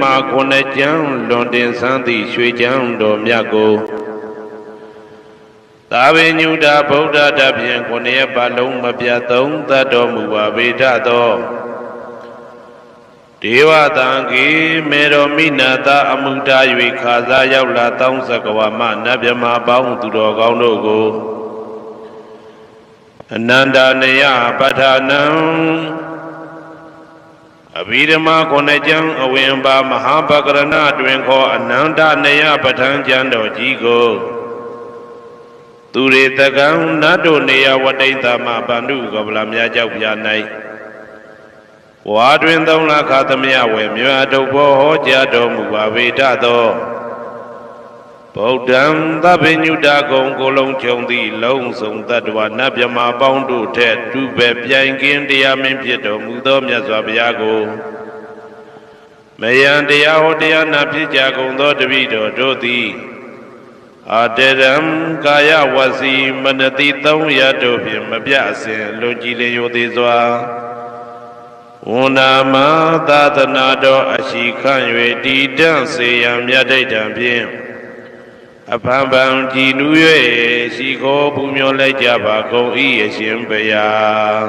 မာခုနှစ်ကျမ်းလွန်တင်ဆန်းသည့်ရွှေကျမ်းတော်မြတ်ကိုသာဝေညုတာဗုဒ္ဓတဖြင့်ခုနှစ်ရက်ပတ်လုံးမပြတ်သုံးသတ်တော်မူပါဗေဒသောဒေဝတံကေမေတော်မိနာတာအမှုတာ၍ခါစားရောက်လာတောင်းစကဝါမနတ်မြမာပေါင်းသူတော်ကောင်းတို့ကိုအနန္တနေယပဋ္ဌာနံအဘိဓမ္မာခုနှစ်ကျမ်းအဝင်ပါမဟာပကရဏတွင်ခေါ်အနန္တနေယပဋ္ဌာန်းကျမ်းတော်ကြီးကိုသူရေတကံနတ်တို့နေယဝတ္တိသမဗန္ဓုကပလမြတ်ကြောက်ပြ၌ဝါတွင်သုံးလခါသမယဝေမြတ်တုပ်ဘောဟောကြားတော်မူပါဗေဒသောဗုဒ္ဓံသဗ္ဗညုတကုံကိုလုံးချုံသည့်လုံးစုံတ attva နတ်မြမာပေါင်းတို့ထက်တူပဲပြိုင်ကင်းတရားမင်းဖြစ်တော်မူသောမြတ်စွာဘုရားကိုမယံတရားဟောတရားနာဖြစ်ကြကုန်သောတပည့်တော်တို့သည်အတရံကာယဝစီမနတိ300တို့ဖြင့်မပြအစဉ်လွန်ကြည်လျင်ရိုသေစွာဝန္နာမသာသနာတော်အရှိခန့်၍တည်တံ့စေရန်မြတ်ဒိဋ္ဌံဖြင့်အဖန်ဖန်ကြည်နူး၍ရှိခိုးပူမျောလိုက်ကြပါကုန်၏အရှင်ဘုရား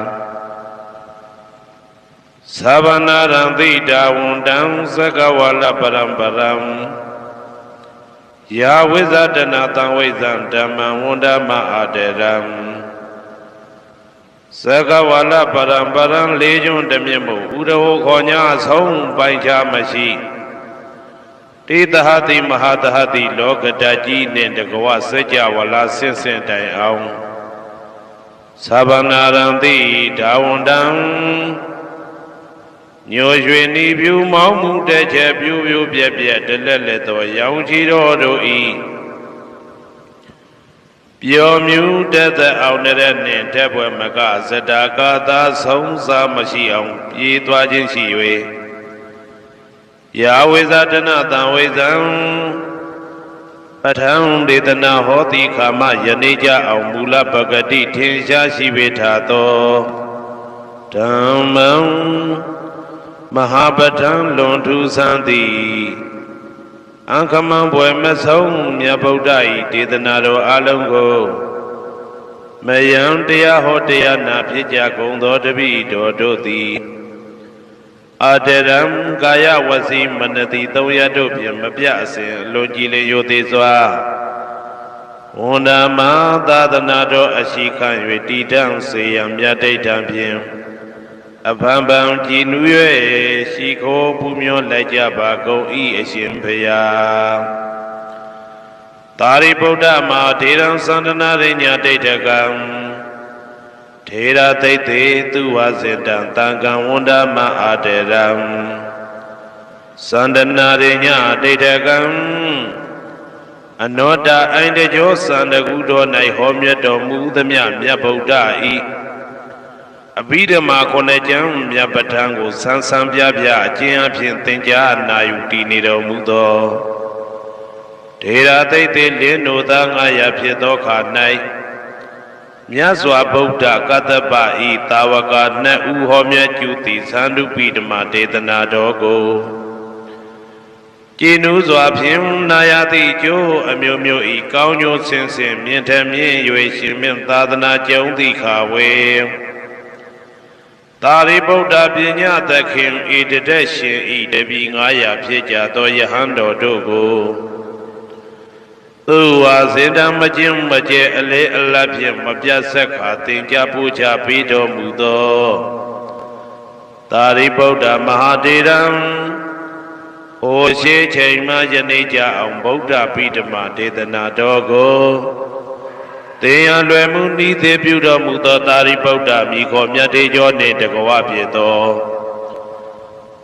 သဗ္ဗနာရံသိတာဝန္တံသကဝါလပရံပရံယာဝိဇဒနာတံဝိဇံဓမ္မံဝန္ဒမအာတရံသကဝါလပရံပရံလေးကျွန်းတမြင့်မို့ဥရဟောခေါ်ညာဆုံးပိုင်ခြားမရှိတေတဟတိမဟာတဟတိလောကတကြီးနှင့်တကဝစัจ java လာဆင့်ဆင့်တိုင်အောင်သဗ္ဗနာရံတိဒါဝန္တံညိုရွှေနီပြူမောင်းမှုတဲ့ချက်ပြူပြူပြက်ပြက်တလက်လက်သောရောင်ချီတော်တို့ဤပျော်မြူတသက်အောင်တဲ့နှင့်တက်ပွဲမကဇတာကာသာဆုံးစားမရှိအောင်ပြေးသွားခြင်းရှိ၍ယာဝိဇဒနာတံဝိဇံပဋ္ဌံဒေသနာဟောတိခာမယနေ့ကြအောင်မူလပဂတိထင်ရှားရှိပေထာသောဓမ္မံမဟာပဋ္ဌံလွန်ထူးဆန်းသည်အံခမံပွဲမဆုံးမြတ်ဗုဒ္ဓ၏ဒေသနာတော်အလုံးကိုမယံတရားဟောတရားနာဖြစ်ကြကုန်သောတပည့်တော်တို့သည်အတရံကာယဝစီမနတိ300တို့ဖြင့်မပြအစဉ်လွန်ကြည်လျင်ရိုသေစွာဝန္ဒမသာသနာတော်အရှိခန့်၍တည်တံ့စေရန်မြတ်ဒိဋ္ဌံဖြင့်အဖန်ဖန်ကြည်နူး၍ရှိခိုးပူမျောလိုက်ကြပါကုန်၏အရှင်ဘုရားသာရိပုတ္တမထေရံသန္တနာရိညာဒိဋ္ဌကံထေရသိတေသူဝဇင်တံတံကံဝန္ဒမအာတရံသန္တနာရိညာဒိဋ္ဌကံအနောတအိုင်တကြောသန္တကုတော်၌ဟောမြတ်တော်မူသမျှမြတ်ဗုဒ္ဓဤအဘိဓမ္မာခုနှစ်ကျမ်းမြတ်ပဋ္ဌာန်းကိုဆန်းဆန်းပြပြအကျဉ်းအဖြစ်သင်ကြားနာယူတည်နေတော်မူသောထေရသိတေလင်းတို့သား900ဖြစ်သောခါ၌မြတ်စွာဘုရားကတ္တပဤတာဝက2ဦးဟောမြတ်ကျူသည်သန္ဓုပိဓမ္မာဒေသနာတော်ကိုကျင့်ဥစွာဖြင့်နာယတိကျိုးအမျိုးမျိုးဤကောင်းကျိုးဆင်းဆင်းမြင့်ထမြင့်၍ရှင်မြတ်သာသနာကျုံသည့်ခါဝေသာရိပုတ္တပညာသခင်ဤတတက်ရှင်ဤတပည့်900ဖြစ်ကြသောယဟန်တော်တို့ကိုသူဝါစေတံမကျင်းမကျဲအလေအလတ်ဖြင့်မပြတ်ဆက်ခါသင်ကြားပူချပေးတော်မူသောသာရိပုတ္တမဟာတေရံဟိုရှိချိန်မှယနေ့ကြအောင်ဗုဒ္ဓပိဓမ္မာဒေသနာတော်ကိုသင်ရလွယ်မှုဤသေးပြုတော်မူသောသာရိပုတ္တမိခေါ်မြတ်တေကျော်နှင့်တကဝဖြစ်သော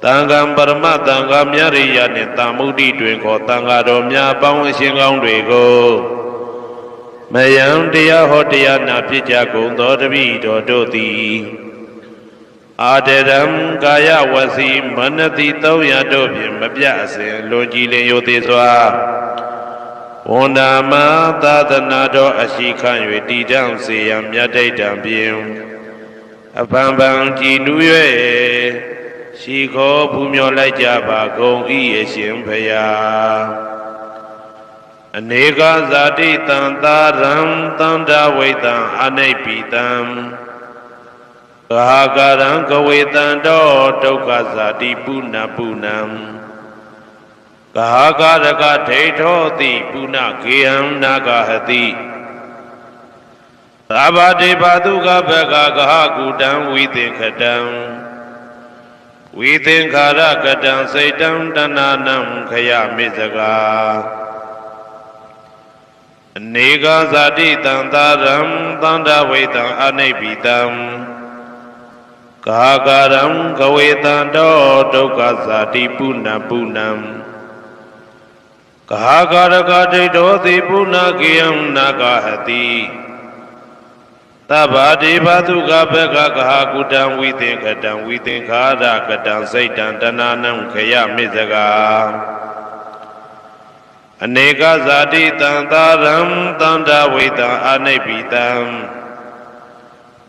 တန်ခါပရမတန်ခါမြရိယနှင့်တာမုဒ္ဒိတွင်ခေါ်တန်ခါတော်များပေါင်းအရှင်ကောင်းတွေကိုမယံတရားဟောတရားနာဖြစ်ကြကုန်သောတပည့်တော်တို့သည်အာတရံကာယဝစီမနတိ300တို့ဖြင့်မပြအစဉ်လွန်ကြည်လျင်ရိုသေစွာဝန္ဒမသာသနာတော်အရှိခန့်၍တည်တံ့စေရန်မြတ်ဒိဋ္ဌံဖြင့်အဖန်ဖန်ကြည်နူး၍ ရှိခေါ်ဖူးမြော်လိုက်ကြပါကုန်ဤအရှင်ဖရာအနေကဇာတိတံသာရံတန္တဝိတံအနိပိတံကာကရံကဝေတံတောဒုက္ခဇာတိပုဏ္ဏပုဏ္ဏံကာကရကဒိဋ္ဌောတိပုဏ္ဏကေယံနာဂဟတိသဗ္ဗတေဘာတုကဘကကဟကုတံဝိသင်္ခတံဝိသင်္ခာရကတံစိတ်တံတဏနံခယမေဇဂာအနေကဇာတိတံသာရံသန္တဝိတံအနိပိတံကာကရံကဝေတံတောဒုက္ခဇာတိပုဏ္ဏပုဏ္ဏံကာကရကဒိဋ္ဌောတိပုဏ္ဏကေယံနာဂဟတိသဗ္ဗတေဘာတုကဘကကဟကုတံဝိသင်္ခတံဝိသင်္ခာရကတံစိတ်တံတဏနံခယမေဇဂာအနေကဇာတိတံသာရံသန္တဝိတံအနိပိတံ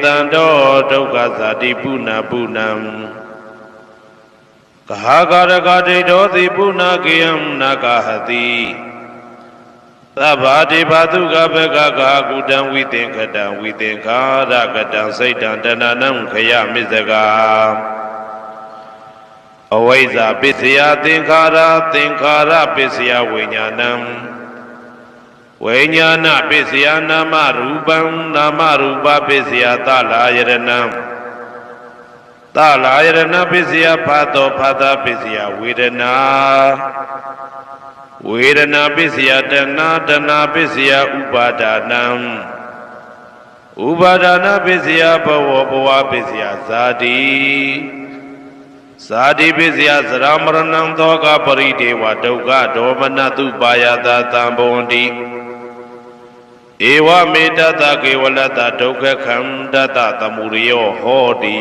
တံတောဒုက္ခဇာတိပုဏ္ဏပုဏ္ဏံကာကရကဒိဋ္ဌောတိပုဏ္ဏကေယံနာဂဟတိသဗ္ဗတေဘာတုကဘကကကုတံဝိသင်္ခတံဝိသင်္ခာရကတံစိတ်တံတဏနံခယမေဇဂာအဝိဇ္ဇာပစ္စယသင်္ခါရသင်္ခါရပစ္စယဝိညာဏံဝိညာဏပစ္စယနာမရူပံနာမရူပပစ္စယသလာယရဏံသလာယရဏပစ္စယဖာတောဖာတာပစ္စယဝေဒနာဝေဒနာပစ္စယတဏတဏပစ္စယဥပါဒနာဥပါဒနာပစ္စယဘဝဘဝပစ္စယဇာတိဇာတိပစ္စယသရမရဏံသောကပရိဒေဝဒုက္ခဒေါမနတုပါယတာသံဘဝန္တိဧဝမေတ္တကေဝလတ္တဒုက္ခခန္တတသမုရိယောဟောတိ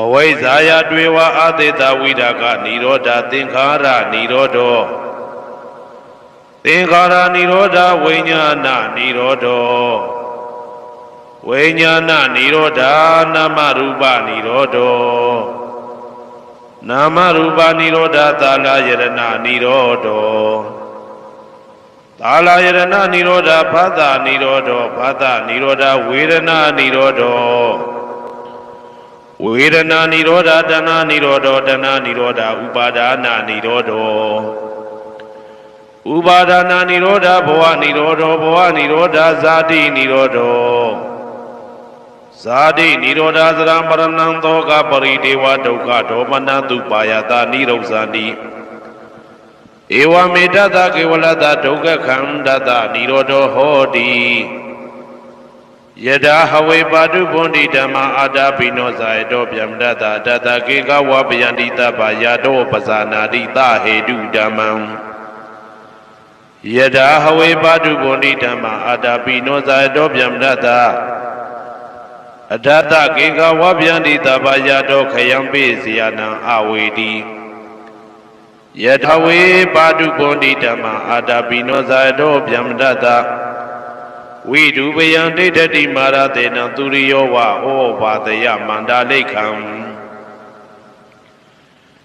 အဝိဇ္ဇာယတွေဝအာသေတဝိဒကနိရောဓသင်္ခါရနိရောဓောသင်္ခါရနိရောဓဝိညာဏနိရောဓောဝိညာဏနိရောဓနာမရူပနိရောဓောနာမရူပနိရောဓသာလယရဏနိရောဓောသာလယရဏနိရောဓဖသနိရောဓောဖသနိရောဓဝေဒနာနိရောဓောဝေဒနာနိရောဓတဏနိရောဓတဏနိရောဓဥပါဒနာနိရောဓဥပါဒနာနိရောဓဘဝနိရောဓဘဝနိရောဓဇာတိနိရောဓဇာတိနိရောဓသရမရဏံသောကပရိဒေဝဒုက္ခဒေါမနတုပါယတာနိရောဇာတိဧဝမေတ္တကေဝလတ္တဒုက္ခခန္တတနိရောဓဟောတိယထာဟဝေပါတုဗန္တိဓမ္မာအာတာပိနောဇာယတောဗျမတတတတကေကဝပယန္တိတပယာတောပဇာနာတိသဟေတုဓမ္မံယထာဟဝေပါတုဗန္တိဓမ္မာအာတာပိနောဇာယတောဗျမတတအထတကေကဝပယန္တိတပယာတောခယံပိစီယနံအဝေတိယထာဝေပါတုဗန္တိဓမ္မာအာတာပိနောဇာယတောဗျမတတဝိဒုပယံဒိဋ္ဌတိမာရတေနံသူရိယောဝဩဘာတယမန္တာလိခံ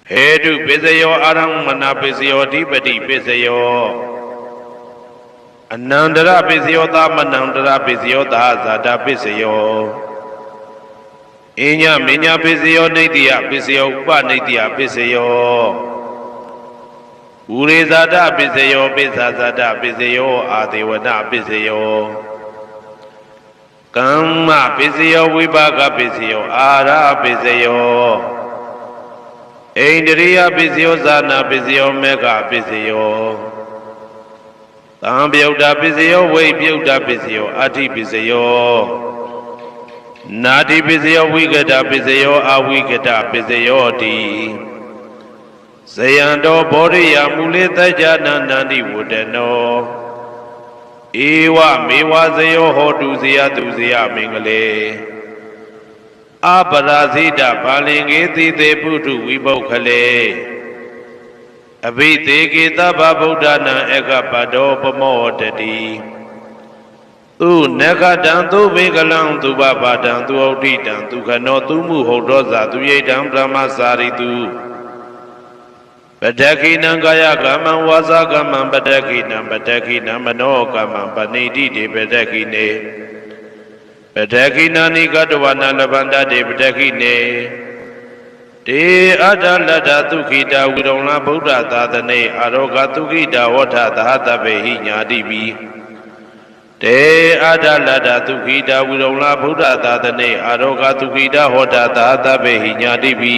ဟေတုပစ္စယောအာရမဏပစ္စယောဓိပတိပစ္စယောအနန္တရပစ္စယောသမနန္တရပစ္စယောသာဇာတပစ္စယောအညမညပစ္စယောနိတ္တိယပစ္စယောဥပနိတ္တိယပစ္စယောဥရေဇာတပစ္စယောပိစ္ဆာဇာတပစ္စယောအာဒေဝနာပစ္စယောကမ္မပစ္စယောဝိပါကပစ္စယောအာရပစ္စယောဣန္ဒြိယပစ္စယောဇာနာပစ္စယောမေဃပစ္စယောသံပြုတ်တာပစ္စယောဝိပြုတ်တာပစ္စယောအဋ္ဌိပစ္စယောနာတိပစ္စယောဝိကတပစ္စယောအဝိကတပစ္စယောတိဇယံတောဘောရိယမူလေတကြနန္တန္တိဝတ္တနောဧဝမေဝဇယောဟောတုဇယတုဇယမင်္ဂလေအပရာဇိတဘာလင်္ကေတိတေပုထုဝိပုခ္ခလေအဘိသေကေသဗ္ဗဗုဒ္ဓနာဧကပတောပမောတတိသ သူနဂတံသူဘေကလံသူပပါတံသူဩဋိတံသူခနောသူမှုဟုတ်တော်သာသူရိတံဗြဟ္မစာရိတုပတ္တခိနံကာယကမ္မံဝါစာကမ္မံပတ္တခိနံပတ္တခိနံမနောကမ္မံပဏိတိတေပတ္တခိနေပတ္တခိနာနိကတဝနာလဗန္တတေပတ္တခိနေတေအတ္တလတ္တသုခိတာဝိရုံလဗုဒ္ဓသာသနေအာရောဂသုခိတာဝဋ္ဌသဟတပေဟိညာတိပိတေအတ္တလတ္တသုခိတာဝိရုံလဗုဒ္ဓသာသနေအာရောဂသုခိတာဟောတသဟတပေဟိညာတိပိ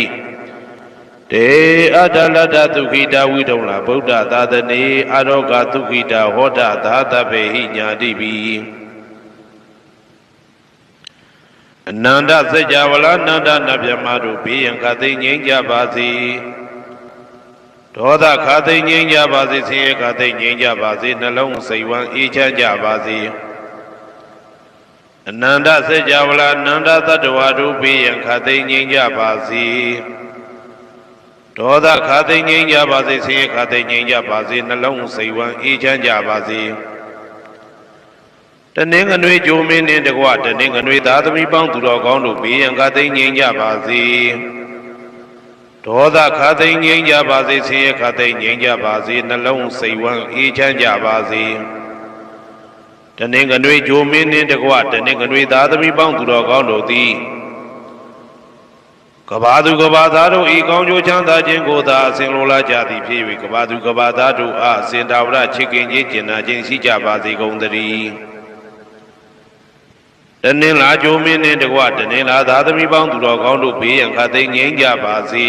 တေအတ္တလတ္တသုခိတာဝိရုံလဗုဒ္ဓသာသနေအာရောဂသုခိတာဟောတသဟတပေဟိညာတိပိအနန္တစัจ java လာနန္ဒနဗျမတို့ဘေးရန်ခသိငြိမ်းကြပါစေဒေါသခသိငြိမ်းကြပါစေဆင်းရဲခသိငြိမ်းကြပါစေနှလုံးစိတ်ဝမ်းအေးချမ်းကြပါစေအနန္တစัจ java လာနန္ဒတတ္တဝါတို့ဘေးရန်ခသိငြိမ်းကြပါစေဒေါသခသိငြိမ်းကြပါစေဆင်းရဲခသိငြိမ်းကြပါစေနှလုံးစိတ်ဝမ်းအေးချမ်းကြပါစေတနင်္ဂနွေဂျိုမင်းနှင့်တကွတနင်္ဂနွေသားသမီးပေါင်းသူတော်ကောင်းတို့ဘေးရန်ခသိငြိမ်းကြပါစေဒေါသခသိငြိမ်းကြပါစေဆင်းရဲခသိငြိမ်းကြပါစေနှလုံးစိတ်ဝမ်းအေးချမ်းကြပါစေတနင်္ဂနွေဂျိုမင်းနှင့်တကွတနင်္ဂနွေသားသမီးပေါင်းသူတော်ကောင်းတို့သည်ကဘာသူကဘာသားတို့ဤကောင်းကျိုးချမ်းသာခြင်းကိုသာအစဉ်လိုလားကြသည်ဖြစ်၍ကဘာသူကဘာသားတို့အားအစဉ်တာဝရချစ်ခင်ခြင်းကျင်နာခြင်းရှိကြပါစေကုန်သတည်းတနင်္လာဂျိုမင်းနှင့်တကွတနင်္လာသားသမီးပေါင်းသူတော်ကောင်းတို့ဘေးရန်ခသိငြိမ်းကြပါစေ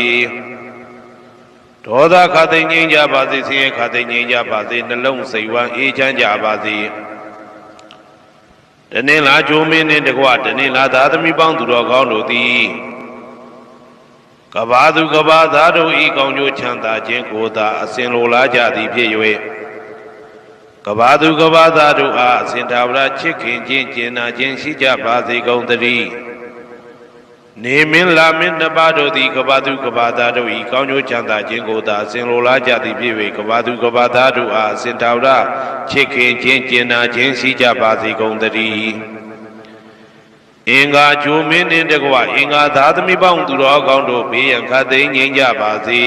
ဒေါသခသိငြိမ်းကြပါစေဆင်းရဲခသိငြိမ်းကြပါစေနှလုံးစိတ်ဝမ်းအေးချမ်းကြပါစေတနင်္လာဂျိုမင်းနှင့်တကွတနင်္လာသားသမီးပေါင်းသူတော်ကောင်းတို့သည်ကဘာသူကဘာသားတို့ဤကောင်းကျိုးချမ်းသာခြင်းကိုသာအစဉ်လိုလားကြသည်ဖြစ်၍ကဘာသူကဘာသားတို့အားအစဉ်သာဝရချစ်ခင်ခြင်းကျင်နာခြင်းရှိကြပါစေကုန်သတည်းနေမင်းလာမင်းနှစ်ပါးတို့သည်ကဘာသူကဘာသားတို့ဤကောင်းကျိုးချမ်းသာခြင်းကိုသာအစဉ်လိုလားကြသည်ဖြစ်၍ကဘာသူကဘာသားတို့အားအစဉ်သာဝရချစ်ခင်ခြင်းကျင်နာခြင်းရှိကြပါစေကုန်သတည်းအင်္ဂါဂျိုမင်းနှင့်တကွအင်္ဂါသားသမီးပေါင်းသူတော်ကောင်းတို့ဘေးရန်ခသိငြိမ်းကြပါစေ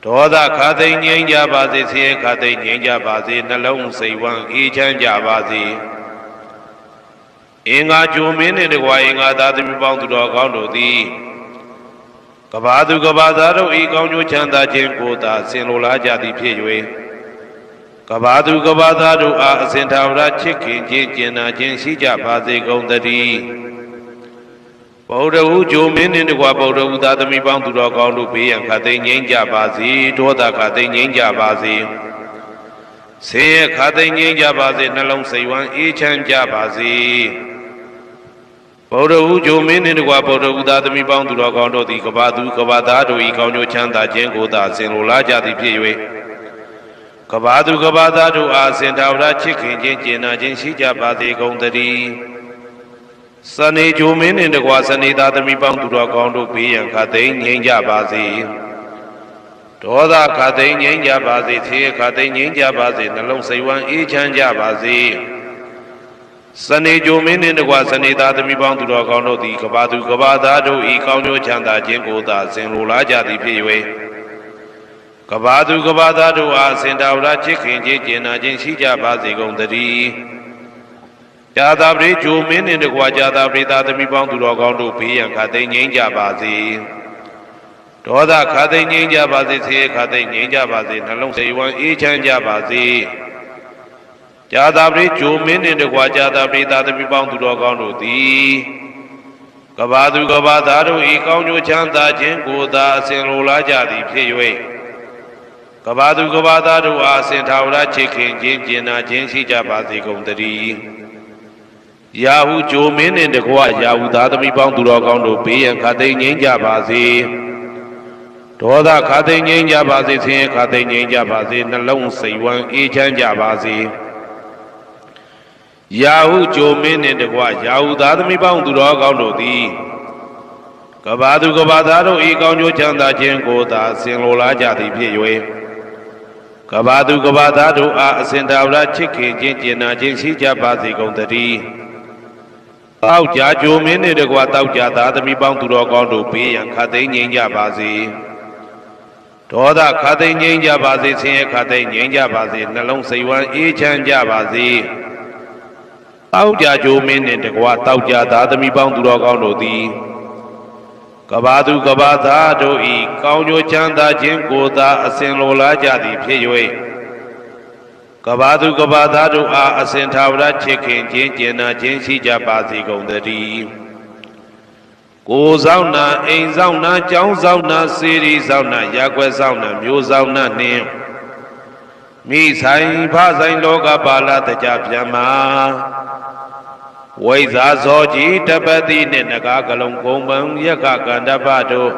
ဒေါသခသိငြိမ်းကြပါစေဆင်းရဲခသိငြိမ်းကြပါစေနှလုံးစိတ်ဝမ်းအေးချမ်းကြပါစေအင်္ဂါဂျိုမင်းနှင့်တကွအင်္ဂါသားသမီးပေါင်းသူတော်ကောင်းတို့သည်ကဘာသူကဘာသားတို့ဤကောင်းကျိုးချမ်းသာခြင်းကိုသာဆင်လိုလားကြသည်ဖြစ်၍ကဘာသူကဘာသားတို့အားအစဉ်သာဝရချစ်ခင်ခြင်းကျင်နာခြင်းရှိကြပါစေကုန်သတည်းဗုဒ္ဓဟူဂျိုမင်းနှင့်တကွဗုဒ္ဓဟူသားသမီးပေါင်းသူတော်ကောင်းတို့ဘေးရန်ခသိငြိမ်းကြပါစေဒေါသခသိငြိမ်းကြပါစေဆင်းရဲခသိငြိမ်းကြပါစေနှလုံးစိတ်ဝမ်းအေးချမ်းကြပါစေဗုဒ္ဓဟူဂျိုမင်းနှင့်တကွဗုဒ္ဓဟူသားသမီးပေါင်းသူတော်ကောင်းတို့သည်ကဘာသူကဘာသားတို့ဤကောင်းကျိုးချမ်းသာခြင်းကိုသာဆင်လိုလားကြသည်ဖြစ်၍ကဘာသူကဘာသားတို့အားစင်တာဝရချစ်ခင်ခြင်းကျင်နာခြင်းရှိကြပါစေကုန်သတည်းစနေဂျိုမင်းနှင့်တကွစနေသားသမီးပေါင်းသူတော်ကောင်းတို့ဘေးရန်ခသိငြိမ်းကြပါစေဒေါသခသိငြိမ်းကြပါစေဆင်းရဲခသိငြိမ်းကြပါစေနှလုံးစိတ်ဝမ်းအေးချမ်းကြပါစေစနေဂျိုမင်းနှင့်တကွစနေသားသမီးပေါင်းသူတော်ကောင်းတို့သည်ကဘာသူကဘာသားတို့ဤကောင်းကျိုးချမ်းသာခြင်းကိုသာဆင်လိုလားကြသည်ဖြစ်၍ကဘာသူကဘာသားတို့အားစင်တာဝရချစ်ခင်ခြင်းကျင်နာခြင်းရှိကြပါစေကုန်သတည်းဇာတာပရိဂျိုမင်းနှင့်တကွာဇာတာပရိသားသမီးပေါင်းသူတော်ကောင်းတို့ဘေးရန်ခသိငြိမ်းကြပါစေဒေါသခသိငြိမ်းကြပါစေဆင်းရဲခသိငြိမ်းကြပါစေနှလုံးစိတ်ဝမ်းအေးချမ်းကြပါစေဇာတာပရိဂျိုမင်းနှင့်တကွာဇာတာပရိသားသမီးပေါင်းသူတော်ကောင်းတို့သည်ကဘာသူကဘာသားတို့ဤကောင်းကျိုးချမ်းသာခြင်းကိုသာအစဉ်လိုလားကြသည်ဖြစ်၍ကဘာသူကဘာသားတို့အားအစဉ်သာဝရချစ်ခင်ခြင်းကျင်နာခြင်းရှိကြပါစေကုန်သတည်းယာဟုဂျိုမင်းနှင့်တကွယာဟုသားသမီးပေါင်းသူတော်ကောင်းတို့ဘေးရန်ခသိငြိမ်းကြပါစေဒေါသခသိငြိမ်းကြပါစေဆင်းရဲခသိငြိမ်းကြပါစေနှလုံးစိတ်ဝမ်းအေးချမ်းကြပါစေယာဟုဂျိုမင်းနှင့်တကွယာဟုသားသမီးပေါင်းသူတော်ကောင်းတို့သည်ကဘာသူကဘာသားတို့ဤကောင်းကျိုးချမ်းသာခြင်းကိုသာဆင်လိုလားကြသည်ဖြစ်၍ ကဘာသူကဘာသားတို့အားအစဉ်သာဝရချစ်ခင်ခြင်းကျင်နာခြင်းရှိကြပါစေကုန်သတည်းတောက်ကြကြိုမင်းနှင့်တကွာတောက်ကြသားသမီးပေါင်းသူတော်ကောင်းတို့ဘေးရန်ခတ်သိမ်းငြိမ်းကြပါစေဒေါသခတ်သိမ်းငြိမ်းကြပါစေဆင်းရဲခတ်သိမ်းငြိမ်းကြပါစေနှလုံးစိတ်ဝမ်းအေးချမ်းကြပါစေတောက်ကြကြိုမင်းနှင့်တကွာတောက်ကြသားသမီးပေါင်းသူတော်ကောင်းတို့သည်ကဘာသူကဘာသားတို့ဤကောင်းကျိုးချမ်းသာခြင်းကိုသာအစဉ်လိုလားကြသည်ဖြစ်၍ကဘာသူကဘာသားတို့အားအစဉ်သာဝရချစ်ခင်ခြင်းကျင်နာခြင်းရှိကြပါစေကုန်သတည်းကိုယ်ဆောင်နာအိမ်ဆောင်နာကျောင်းဆောင်နာစေရီဆောင်နာရက်ွယ်ဆောင်နာမျိုးဆောင်နာနှင့်မိဆိုင်ဖဆိုင်လောကပါဠတကြပြန်မှာဝိဇာဇောကြီးတပတိနှင့်နဂါကလုံးကုံပံယက္ခကန္တပတို့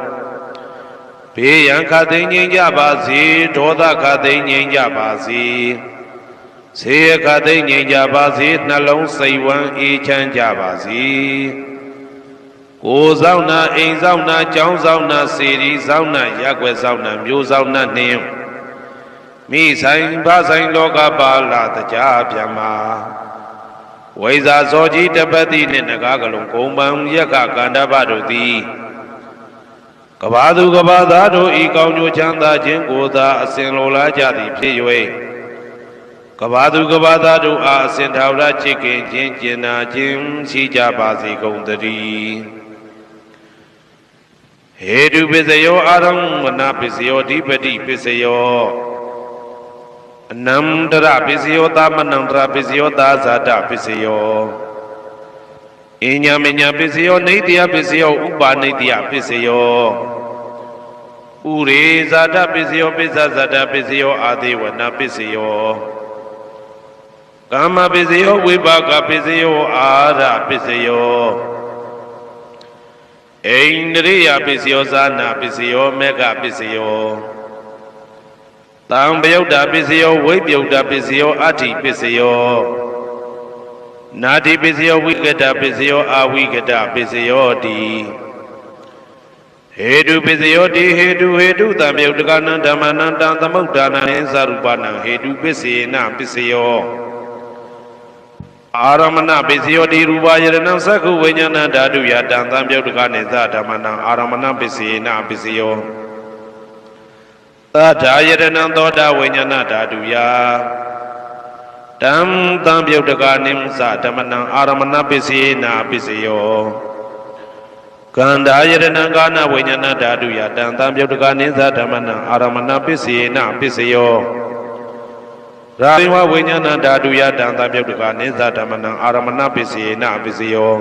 ဘေးရန်ခတ်သိမ်းငြိမ်းကြပါစေဒေါသခတ်သိမ်းငြိမ်းကြပါစေဆေးခတ်သိမ်းငြိမ်းကြပါစေနှလုံးစိတ်ဝမ်းအေးချမ်းကြပါစေကိုယ်ဆောင်နာအိမ်ဆောင်နာကျောင်းဆောင်နာစေရီဆောင်နာရက်ွယ်ဆောင်နာမျိုးဆောင်နာနှင့်မိဆိုင်ဖဆိုင်လောကပါဠတကြပြန်မှာဝိဇာဇောကြီးတပတိနှင့်နဂါကလုံးကုံပံယက္ခကန္တပတို့သည်ကဘာသူကဘာသားတို့ဤကောင်းကျိုးချမ်းသာခြင်းကိုသာအစဉ်လိုလားကြသည်ဖြစ်၍ကဘာသူကဘာသားတို့အားအစဉ်သာဝရချစ်ခင်ခြင်းကျင်နာခြင်းရှိကြပါစေကုန်သတည်းဟေတုပစ္စယောအာရမဏပစ္စယောဓိပတိပစ္စယောအနန္တရပစ္စယောသမနန္တရပစ္စယောသာဇာတပစ္စယောအညမညပစ္စယောနေတ္တယပစ္စယောဥပါနေတ္တယပစ္စယောဥရေဇာတပစ္စယောပစ္စဇာတပစ္စယောအာဒေဝနာပစ္စယောကာမပစ္စယောဝိပါကပစ္စယောအာရပစ္စယောအိန္ဒရိယပစ္စယောဇာနာပစ္စယောမေဃပစ္စယောတံပယုတ်တာပစ္စယောဝိပယုတ်တာပစ္စယောအဋ္ဌိပစ္စယောနာတိပစ္စယောဝိကတပစ္စယောအာဝိကတပစ္စယောတိဟေတုပစ္စယောတိဟေတုတံပယုတ်တကနံဓမ္မနံတံသမုဒ္ဒါနံသရူပနံဟေတုပစ္စေနပစ္စယောအာရမဏပစ္စယောတိရူပယရဏံသက္ခုဝိညာဏဓာတုယတံသံပယုတ်တကနေသဓမ္မနံအာရမဏပစ္စေနပစ္စယောသဒ္ဓာယရဏံသောတာဝိညာဏဓာတုယတံသံပယုတ်တကနေသဓမ္မနံအာရမဏပစ္စေနပစ္စယောကန္ဓာယရဏံကာနဝိညာဏဓာတုယတံသံပယုတ်တကနေသဓမ္မနံအာရမဏပစ္စေနပစ္စယောရာဇိဝဝိညာဏဓာတုယတံသံပယုတ်တကနေသဓမ္မနံအာရမဏပစ္စေနပစ္စယော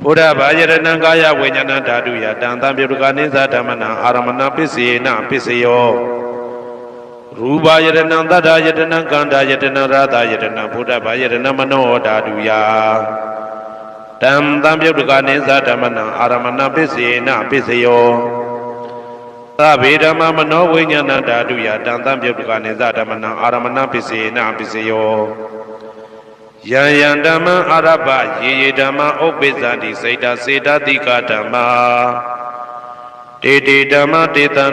ဘုဒ္ဓဘာယရဏံကာယဝိညာဏဓာတုယတံသံပယုတ်တကနေသဓမ္မနံအာရမဏပစ္စေနပစ္စယောရူပယရဏံသတ္တယတနံကန္ဓာယတနံရာသယတနံဘုဒ္ဓဘာယရဏံမနောဓာတုယတံသံပယုတ်တကနေသဓမ္မနံအာရမဏပစ္စေနပစ္စယောသဗ္ဗေဓမ္မမနောဝိညာဏဓာတုယတံသံပယုတ်တကနေသဓမ္မနံအာရမဏပစ္စေနပစ္စယောယံယံဓမ္မအာရပယေယေဓမ္မဥပ္ပိသန္တိစေတစေတတိကဓမ္မာတေတေဓမ္မတေတံ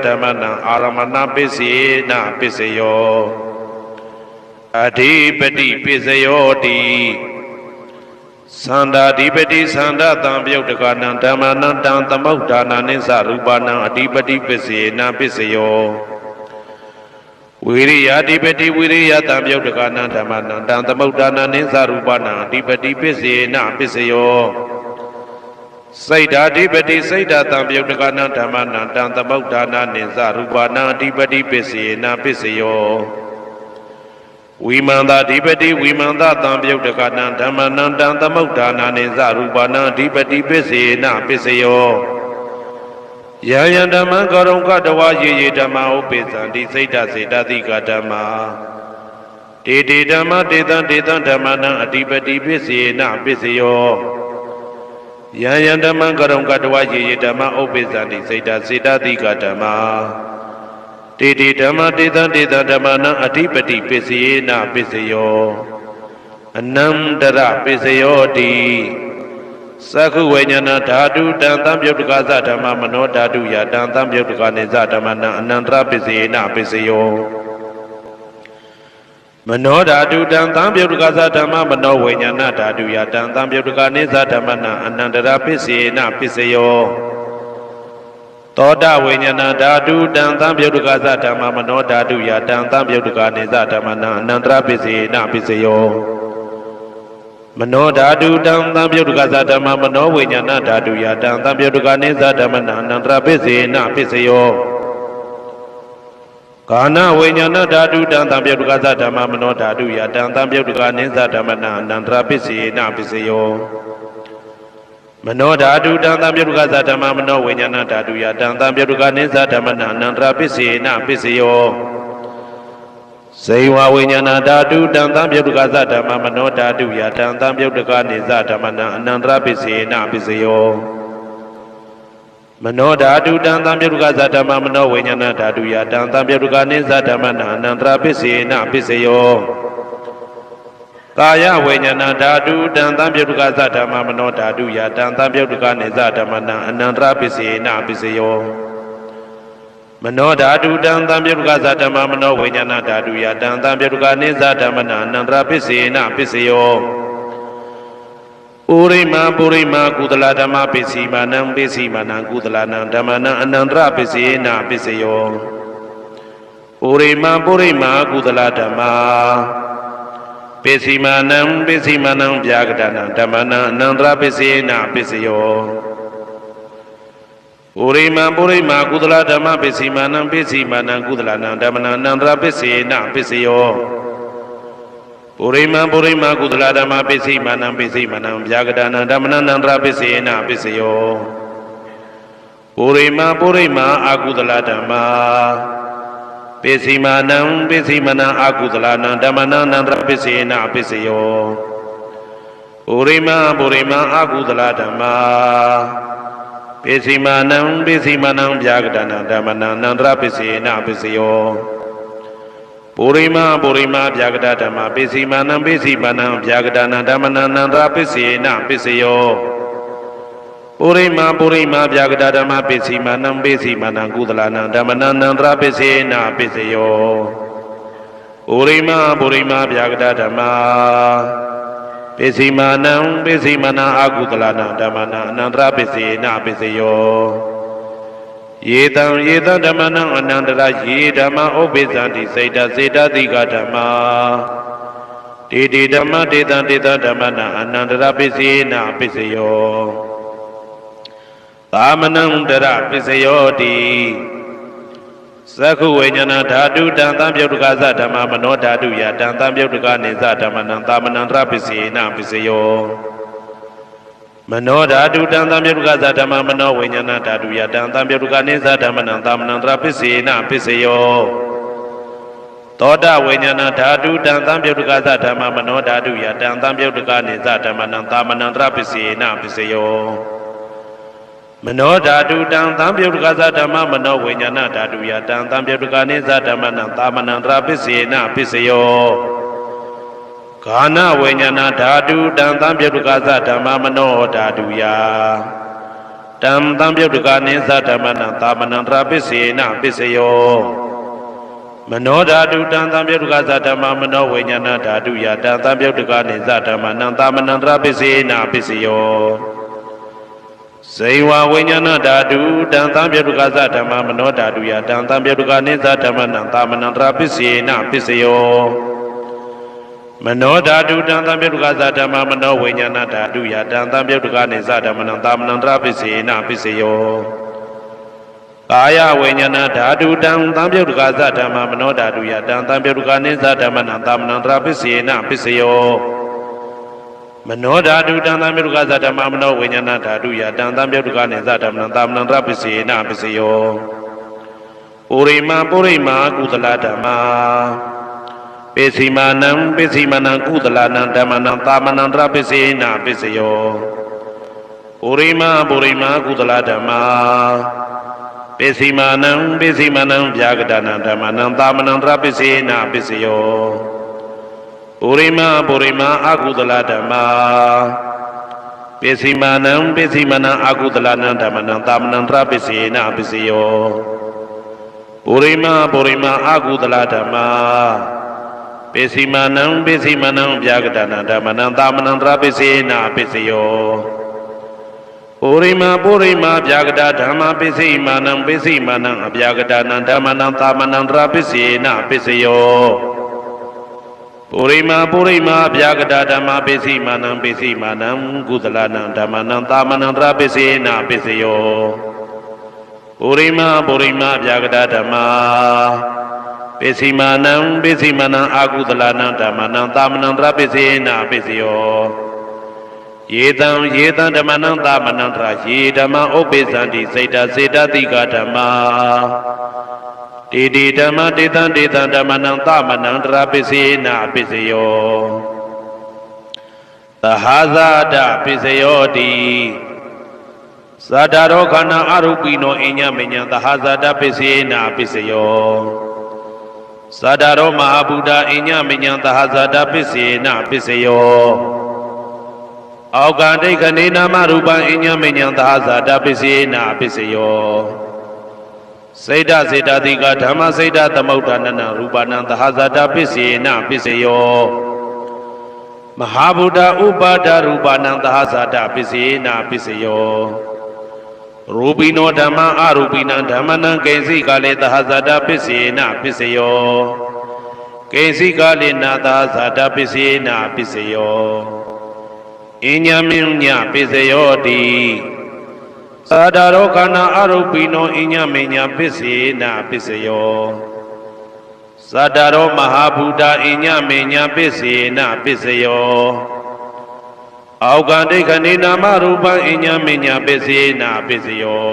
ဓမ္မနံအာရမဏပစ္စေနပစ္စယောအဓိပတိပစ္စယောတိသန္တာဓိပတိသန္တာတံပယုတ်တကနံဓမ္မနံတံသမုဒ္ဒါနနိသရူပနံအဓိပတိပစ္စေနပစ္စယောဝိရိယဓိပတိဝိရိယတံပယုတ်တကနံဓမ္မနံတံသမုဒ္ဒါနနိသရူပနံအဓိပတိပစ္စေနပစ္စယောစိတ်ဓာဓိပတိစိတ်ဓာတံပယုတ်တကနံဓမ္မနံတံသမုဒ္ဒါနနိသရူပနံအဓိပတိပစ္စေနပစ္စယောဝိမန္တဓိပတိဝိမန္တတံပယုတ်တကနံဓမ္မနံတံသမုဒ္ဒါနနိသရူပနံအဓိပတိပစ္စေနပစ္စယောယံယံဓမ္မံကရုံကတဝယေယေဓမ္မဥပ္ပိသန္တိစိတ်ဓာစေတတိကဓမ္မာတေတေဓမ္မတေတံဓမ္မနံအဓိပတိပစ္စေနပစ္စယောယံယံဓမ္မံကရုံကတဝယေယေဓမ္မဥပ္ပိသန္တိစိတ်ဓာစေတတိကဓမ္မာတေတေဓမ္မတေတံဓမ္မနံအဓိပတိပစ္စေနပစ္စယောအနန္တရပစ္စယောတိ Saku Vajnana Dhatu Dantam Yudhaka Dhamma Mano Dhatu Yadantam Yudhaka Nisa Dhammana Anandra Pisena Pisayo Mano Dhatu Dantam Yudhaka Dhamma Mano Vajnana Dhatu Yadantam Yudhaka Nisa Dhammana Anandra Pisena Pisayo Toda Vajnana Dhatu Dantam Yudhaka Dhamma Mano Dhatu Yadantam Yudhaka Nisa Dhammana Anandra Pisena Pisayo Mano Dhatu Dantam Yudhaka Dhamma Mano Vajnana Dhatu Yadantam Yudhaka Nisa Dhammana Anandra Pisena Pisayo Kana Vajnana Dhatu Dantam Yudhaka Dhamma Mano Dhatu Yadantam Yudhaka Nisa Dhammana Anandra Pisena Pisayo Mano Dhatu Dantam Yudhaka Dhamma Mano Vajnana Dhatu Yadantam Yudhaka Nisa Dhammana Anandra Pisena Pisayo Seiwa Vajnana Dhatu Dantam Yudhaka Dhamma Mano Dhatu Yadantam Yudhaka Nisa Dhammana Anandra Pisena Pisayo Mano Dhatu Dantam Yudhaka Dhamma Mano Vajnana Dhatu Yadantam Yudhaka Nisa Dhammana Anandra Pisena Pisayo Kaya Vajnana Dhatu Dantam Yudhaka Dhamma Mano Dhatu Yadantam Yudhaka Nisa Dhammana Anandra Pisena Pisayo Mano Dhatu Dantam Yudhaka Dhamma Mano Vajnana Dhatu Yadantam Yudhaka Nisa Dhammana Anandra Pisena Pisayo Urima Purima Kudala Dhamma Pisimanam Pisimanam Kudalanam Dhammana Anandra Pisena Pisayo Urima Purima Kudala Dhamma Pisimanam Pisimanam Vyagadana Dhammana Anandra Pisena Pisayo Urima Purima Kudala Dhamma Pisimanam Pisimanam Kudalanam Dhammana Anandra Pisena Pisayo Urima Purima Kudala Dhamma Pisimanam Pisimanam Vyagadana Dhammana Anandra Pisena Pisayo Urima Purima Akudala Dhamma Pisimanam Pisimanam Akudalanam Dhammana Anandra Pisena Pisayo Urima Purima Akudala Dhamma Pisimanam Pisimanam Vyagadana Dhammana Anandra Pisena Pisayo Purima Purima Vyagada Dhamma Pisimanam Pisimanam Vyagadana Dhammana Anandra Pisena Pisayo Purima Purima Vyagada Dhamma Pisimanam Pisimanam Kudalanam Dhammana Anandra Pisena Pisayo Purima Purima Vyagada Dhamma Pisimanam Pisimanam Akudalanam Dhammana Anandra Pisena Pisayo Yetam Yetam Dhammana Anandra Ye Dhamma Obizanti Saita Saita Dika Dhamma Didi Dhamma Dita Dita Dhammana Anandra Pisena Pisayo Dhamanam Dara Pisayo Di Saku Vajnana Dhatu Dantam Yudhaka Dhamma Mano Dhatu Yadantam Yudhaka Nisa Dhammana Anandra Pisena Pisayo Mano Dhatu Dantam Yudhaka Dhamma Mano Vajnana Dhatu Yadantam Yudhaka Nisa Dhammana Anandra Pisena Pisayo Toda Vajnana Dhatu Dantam Yudhaka Dhamma Mano Dhatu Yadantam Yudhaka Nisa Dhammana Anandra Pisena Pisayo Mano Dhatu Dantam Yudhaka Dhamma Mano Vajnana Dhatu Yadantam Yudhaka Nisa Dhammana Anandra Pisena Pisayo Kana Vajnana Dhatu Dantam Yudhaka Dhamma Mano Dhatu Yadantam Yudhaka Nisa Dhammana Anandra Pisena Pisayo Mano Dhatu Dantam Yudhaka Dhamma Mano Vajnana Dhatu Yadantam Yudhaka Nisa Dhammana Anandra Pisena Pisayo Seiwa Vajnana Dhatu Dantam Yudhaka Dhamma Mano Dhatu Yadantam Yudhaka Nisa Dhammana Anandra Pisena Pisayo Mano Dhatu Dantam Yudhaka Dhamma Mano Vajnana Dhatu Yadantam Yudhaka Nisa Dhammana Anandra Pisena Pisayo Kaya Vajnana Dhatu Dantam Yudhaka Dhamma Mano Dhatu Yadantam Yudhaka Nisa Dhammana Anandra Pisena Pisayo Mano Dhatu Dantam Yudhaka Dhamma Mano Vajnana Dhatu Yadantam Yudhaka Nisa Dhammana Anandra Pisena Pisayo Urima Purima Kudala Dhamma Pisimanam Pisimanam Kudalanam Dhammana Anandra Pisena Pisayo Urima Purima Kudala Dhamma Pisimanam Pisimanam Vyagadana Dhammana Anandra Pisena Pisayo Purima Purima Akudala Dhamma ပိစိမာနံပိစိမနံအာကုသလနံဓမ္မနံသာမနံတရပိစေနပိစယောပုရိမအာကုသလဓမ္မာပိစိမာနံပိစိမနံဗျာကတနာဓမ္မနံသာမနံတရပိစေနပိစယောပုရိမဗျာကတဓမ္မပိစိမာနံပိစိမာနံအဗျာကတနာဓမ္မနံသာမနံတရပိစေနပိစယောပုရိမဗျာကတဓမ္မပိစိမာနံကုသလနံဓမ္မနံသာမနံတရပိစေနပိစယောပုရိမဗျာကတဓမ္မပိစိမာနံအာကုသလနံဓမ္မနံသာမနံတရပိစေနပိစယောယေတံဓမ္မနံသာမနံတရယေဓမ္မဥပ္ပေသန္တိစေတတိကဓမ္မာတေဓမ္မတေတံဓမ္မနံသာမနံတရပိစေနပိစယောသဟာဇာတပိစယောတိသာဒရောခန္ဓာအရုပိနောအညမညံသဟာဇာတပိစေနပိစယောသာဒရောမဟာဗုဒ္ဓအညမညံသဟာဇာတပိစေနပိစယောအောကဒိဋ္ဌနေနာမရူပံအညမညံသဟာဇာတပိစေနပိစယောစေတတိကဓမ္မစေတသမုဋ္ဌာနနရူပနံသဟာဇာတပိစေနပိစယောမဟာဗုဒ္ဓဥပါဒရူပနံသဟာဇာတပိစေနပိစယောရူပိနောဓမ္မအရူပိနံဓမ္မနံကိဉ္စိကလေသဟာဇာတပိစေနပိစယောကိဉ္စိကလေနာသဟာဇာတပိစေနပိစယောအညမညပိစယောတိသာဒရောခန္ဓာအရုပိနောအညမညပိစေနပိစယောသာဒရောမဟာဗုဒ္ဓအညမညပိစေနပိစယောအောကဒိဋ္ဌနေနာမရူပံအညမညပိစေနပိစယော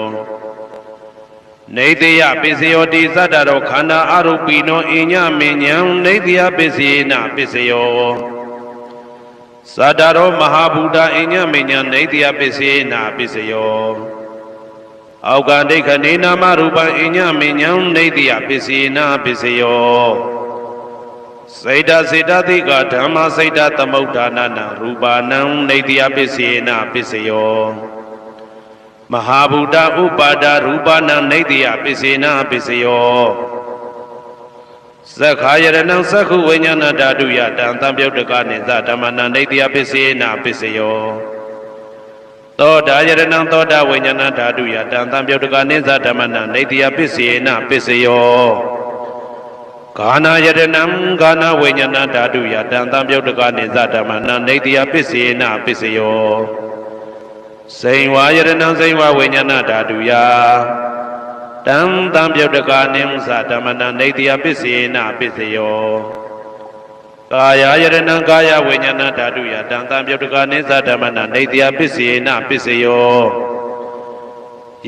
နေတယပိစယောတိသာဒရောခန္ဓာအရုပိနောအညမညနေတယပိစေနပိစယောသာဒရောမဟာဗုဒ္ဓအညမညနေတယပိစေနပိစယောအောကဒိဋ္ဌနေနာမရူပံအညမညံနေတယပိစေနပိစယောစေတတိကဓမ္မစေတသမုဋ္ဌာနနရူပနံနေတယပိစေနပိစယောမဟာဗုဒ္ဓဥပါဒရူပနံနေတယပိစေနပိစယောသက္ခာယရဏံသက္ခုဝိညာဏဓာတုယတံသံပြုတ်တကနိသဓမ္မနံနေတယပိစေနပိစယောသောတာယရဏံသောတာဝိညာဏဓာတုယတံသံပြုတ်တကနိသဓမ္မနံနေတယပိစေနပိစယောဂာနာယရဏံဂာနာဝိညာဏဓာတုယတံသံပြုတ်တကနိသဓမ္မနံနေတယပိစေနပိစယောစိန်ဝါယရဏံစိန်ဝါဝိညာဏဓာတုယတံသံပြုတ်တကနိသဓမ္မနံနေတယပိစေနပိစယောကာယယရဏံကာယဝိညာဏဓာတုယတံသံပြုတ်တကနိသဓမ္မနံနေတယပိစေနပိစယော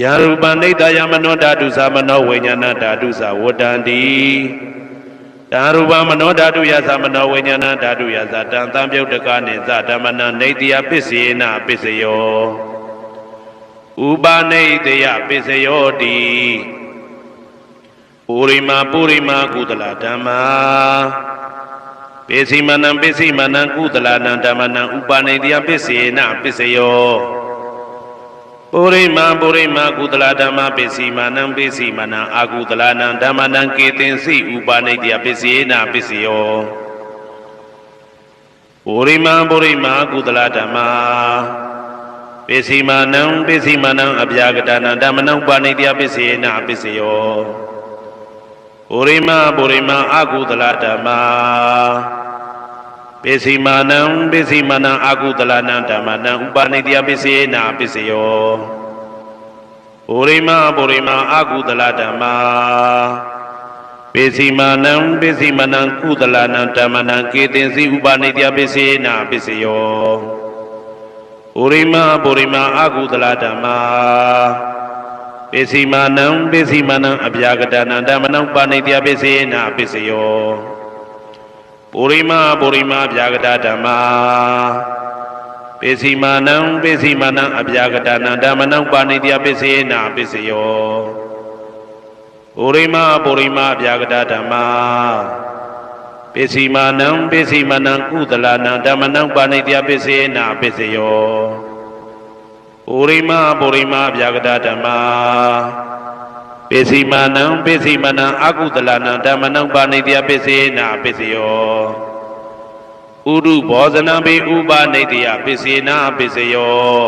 ယရူပနိတယမနောဓာတုသမနောဝိညာဏဓာတုသဝတ္တန္တိတံရူပမနောဓာတုယသမနောဝိညာဏဓာတုယသတံသံပြုတ်တကနိသဓမ္မနံနေတယပိစေနပိစယောဥပနိတယပိစယောတိပုရိမကုသလဓမ္မာပိစိမနံကုသလနံဓမ္မနံဥပနိတယပိစေနပိစယောပုရိမကုသလဓမ္မပိစိမနံအာကုသလနံဓမ္မနံကေတင်စီဥပနိတယပိစေနပိစယောပုရိမကုသလဓမ္မာပိစိမနံအဗျာကတနံဓမ္မနံဥပနိတယပိစေနပိစယောပုရိမအာကုသလဓမ္မာပိစိမနံအာကုသလနံဓမ္မနံဥပနိတယပိစေနပိစယောပုရိမအာကုသလဓမ္မာပိစိမနံကုသလနံဓမ္မနံကေတင်စီဥပနိတယပိစေနပိစယောပုရိမအာကုသလဓမ္မာပိစိမနံအဗျာကတနံဓမ္မနံဥပနိတယပိစေနပိစယောပုရိမဗျာကတဓမ္မာပိစိမနံအဗျာကတနံဓမ္မနံဥပနိတယပိစေနပိစယောပုရိမဗျာကတဓမ္မာပိစိမနံကုသလနံဓမ္မနံဥပနိတယပိစေနပိစယော ပုရိမဗျာကတဓမ္မာပိစီမနံအကုသလနံဓမ္မနံပါဏိတယပိစေနပိစယောဥရုဘောဇနံပိဥပနိတယပိစေနပိစယော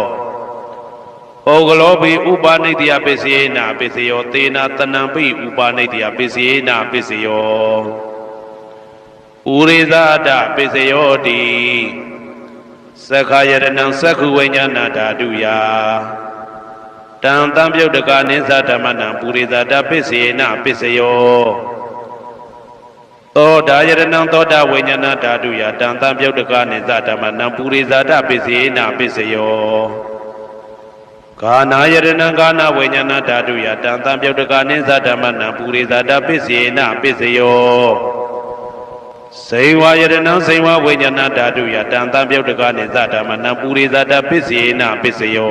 ဩဂလောပိဥပနိတယပိစေနပိစယောသေနတနံပိဥပနိတယပိစေနပိစယောဥရိဇာတပိစယောတိသက္ခာယရဏံသက္ခုဝိညာဏဓာတုယတံတံပြုတ်တကနိသဓမ္မနံပုရိသတာပိစေနပိစယောသောတာယရဏံသောတာဝိညာဏဓာတုယတံတံပြုတ်တကနိသဓမ္မနံပုရိသတာပိစေနပိစယောကာနာယရဏံကာနဝိညာဏဓာတုယတံတံပြုတ်တကနိသဓမ္မနံပုရိသတာပိစေနပိစယောစေဝယရဏံစေဝဝိညာဏဓာတုယတံတံပြုတ်တကနိသဓမ္မနံပုရိသတာပိစေနပိစယော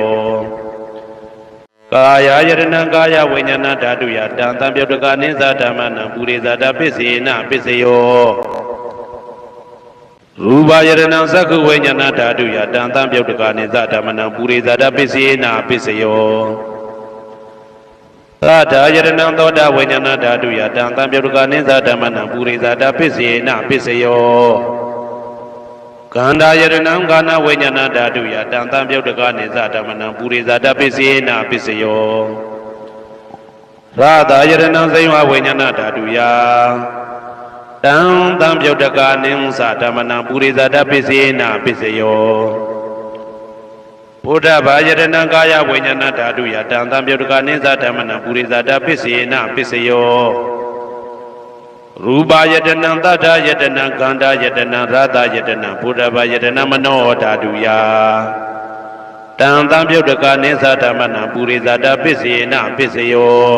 ကာယယရဏံကာယဝိညာဏဓာတုယတံတံပြုတ်တကနိသဓမ္မနံပုရိသတာပိစေနပိစယောရူပယရဏံသက္ခုဝိညာဏဓာတုယတံတံပြုတ်တကနိသဓမ္မနံပုရိသတာပိစေနပိစယောသတ္တယရဏံသောတာဝိညာဏဓာတုယတံတံပြုတ်တကနိသဓမ္မနံပုရိသတာပိစေနပိစယောကန္တာယရဏံကာနဝိညာဏဓာတုယတံတံပြုတ်တကနိသဓမ္မနံပုရိသတာပိစေနပိစယောရတာယရဏံစေဝဝိညာဏဓာတုယတံတံပြုတ်တကနိသဓမ္မနံပုရိသတာပိစေနပိစယောဘုဒ္ဓဘာယရဏံကာယဝိညာဏဓာတုယတံတံပြုတ်တကနိသဓမ္မနံပုရိသတာပိစေနပိစယောရူပယတနံသတ္တယတနံကန္တာယတနံရတယတနံဘုဒ္ဓဘာယတနံမနောဓာတုယတံတံပြုတ်တကနိသဓမ္မနံပုရိသတာပိစေနပိစယော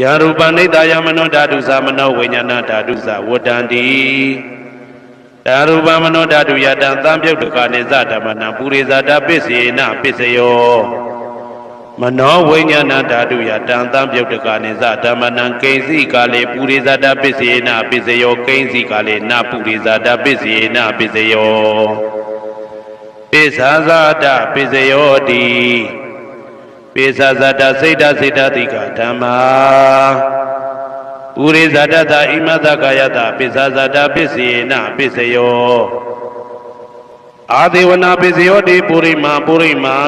ယရူပနိတယမနောဓာတုသမနောဝိညာဏဓာတုသဝတ္တန္တိတရူပမနောဓာတုယတံတံပြုတ်တကနိသဓမ္မနံပုရိသတာပိစေနပိစယောမနောဝိညာဏဓာတုယတံတံပြုတ်တကနိသဓမ္မနံကိဉ္စီကာလေပုရိသတာပိစေနပိစယောကိဉ္စီကာလေနပုရိသတာပိစေနပိစယောပိသဇာတပိစယောတိပိသဇာတစိတ်တစိတ်တတိကဓမ္မာပုရိသတတဣမတကာယတပိသဇာတပိစေနပိစယောအာဒေဝနာပိစယောတိပုရိမာ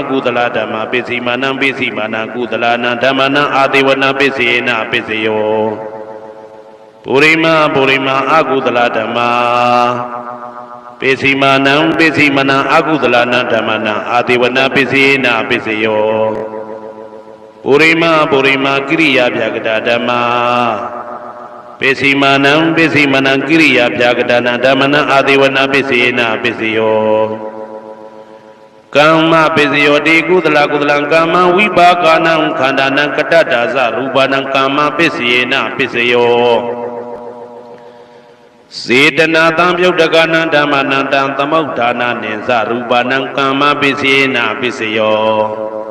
ကုသလဓမ္မာပိစီမာနံကုသလနံဓမ္မနံအာဒေဝနာပိစေနပိစယောပုရိမာအကုသလဓမ္မာပိစီမာနံအကုသလနံဓမ္မနံအာဒေဝနာပိစေနပိစယောပုရိမာကိရိယာဗျာကတဓမ္မာပိစီမာနံကိရိယာဗျာကတနာဓမ္မနံအာဒေဝနာပိစေနပိစယောကမ္မပိစယောတိကုသလကမ္မဝိပါကနံခန္ဓာနံကတ္တဒါဇရူပနံကမ္မပိစေနပိစယောစေတနာတံပြုတ်တကနံဓမ္မနံတံသမုဋ္ဌာနနိသရူပနံကမ္မပိစေနပိစယော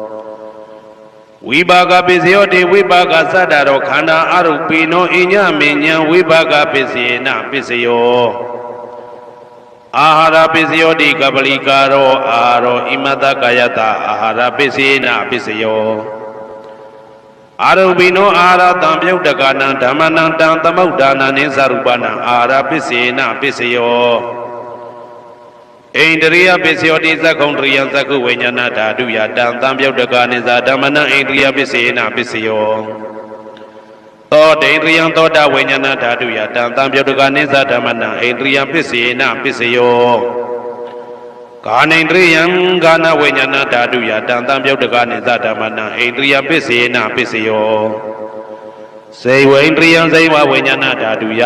ဝိပါကပိစယောတိဝိပါကသတ္တရောခန္ဓာအရုပိနောအညမေညံဝိပါကပိစေနပိစယောအာဟာရပိစယောတိကပလိကာရောအာရောဣမတကာယတအာဟာရပိစေနပိစယောအာရုပိနောအာဟာရတံပြုတ်တကနံဓမ္မနံတံသမုဋ္ဌာနနိသရူပနံအာဟာရပိစေနပိစယောဣန္ဒရိယပိစယောတိသက္ခုံတရိယသက္ခုဝိညာဏဓာတုယတံတံပြုတ်တကနိသဓမ္မနံဣန္ဒရိယပိစေနပိစယောသောတေန္ဒရိယသောတာဝိညာဏဓာတုယတံတံပြုတ်တကနိသဓမ္မနံဣန္ဒရိယပိစေနပိစယောကာနိန္ဒရိယကာနဝိညာဏဓာတုယတံတံပြုတ်တကနိသဓမ္မနံဣန္ဒရိယပိစေနပိစယောစေဝိန္ဒရိယစေဝဝိညာဏဓာတုယ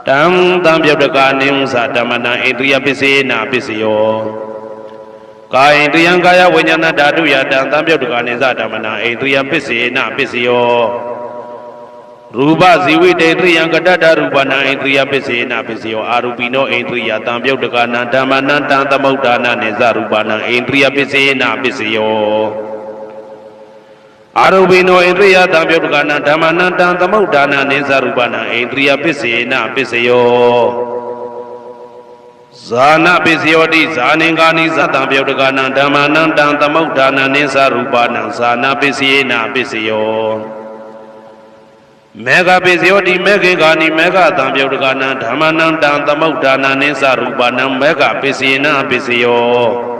တံတံပြုတ်တကနိသဓမ္မနံဣန္ဒရိယပိစေနပိစယောကာယိန္ဒရိယကာယဝိညာဏဓာတုယတံတံပြုတ်တကနိသဓမ္မနံဣန္ဒရိယပိစေနပိစယောရူပဇီဝိတေန္ဒရိယကတ္တရူပနံဣန္ဒရိယပိစေနပိစယောအာရူပိနောဣန္ဒရိယတံပြုတ်တကနံဓမ္မနံတံသမုဋ္ဌာနနိသရူပနံဣန္ဒရိယပိစေနပိစယောအာရူပိနောဣန္ဒရိယတံပြုတ်တကနံဓမ္မနံတံသမုဋ္ဌာနနိသရူပနံဣန္ဒရိယပိစေနပိစယောဇ ဇာနာပစ္စယောတိဇာနင်္ဂာနိသတံပြုတ်တကနံဓမ္မနံတံသမုဋ္ဌာနံနိသရူပနံဇာနာပစ္စယေနပစ္စယောမေဃပစ္စယောတိမေခေဂာနိမေဃတံပြုတ်တကနံဓမ္မနံတံသမုဋ္ဌာနံနိသရူပနံမေဃပစ္စယေနပစ္စယော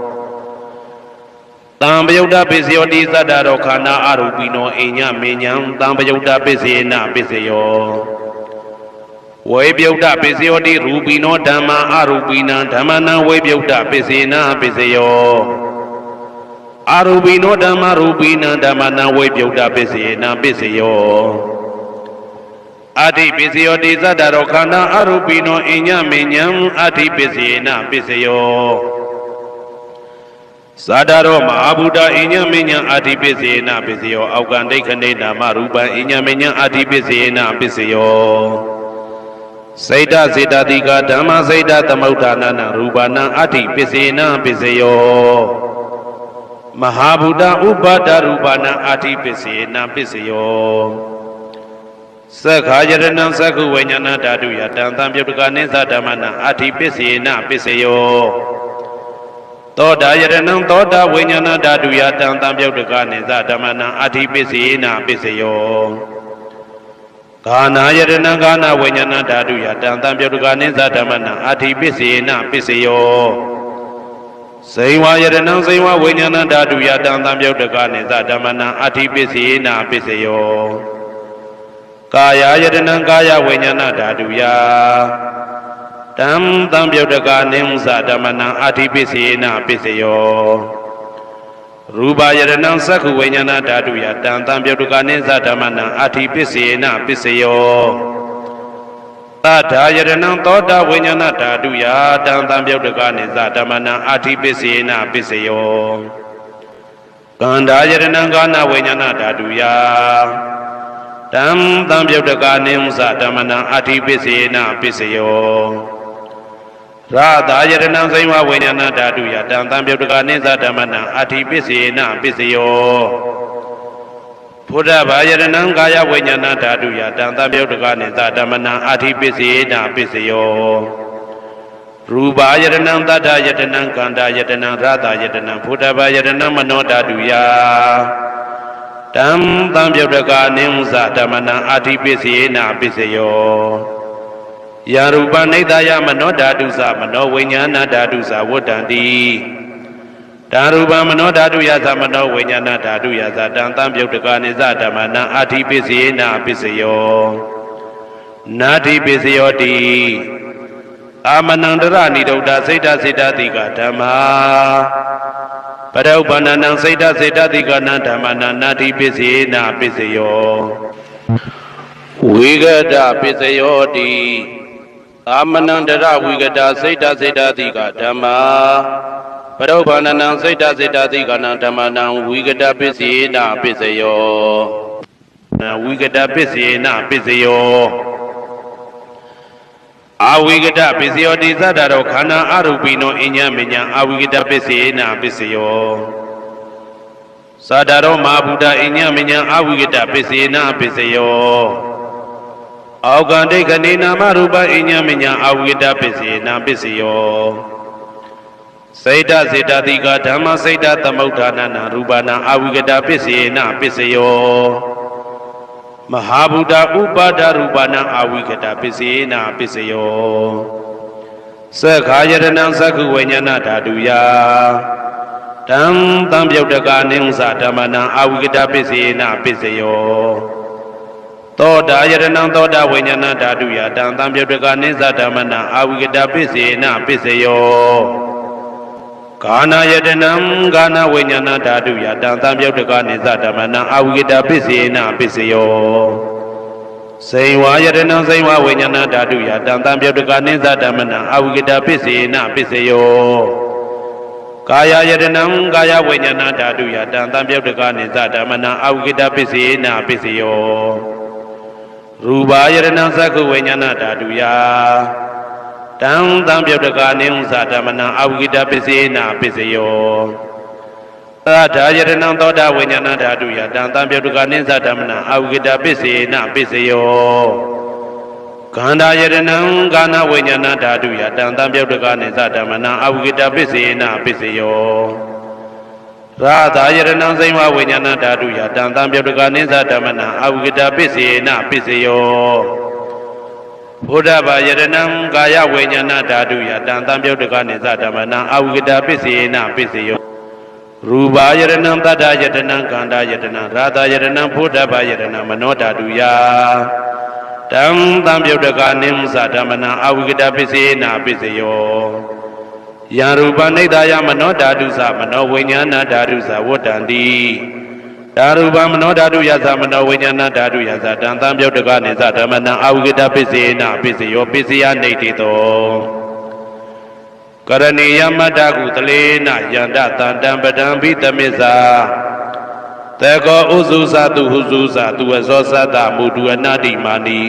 တံပယုတ်တပစ္စယောတိသတ္တရောခန္ဓာအရူပိနောအိညမေညံတံပယုတ်တပစ္စယေနပစ္စယောဝေပြုတ်တပစ္စယောတိရူပိနောဓမ္မာအရူပိနံဓမ္မနံဝေပြုတ်တပစ္စေနပစ္စယောအရူပိနောဓမ္မာရူပိနံဓမ္မနံဝေပြုတ်တပစ္စေနပစ္စယောအဋ္ဌိပစ္စယောတိသတ္တရောခန္ဓာအရူပိနောအိညမေညံအဋ္ဌိပစ္စေနပစ္စယောသတ္တရောမဟာဗုဒ္ဓအိညမေညံအဋ္ဌိပစ္စေနပစ္စယောအောက်ကံဒိဋ္ဌိနေနာမရူပံအိညမေညံအဋ္ဌိပစ္စေနပစ္စယောစေတစေတတိကဓမ္မစေတသမုဋ္ဌာနနရူပနံအဋ္ဌိပစ္စေနပစ္စယောမဟာဗုဒ္ဓဥပါဒရူပနံအဋ္ဌိပစ္စေနပစ္စယောသက္ခာယရဏံသက္ခုဝိညာဏဓာတုယတံသံပြုတ်တကနိသဓမ္မနံအဋ္ဌိပစ္စေနပစ္စယောသောတာယရဏံသောတာဝိညာဏဓာတုယတံသံပြုတ်တကနိသဓမ္မနံအဋ္ဌိပစ္စေနပစ္စယောကာနာယရဏံကာနာဝိညာဏဓာတုယတံသံပြုတ်တကနိသဓမ္မနံအဋ္ဌိပစ္စေနပစ္စယောဇိဝယရဏံဇိဝဝိညာဏဓာတုယတံသံပြုတ်တကနိသဓမ္မနံအဋ္ဌိပစ္စေနပစ္စယောကာယယရဏံကာယဝိညာဏဓာတုယတံသံပြုတ်တကနိသဓမ္မနံအဋ္ဌိပစ္စေနပစ္စယောရူပယရဏံသက္ခုဝိညာဏဓာတုယတံသံပြုတ်တကနိသဓမ္မနံအဋ္ဌိပစ္စေနပစ္စယောသတ္ထာယရဏံသောတာဝိညာဏဓာတုယတံသံပြုတ်တကနိသဓမ္မနံအဋ္ဌိပစ္စေနပစ္စယောကန္ဓာယရဏံကာနဝိညာဏဓာတုယတံသံပြုတ်တကနိသဓမ္မနံအဋ္ဌိပစ္စေနပစ္စယောရာသာယရဏံဇိဝဝိညာဏဓာတုယတံသံပြုတ်တကနိသဓမ္မနံအဋ္ဌိပစ္စေနပစ္စယောဘုဒ္ဓဘာယရဏံကာယဝိညာဏဓာတုယတံသံပြုတ်တကနိသဓမ္မနံအဋ္ဌိပစ္စေနပစ္စယောရူပယရဏံတတ္ထယတနံကန္တာယတနံရာသာယတနံဘုဒ္ဓဘာယရဏံမနောဓာတုယတံသံပြုတ်တကနိသဓမ္မနံအဋ္ဌိပစ္စေနပစ္စယောယာရူပနိဒာယမနောဓာတုသမနောဝိညာဏဓာတုသဝတ္တံတိဓာရူပမနောဓာတုယသမနောဝိညာဏဓာတုယသတံသံပြုတ်တကနိသဓမ္မနံအဋ္ဌိပစ္စေနပစ္စယောနာတိပစ္စယောတိအာမနန္တရဏိဒုဒ္ဒစိတ်တစေတတိကဓမ္မာပရုပ္ပန္နံစိတ်တစေတတိကနံဓမ္မနံနာတိပစ္စေနပစ္စယောဝိဂဒပစ္စယောတိအာမနန္တရဝိကတာစိတ်တစေတတိကဓမ္မာပရုပ္ပန္နံစိတ်တစေတတိကနံဓမ္မနံဝိကတပစ္စေနပစ္စယောဝိကတပစ္စေနပစ္စယောအာဝိကတပစ္စယောတိသတ္တရောခန္ဓာအရူပိနောအညမညအာဝိကတပစ္စေနပစ္စယောသတ္တရောမဟာဗုဒ္ဓအညမညအာဝိကတပစ္စေနပစ္စယောအောက်ကံဒိဋ္ဌိနေနာမရူပအညမညအာဝိကတပစ္စေနပစ္စယောစေတစေတတိကဓမ္မစေတသမုဋ္ဌာနနရူပနာအာဝိကတပစ္စေနပစ္စယောမဟာဗုဒ္ဓဥပါဒရူပနာအာဝိကတပစ္စေနပစ္စယောသက္ခာယရဏံသက္ခုဝိညာဏဓာတုယတံသံပြုတ်တကနိသဓမ္မနံအာဝိကတပစ္စေနပစ္စယောသောတာယရဏံသောတာဝိညာဏဓာတုယတံသံပြုတ်တကနိသဓမ္မနံအာဝိကတပစ္စေနပစ္စယောကာနာယတနံကာနာဝိညာဏဓာတုယတံသံပြုတ်တကနိသဓမ္မနံအာဝိကတပစ္စေနပစ္စယောဇိဝယတနံဇိဝဝိညာဏဓာတုယတံသံပြုတ်တကနိသဓမ္မနံအာဝိကတပစ္စေနပစ္စယောကာယယတနံကာယဝိညာဏဓာတုယတံသံပြုတ်တကနိသဓမ္မနံအာဝိကတပစ္စေနပစ္စယောရူပယရဏံသက္ခုဝိညာဏဓာတုယတံသံပြုတ်တကနိသဓမ္မနံအာဝိကတပစ္စေနပစ္စယောသတ္ထာယရဏံသောတာဝိညာဏဓာတုယတံသံပြုတ်တကနိသဓမ္မနံအာဝိကတပစ္စေနပစ္စယော ခန္ဓာယတနံကာနဝိညာဏဓာတုယတံတံပြုတ်တကနိသဓမ္မနံအဝိကတပစ္စေနပစ္စယောရာသာယတနံစိမဝိညာဏဓာတုယတံတံပြုတ်တကနိသဓမ္မနံအဝိကတပစ္စေနပစ္စယောဘုဒ္ဓဘာယတနံကာယဝိညာဏဓာတုယတံတံပြုတ်တကနိသဓမ္မနံအဝိကတပစ္စေနပစ္စယောရူပယတနံတတ္တယတနံခန္ဓာယတနံရာသာယတနံဘုဒ္ဓဘာယတနံမနောဓာတုယတံတံပြုတ်တကနိသဓမ္မနံအဝိကတပစ္စေနပစ္စယောယံရူပနိဒာယမနောဓာတုသမနောဝိညာဏဓာတုသဝတ္တန္တိဓာရူပမနောဓာတုယသမနောဝိညာဏဓာတုယသတံတံပြုတ်တကနိသဓမ္မနံအဝိကတပစ္စေနပစ္စယောပစ္စယနေတိတောကရဏီယမတ္တကုတလေနယန္တတံတံပဒံဘိတမိစ္ဆာတေကောဥစုသတုဟုစုသတုဝဇောသတ္တမုဒုအနာတိမာနိ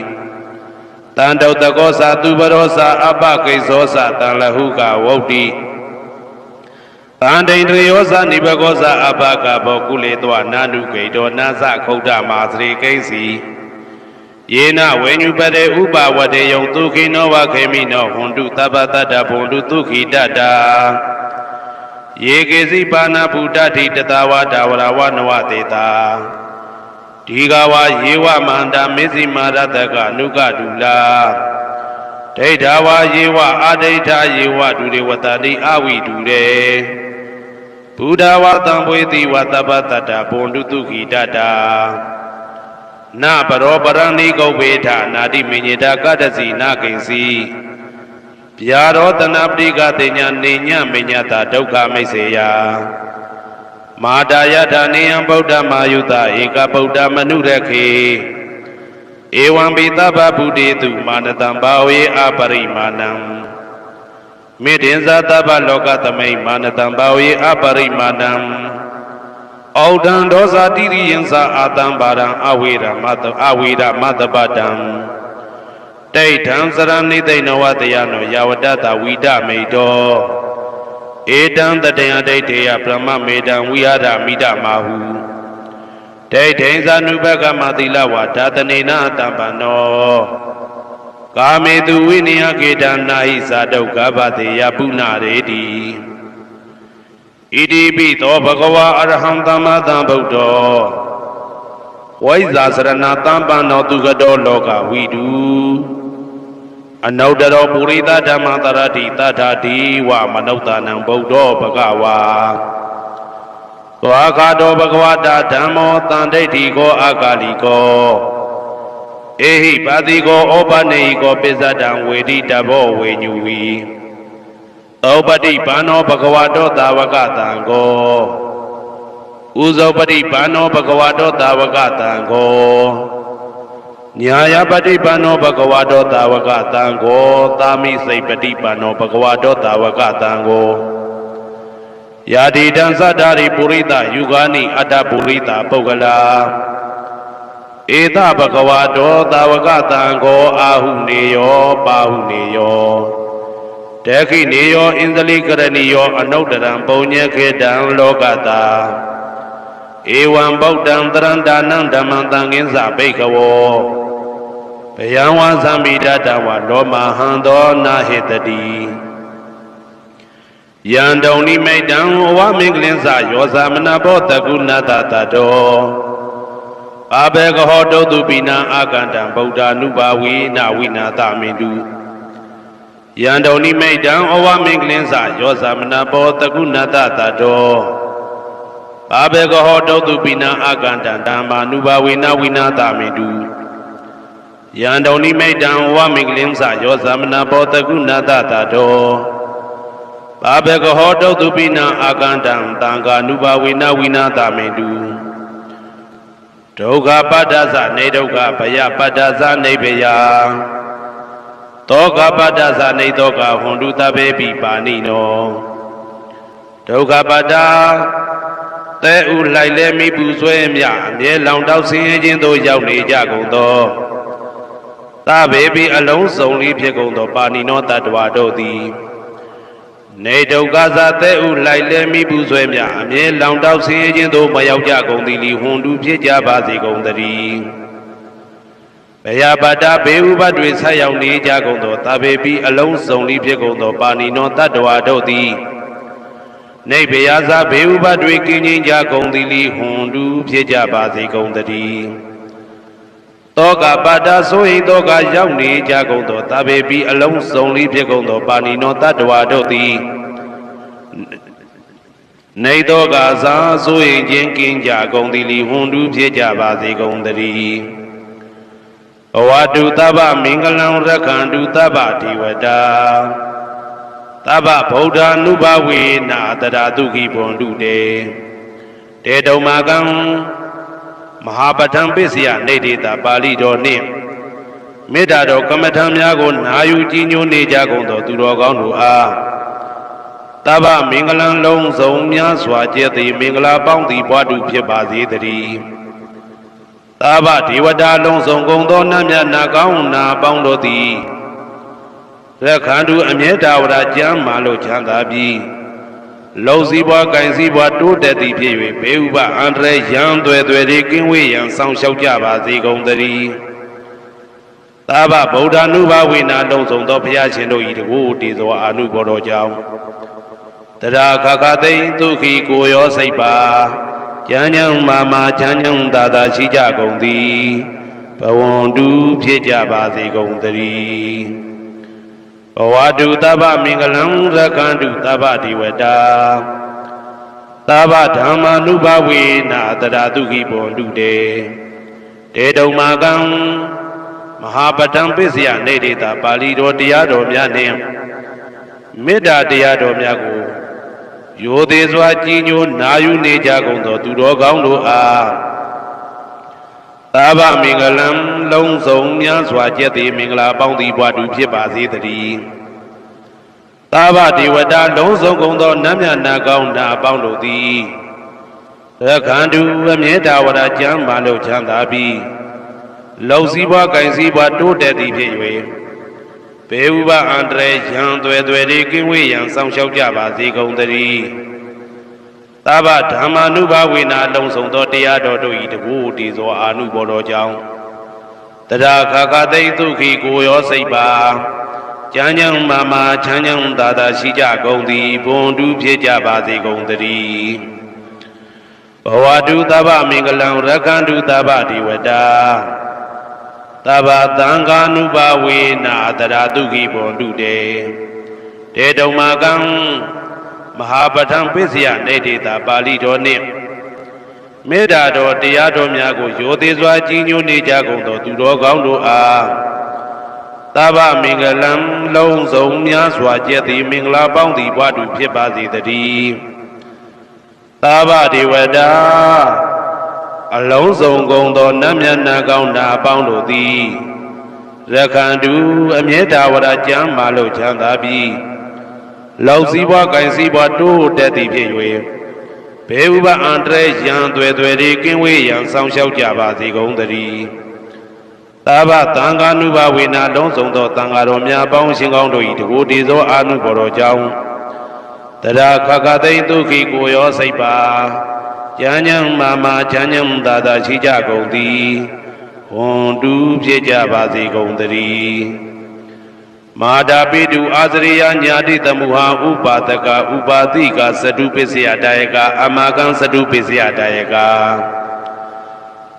တံတောတကောသတုပရောသအပကိဇောသတံလဟုကဝုတ်တိတံဒိန္ဒြယောသနိဘကောသအပကဘောကုလေတောနာနုဂိတောနာသခုဒ္ဓမာသရေကိဉ္စီယေနဝေညုပတေဥပဝတေယံဒုခိနောဝခေမိနောဟွန်တုသဗ္ဗတတ္တဘုံတုဒုခိတတ္တာယေကေစီပါဏဗုဒ္ဓတိတတဝါဒါဝရဝနဝတေတာဒီဃဝါယေဝမန္တာမေဇိမာရတကအနုကဒုလာဒိဋ္ဌဝါယေဝအာဒိဋ္ဌယေဝဒုရေဝတတိအဝိဒုရေဘုဒ္ဓဝါတံဘွေတိဝသဗ္ဗတတ္တဘုံတုဒုခိတတ္တာနပရောပရဏိကုဗ္ဗေထနာတိမေညတာကတ္တစီနာကိဉ္စီဗျာရောတနာပတိကတိညာနေညမေညတာဒုက္ခမိတ်စေယမာတာယထာနေယံဗုဒ္ဓမာယုတဧကဗုဒ္ဓမနုရခေဧဝံပိသဗ္ဗဗုဒေတုမာနတံဘာဝေအပရိမာဏံမေတ္တင်ဇာသဗ္ဗလောကသမိမာနတံဘာဝေအပရိမာဏံဩဒံဒောဇာတိရိယံသာအာတံပါရံအဝေရမတပတံဒိဋ္ဌံစရဏိသိဏဝတယနောယဝတ္တဝိဒမိတောဧတံတတယဒိဋ္ဌေယဗြဟ္မမေတံဝိဟာရမိဒမာဟုဒိဋ္ဌိဇာနုဘကမသီလဝါဓာတနေနတံပနောကာမေတုဝိနယကေတနာဟိသာဒုက္ခဘတေယပုဏ္ဏရေတိဣတိပိသောဘဂဝါအရဟံသမ္မာသမ္ဗုဒ္ဓောဝိဇာစရဏတံပန္နောသူကတောလောကဝိတုအနုတ္တရောပုရိသဓမ္မတရတိတထာတိဝမနုဿာနံဗုဒ္ဓောဘဂဝါသောအခါတောဘဂဝတာဓမ္မောတန်ဒိဋ္ဌိကောအာကာလိကောဧဟိပါတိကောဩပနေဟိကောပိစ္ဆဒံဝေတိတဘောဝေညူဝီဩပတိဘာနောဘဂဝတောသာဝကတံကောဥဇောပတိဘာနောဘဂဝတောသာဝကတံကောညာယပတိဘာနောဘဂဝတောသာဝကတံကောသာမိစိတ်ပတိဘာနောဘဂဝတောသာဝကတံကောယာတိတံသတ္တာရိပုရိသယုဂာနိအတ္တပုရိသပုဂ္ဂလာဧတဘဂဝတောသာဝကတံကောအာဟုနေယောပါဟုနေယောတေခိနေယောဣန္ဒလိကရဏီယောအနုတ္တရံပုံညေခေတံလောကတာဧဝံဗုဒ္ဓံတရံဒါနံဓမ္မံသံဃင်းစဘိက္ခဝောဘယံဝါသံမိဒတဝလောမဟံသောနာဟေတတိယံတုံနိမိတံအဝမင်္ဂလင်းစယောသမနဘောတကုဏတတတောအဘေကဟောတုတုပိနံအာကန္တံဗုဒ္ဓ ानु ဘာဝေနဝိနာတမင်တုယံတုံနိမိတံအဝမင်္ဂလင်းစယောသမနဘောတကုဏတတတောအဘေကဟောတုတုပိနံအာကန္တံဓမ္မာ ानु ဘာဝေနဝိနာတမင်တုယံတုံနိမိတံအဝမင်္ဂလင်းစယောသမနဘောတကုဏတတတောဘာဘေကဟောတုတုပိနံအာကန္တံတံဃာ ानु ဘာဝေနဝိနာတမင်တုဒုက္ခပတ္တသနေဒုက္ခဘယပတ္တသနေဘယသောကပတ္တသနေသောကဟွန်တုတဘေပိပါဏိနောဒုက္ခပတ္တသဲဥလိုက်လဲမိပူဆွဲမြအမြဲလောင်တောက်ဆင်းရဲခြင်းသို့ရောက်နေကြကုန်သောသဘေပိအလုံးစုံလေးဖြစ်ကုန်သောပါဏိနောတတ္တဝါတို့သည်နေဒုက္ခသသဲဥလိုက်လဲမိပူဆွဲမြအမြဲလောင်တောက်ဆင်းရဲခြင်းသို့မရောက်ကြကုန်သည်လီဟွန်တုဖြစ်ကြပါစေကုန်သတည်း ဘယပါတာဘေဥပတွေဆက်ရောက်နေကြကုန်သောတပေပိအလုံးစုံလေးဖြစ်ကုန်သောပါဏိနောတတ္တဝါတို့သည်နေဘယဇာဘေဥပတွေကင်းခြင်းကြကုန်သည်လီဟွန်တူဖြစ်ကြပါစေကုန်တည်းတောကပါတာဆိုရင်တောကရောက်နေကြကုန်သောတပေပိအလုံးစုံလေးဖြစ်ကုန်သောပါဏိနောတတ္တဝါတို့သည်နေတောကစားဆိုရင်ချင်းကင်းကြကုန်သည်လီဟွန်တူဖြစ်ကြပါစေကုန်တည်းဘဝတုသဗ္ဗမင်္ဂလံရက္ခန္တုသဗ္ဗဒေဝတာသဗ္ဗဗုဒ္ဓ ानु ဘဝေနာတရာတုခိဘွန်တုတေတေတုံမာကံမဟာပဋ္ဌံပစ္စယနေတေတာပါဠိတော်နှင့်မေတ္တာတော်ကမ္မထံများကိုနာယူကြည်ညိုနေကြကုန်သောသူတော်ကောင်းတို့အားသဗ္ဗမင်္ဂလံလုံးစုံများစွာကျက်သည်မင်္ဂလာပေါင်းသည်ဘွားတုဖြစ်ပါစေတည်းသဗ္ဗဒေဝတာလုံးစုံကုန်သောနတ်မြတ်နာကောင်းနာပေါင်းတို့သည်ရက္ခန္တုအမြဲတာဝရကျမ်းမာလို့ချမ်းသာပြီးလုံစည်းပွားကင်စည်းပွားတိုးတက်သည်ဖြစ်၍ဘေဥပအန္တရာယ်ရန်သွဲသွဲတွေကင်းဝေးရန်ဆောင်ရှောက်ကြပါစေကုန်သတည်းသဗ္ဗဗုဒ္ဓ ानु ဘဝေနာလုံးစုံသောဘုရားရှင်တို့၏တကူတည်သောအာနုဘောတော်ကြောင့်တရာခခသိမ့်ဒုက္ခိကိုရောစိတ်ပါကျမ်းညံမာမာချမ်းညံသာသာရှိကြကုန်သည်ဘဝန္တုဖြစ်ကြပါစေကုန်သတည်းဘဝတုသဗ္ဗမင်္ဂလံရက္ခန္တုသဗ္ဗဒေဝတာသဗ္ဗဓမ္မာနုဘဝေနာတရာတုခိဘွန်တုတေတေတုံမာကံမဟာပဋ္ဌံပစ္စယနေတေတာပါဠိတော်တရားတော်များနှင့်မေတ္တာတရားတော်များကိုရိုသေစွာကြည်ညိုနာယူနေကြကုန်သောသူတော်ကောင်းတို့အားသဗ္ဗမင်္ဂလံလုံးစုံများစွာကျက်သည်မင်္ဂလာပေါင်းသည်ဘွားတူဖြစ်ပါစေတည်းသဗ္ဗဒေဝတာလုံးစုံကုန်သောနတ်မြတ်နာကောင်းနာပေါင်းတို့သည်ရက္ခန္တုအမြဲတာဝရကျမ်းမာလို့ချမ်းသာပြီးလုံစည်းပွားကင်စည်းပွားတိုးတက်သည်ဖြစ်၍ဘေဥပအန္တရာယ်ရန်သွဲသွဲတွေကင်းဝေးရန်ဆောင်ရှောက်ကြပါစေကုန်သတည်းသဗ္ဗဓမ္မာနုဘဝေနာလုံးစုံသောတရားတော်တို့၏တကူတည်သောအာနုဘောတော်ကြောင့်တရာခခသိမ့်ဒုက္ခိကိုရောစိတ်ပါကျမ်းညံမာမာချမ်းညံသာသာရှိကြကုန်သည်ဘွန်တုဖြစ်ကြပါစေကုန်သတည်းဘဝတုသဗ္ဗမင်္ဂလံရက္ခန္တုသဗ္ဗဒေဝတာသဗ္ဗသံဃာနုဘဝေနာတရာတုခိဘွန်တုတေတေတုံမာကံမဟာပဋ္ဌံပစ္စယနေတေတာပါဠိတော်နှင့်မေတ္တာတော်တရားတော်များကိုရိုသေစွာကြည်ညိုနေကြကုန်သောသူတော်ကောင်းတို့အားသဗ္ဗမင်္ဂလံလုံးစုံများစွာကျက်သည်မင်္ဂလာပေါင်းသည်ဘွားတူဖြစ်ပါစေတည်းသဗ္ဗဒေဝတာအလုံးစုံကုန်သောနတ်မြတ်နာကောင်းနာပေါင်းတို့သည်ရက္ခန္တုအမြဲတာဝရကျမ်းမာလို့ချမ်းသာပြီးလောက်စည်းပွားကင်စည်းပွားတိုးတက်သည်ဖြစ်၍ဘေဥပအန္တရာယ်ရန်သွဲသွဲတွေကင်းဝေးရန်ဆောင်ရှောက်ကြပါစေကုန်သတည်းသဗ္ဗသံဃာနုဘဝေနာလုံးစုံသောသံဃာတော်များပေါင်းရှင်ကောင်းတို့၏တကူတည်သောအာနုဘော်တော်ကြောင့်တရာခခသိမ့်ဒုက္ခိကိုရောစိတ်ပါကျမ်းညံမာမာချမ်းညံသာသာရှိကြကုန်သည်ဟွန်တူဖြစ်ကြပါစေကုန်သတည်းမာတာပိတုအာသရိယညာတိတမုဟာဥပါဒကဥပါတိကသတုပစ္စယတာယကအမကံသတုပစ္စယတာယက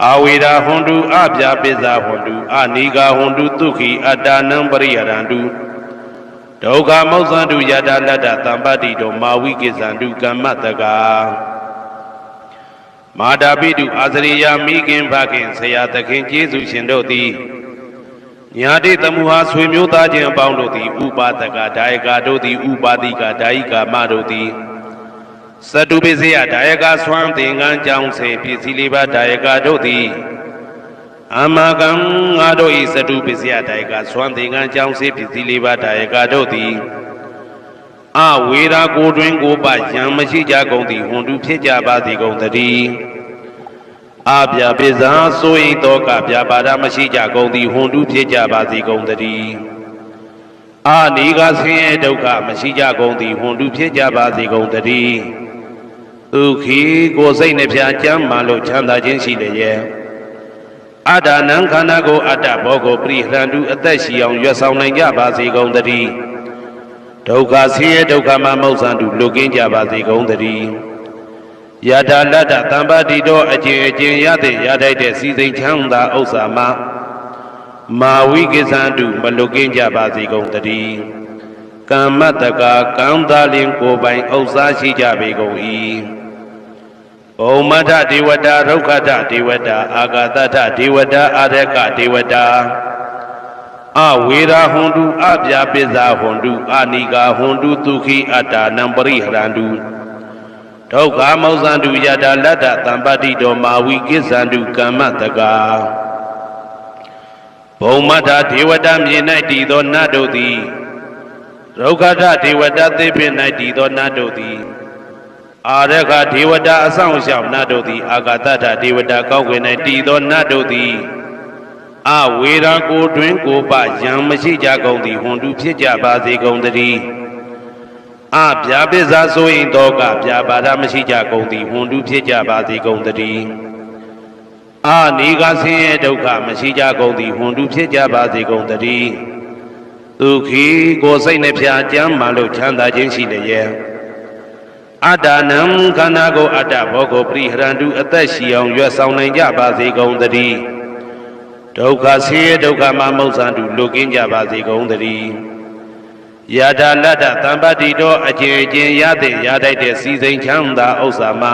အာဝေရာဟွန်တုအပြာပိဇာဟွန်တုအနိဂါဟွန်တုဒုက္ခိအတ္တနံပရိယရန္တုဒုက္ခမောဇ္ဇန္တုယတာလတ္တသံပတ္တိတောမာဝိကိဇန္တုကမ္မတကာမာတာပိတုအာသရိယမိခင်ဖခင်ဆရာသခင်ကျေးဇူးရှင်တို့သည်ညာတိတမုဟာဆွေမျိုးသားချင်းအပေါင်းတို့သည်ဥပါဒကဒါယကတို့သည်ဥပါတိကဒါယိကာမတို့သည်သတုပစ္စယဒါယကဆွမ်းသင်္ကန်းကြောင်းစေပစ္စည်းလေးပါးဒါယကတို့သည်အမကံငါတို့ဤသတုပစ္စယဒါယကဆွမ်းသင်္ကန်းကြောင်းစေပစ္စည်းလေးပါးဒါယကတို့သည်အဝေရာကိုတွင်ကိုပယံမရှိကြကုန်သည်ဟွန်တုဖြစ်ကြပါစေကုန်သတည်းအပြာပိဇာဆိုရင်တော့ကပြပါဒမရှိကြကုန်သည်ဟွန်တုဖြစ်ကြပါစေကုန်သတည်းအာနိကဆင်းရဲဒုက္ခမရှိကြကုန်သည်ဟွန်တုဖြစ်ကြပါစေကုန်သတည်းဒုက္ခိကိုယ်စိတ်နှဖျားချမ်းမာလို့ချမ်းသာခြင်းရှိလျက် အာဒါနံခန္ဓာကိုအတ္တဘောကိုပရိဟရန္တုအသက်ရှိအောင်ရွတ်ဆောင်နိုင်ကြပါစေကုန်သတည်းဒုက္ခဆင်းရဲဒုက္ခမှမဟုတ်ဆန်တုလွတ်ကင်းကြပါစေကုန်သတည်းယတာလတ္တသံပါတိတောအကျင့်ရတဲ့ရထိုက်တဲ့စီစိန်ချမ်းသာဥစ္စာမှာမာဝိကိသန္တုမလွတ်ကင်းကြပါစေကုန်သတည်းကမ္မတကာကံသာလင်ကိုယ်ပိုင်ဥစ္စာရှိကြပေကုန်၏ဘုံမထဒေဝတာဒုက္ခထဒေဝတာအာဂတထဒေဝတာအာရကဒေဝတာအဝေရာဟွန်တုအပြာပိဇာဟွန်တုအာနိကာဟွန်တုဒုက္ခိအတ္တနံပရိဟရန္တုဒုက္ခမောဇန္တုယတာလတ္တသံပတိတောမာဝိကိသန္တုကမ္မတကာဘုံမထဒေဝတာမြေ၌တည်သောနတ်တို့သည်ဒုက္ခထဒေဝတာသေပင်၌တည်သောနတ်တို့သည်အာရခဒေဝတာအဆောင်ရှောက်နတ်တို့သည်အာဂတထဒေဝတာကောက်ွယ်၌တည်သောနတ်တို့သည်အဝေရာကိုတွင်ကိုပယံမရှိကြကုန်သည်ဟွန်တုဖြစ်ကြပါစေကုန်သတည်းအပြာပိဇာဆိုရင်တော့ကပြာပါဒမရှိကြကုန်သည်ဟွန်တုဖြစ်ကြပါစေကုန်သတည်းအာနိကဆင်းရဲဒုက္ခမရှိကြကုန်သည်ဟွန်တုဖြစ်ကြပါစေကုန်သတည်းဒုက္ခိကိုစိတ်နှပြကြမ်းမှလို့ချမ်းသာခြင်းရှိလျက်အတ္တနံခန္ဓာကိုအတ္တဘောကိုပရိဟရန္တုအသက်ရှိအောင်ရွတ်ဆောင်နိုင်ကြပါစေကုန်သတည်းဒုက္ခဆင်းရဲဒုက္ခမှမဟုတ်ဆန်တုလွတ်ကင်းကြပါစေကုန်သတည်းယတာလတ္တသံပတိတောအကျင့်ရတဲ့ရထိုက်တဲ့စီစိန်ချမ်းသာဥစ္စာမှာ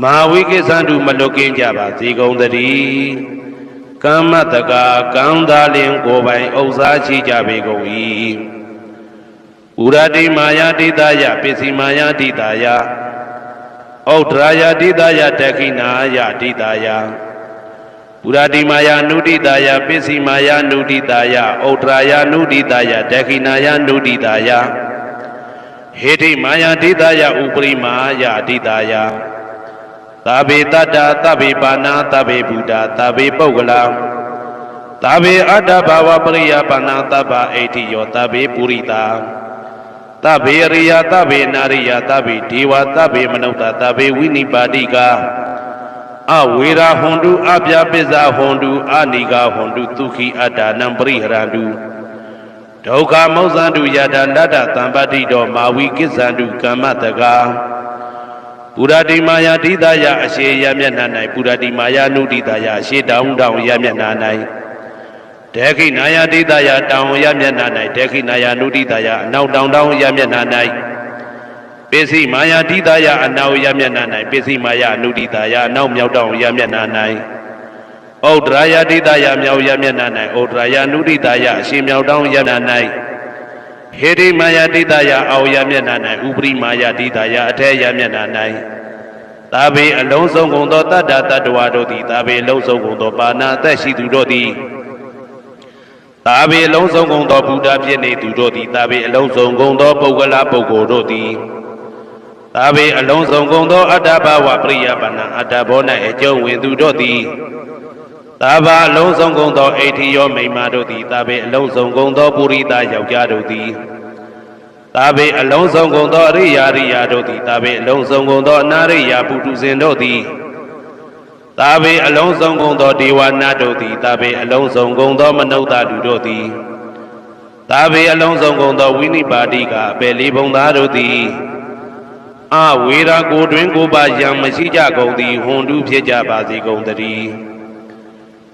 မာဝိကိသန္တုမလွတ်ကင်းကြပါစေကုန်သတည်းကမ္မတကာကံသာလင်ကိုယ်ပိုင်ဥစ္စာရှိကြပေကုန်၏ဥရတိမာယာတိတယပစ္စည်းမာယာတိတယဩဒရာယတိတယတခိနာယတိတယဥရတိမာယာနုတိတယပစ္စည်းမာယာနုတိတယဩဒရာယနုတိတယတခိနာယနုတိတယဟေတိမာယာတိတယဥပရိမာယတိတယသဗ္ဗေတတ္တသဗ္ဗေပါဏာသဗ္ဗေဘုဒ္ဓသဗ္ဗေပုဂ္ဂလာသဗ္ဗေအတ္တဘာဝပရိယပါဏာသဗ္ဗအိဋ္ဌိယောသဗ္ဗေပုရိတာသဗ္ဗေရိယသဗ္ဗေနာရိယသဗ္ဗေဒေဝသဗ္ဗေမနုဿသဗ္ဗေဝိနိပါတိကအဝေရာဟွန်တုအပြာပိဇာဟွန်တုအာနိကာဟွန်တုဒုက္ခိအတ္တနံပရိဟရန္တုဒုက္ခမောဇန္တုယတာလတ္တသံပတိတောမာဝိကိသန္တုကမ္မတကာပုရတိမာယာတိတယအရှိယမျက်နှာ၌ပုရတိမာယာနုတိတယအရှိတောင်ယမျက်နှာ၌ဒေခိနာယတိတယတောင်ယမျက်နှာ၌ဒေခိနာယနုတိတယအနောက်တောင်ယမျက်နှာ၌ပိစိမာယာတိတယအနောက်ယမျက်နှာ၌ပိစိမာယာနုတိတယအနောက်မြောက်တောင်ယမျက်နှာ၌ဩဒရာယတိတယမြောက်ယမျက်နှာ၌ဩဒရာယနုတိတယအရှိမြောက်တောင်ယမျက်နှာ၌ဟေတိမာယာတိတယအောက်ယမျက်နှာ၌ဥပရိမာယာတိတယအထက်ယမျက်နှာ၌သာဘေအလုံးစုံကုန်သောတတ္တတတ္တဝါတို့သည်သာဘေအလုံးစုံကုန်သောပါဏာအသက်ရှိသူတို့သည်သာဘေအလုံးစုံကုန်သောဘုရားဖြစ်နေသူတို့သည်သာဘေအလုံးစုံကုန်သောပုဂ္ဂလပုဂ္ဂိုလ်တို့သည်သာဘေအလုံးစုံကုန်သောအတ္တဘဝပရိယပါဏာအတ္တဘော၌အကျုံးဝင်သူတို့သည်သာဘာအလုံးစုံကုန်သောအိဋ္ဌိယောမိမ္မာတို့သည်သာဘေအလုံးစုံကုန်သောပုရိသယောက်ျားတို့သည်သာဘေအလုံးစုံကုန်သောအရိယာတို့သည်သာဘေအလုံးစုံကုန်သောအနာရိယာပုထုဇဉ်တို့သည်သာဘေအလုံးစုံကုန်သောဒေဝနာတို့သည်သာဘေအလုံးစုံကုန်သောမနုဿလူတို့သည်သာဘေအလုံးစုံကုန်သောဝိနိပါတိကအပေလေးဘုံသားတို့သည်အဝေရာကိုတွင်ကိုပါယံမရှိကြကုန်သည်ဟွန်တုဖြစ်ကြပါစေကုန်သတည်း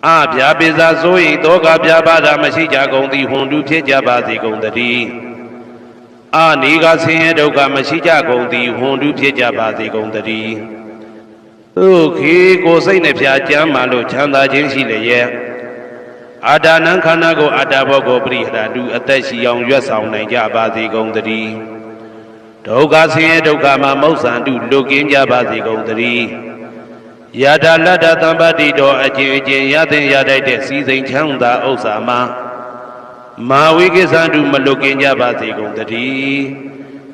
အပြာပိဇာဆို၏တောကပြာပါဒမရှိကြကုန်သည်ဟွန်တုဖြစ်ကြပါစေကုန်သတည်းအာနိကဆင်းရဲဒုက္ခမရှိကြကုန်သည်ဟွန်တုဖြစ်ကြပါစေကုန်သတည်းဒုက္ခိကိုစိတ်နှပြကြမ်းမှလို့ချမ်းသာခြင်းရှိလျက်အာဒါနံခန္ဓာကိုအတ္တဘောကိုပရိဟရတုအသက်ရှိအောင်ရွတ်ဆောင်နိုင်ကြပါစေကုန်သတည်းဒုက္ခဆင်းရဲဒုက္ခမှမဟုတ်ဆန်တုလွတ်ကင်းကြပါစေကုန်သတည်းယတာလတ္တသံပတိတောအကျင့်ရတဲ့ရထိုက်တဲ့စီစိန်ချမ်းသာဥစ္စာမှာမာဝိကိသန္တုမလွတ်ကင်းကြပါစေကုန်သတည်း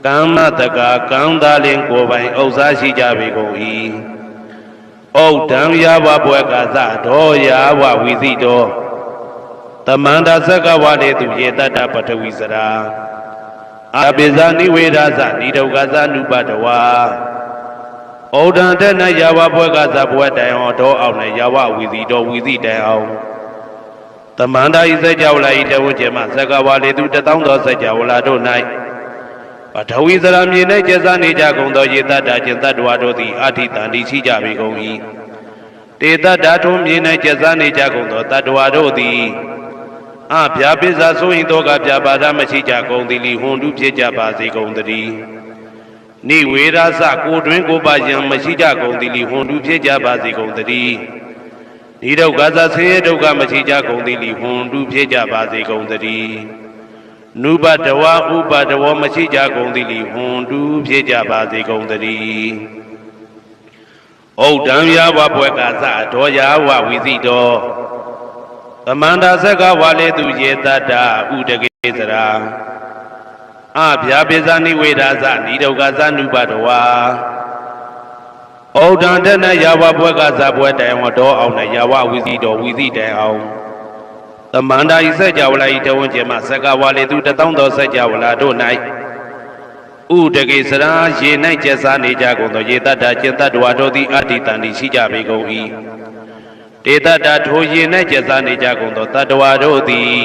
ကမ္မတကာကံသာလင်ကိုယ်ပိုင်ဥစ္စာရှိကြပေကုန်၏ဩဒံယာဝဘွယ်ကသဒောယာဝဝိသိတောတမန္တသက္ကဝတေသူယေတတ္တပထဝီစရာအပိဇာနိဝေဒသနိဒုက္ခသနုပတဝါ ဩဒံတဲ့၌ယာဝဘွဲကဇဘွဲတိုင်အောင်တော့အောင်၌ယာဝဝီစီတော်ဝီစီတိုင်အောင်တမန္တာဤစကြဝဠာဤတဝကျမသက္ကဝါလေသူတသောသောစကြဝဠာတို့၌ပထဝီစရမြေ၌ကျဆနေကြကုန်သောယေတ္တာကျင်တ္တဝါတို့သည်အာထိတန်တိရှိကြပေကုန်၏တေတ္တာထုံးမြေ၌ကျဆနေကြကုန်သောတတ္တဝါတို့သည်အဗျာပိစာဆိုရင်တော့ကဗျာပါဒမရှိကြကုန်သည်လီဟွန်တုဖြစ်ကြပါစေကုန်တည်းနိဝေရသကိုတွင်ကိုပါယံမရှိကြကုန်သည်လီဟွန်တုဖြစ်ကြပါစေကုန်တည်းဤဒုက္ခသဆင်းရဲဒုက္ခမရှိကြကုန်သည်လီဟွန်တုဖြစ်ကြပါစေကုန်တည်းနုပတဝဥပတဝမရှိကြကုန်သည်လီဟွန်တုဖြစ်ကြပါစေကုန်တည်းဩဒံယာဝဘွဲကသဒောယာဝဝီစီတော်သမန္တာဆက်ကဝါလေသူယေတတ္တဥဒကေသရာအဗျာပိဇာနိဝေဒာသနိဒုက္ခသနုပတဝါဩဒံတနယာဝဘွဲကဇဘွဲတိုင်အောင်တော်အောင်နဲ့ယာဝဝီစီတော်ဝီစီတိုင်အောင်သမန္တာဤစကြဝဠာဤတဝန်းကျမဆက်ကဝါလေသူတသောသောစကြဝဠာတို့၌ဥဒကေသရာရေ၌ကျက်စားနေကြကုန်သောယေတတ္တကျင်တ္တဝါတို့သည်အတ္တိတန်တိရှိကြပေကုန်၏တေတ္တထိုရေ၌ကျက်စားနေကြကုန်သောတတ္တဝါတို့သည်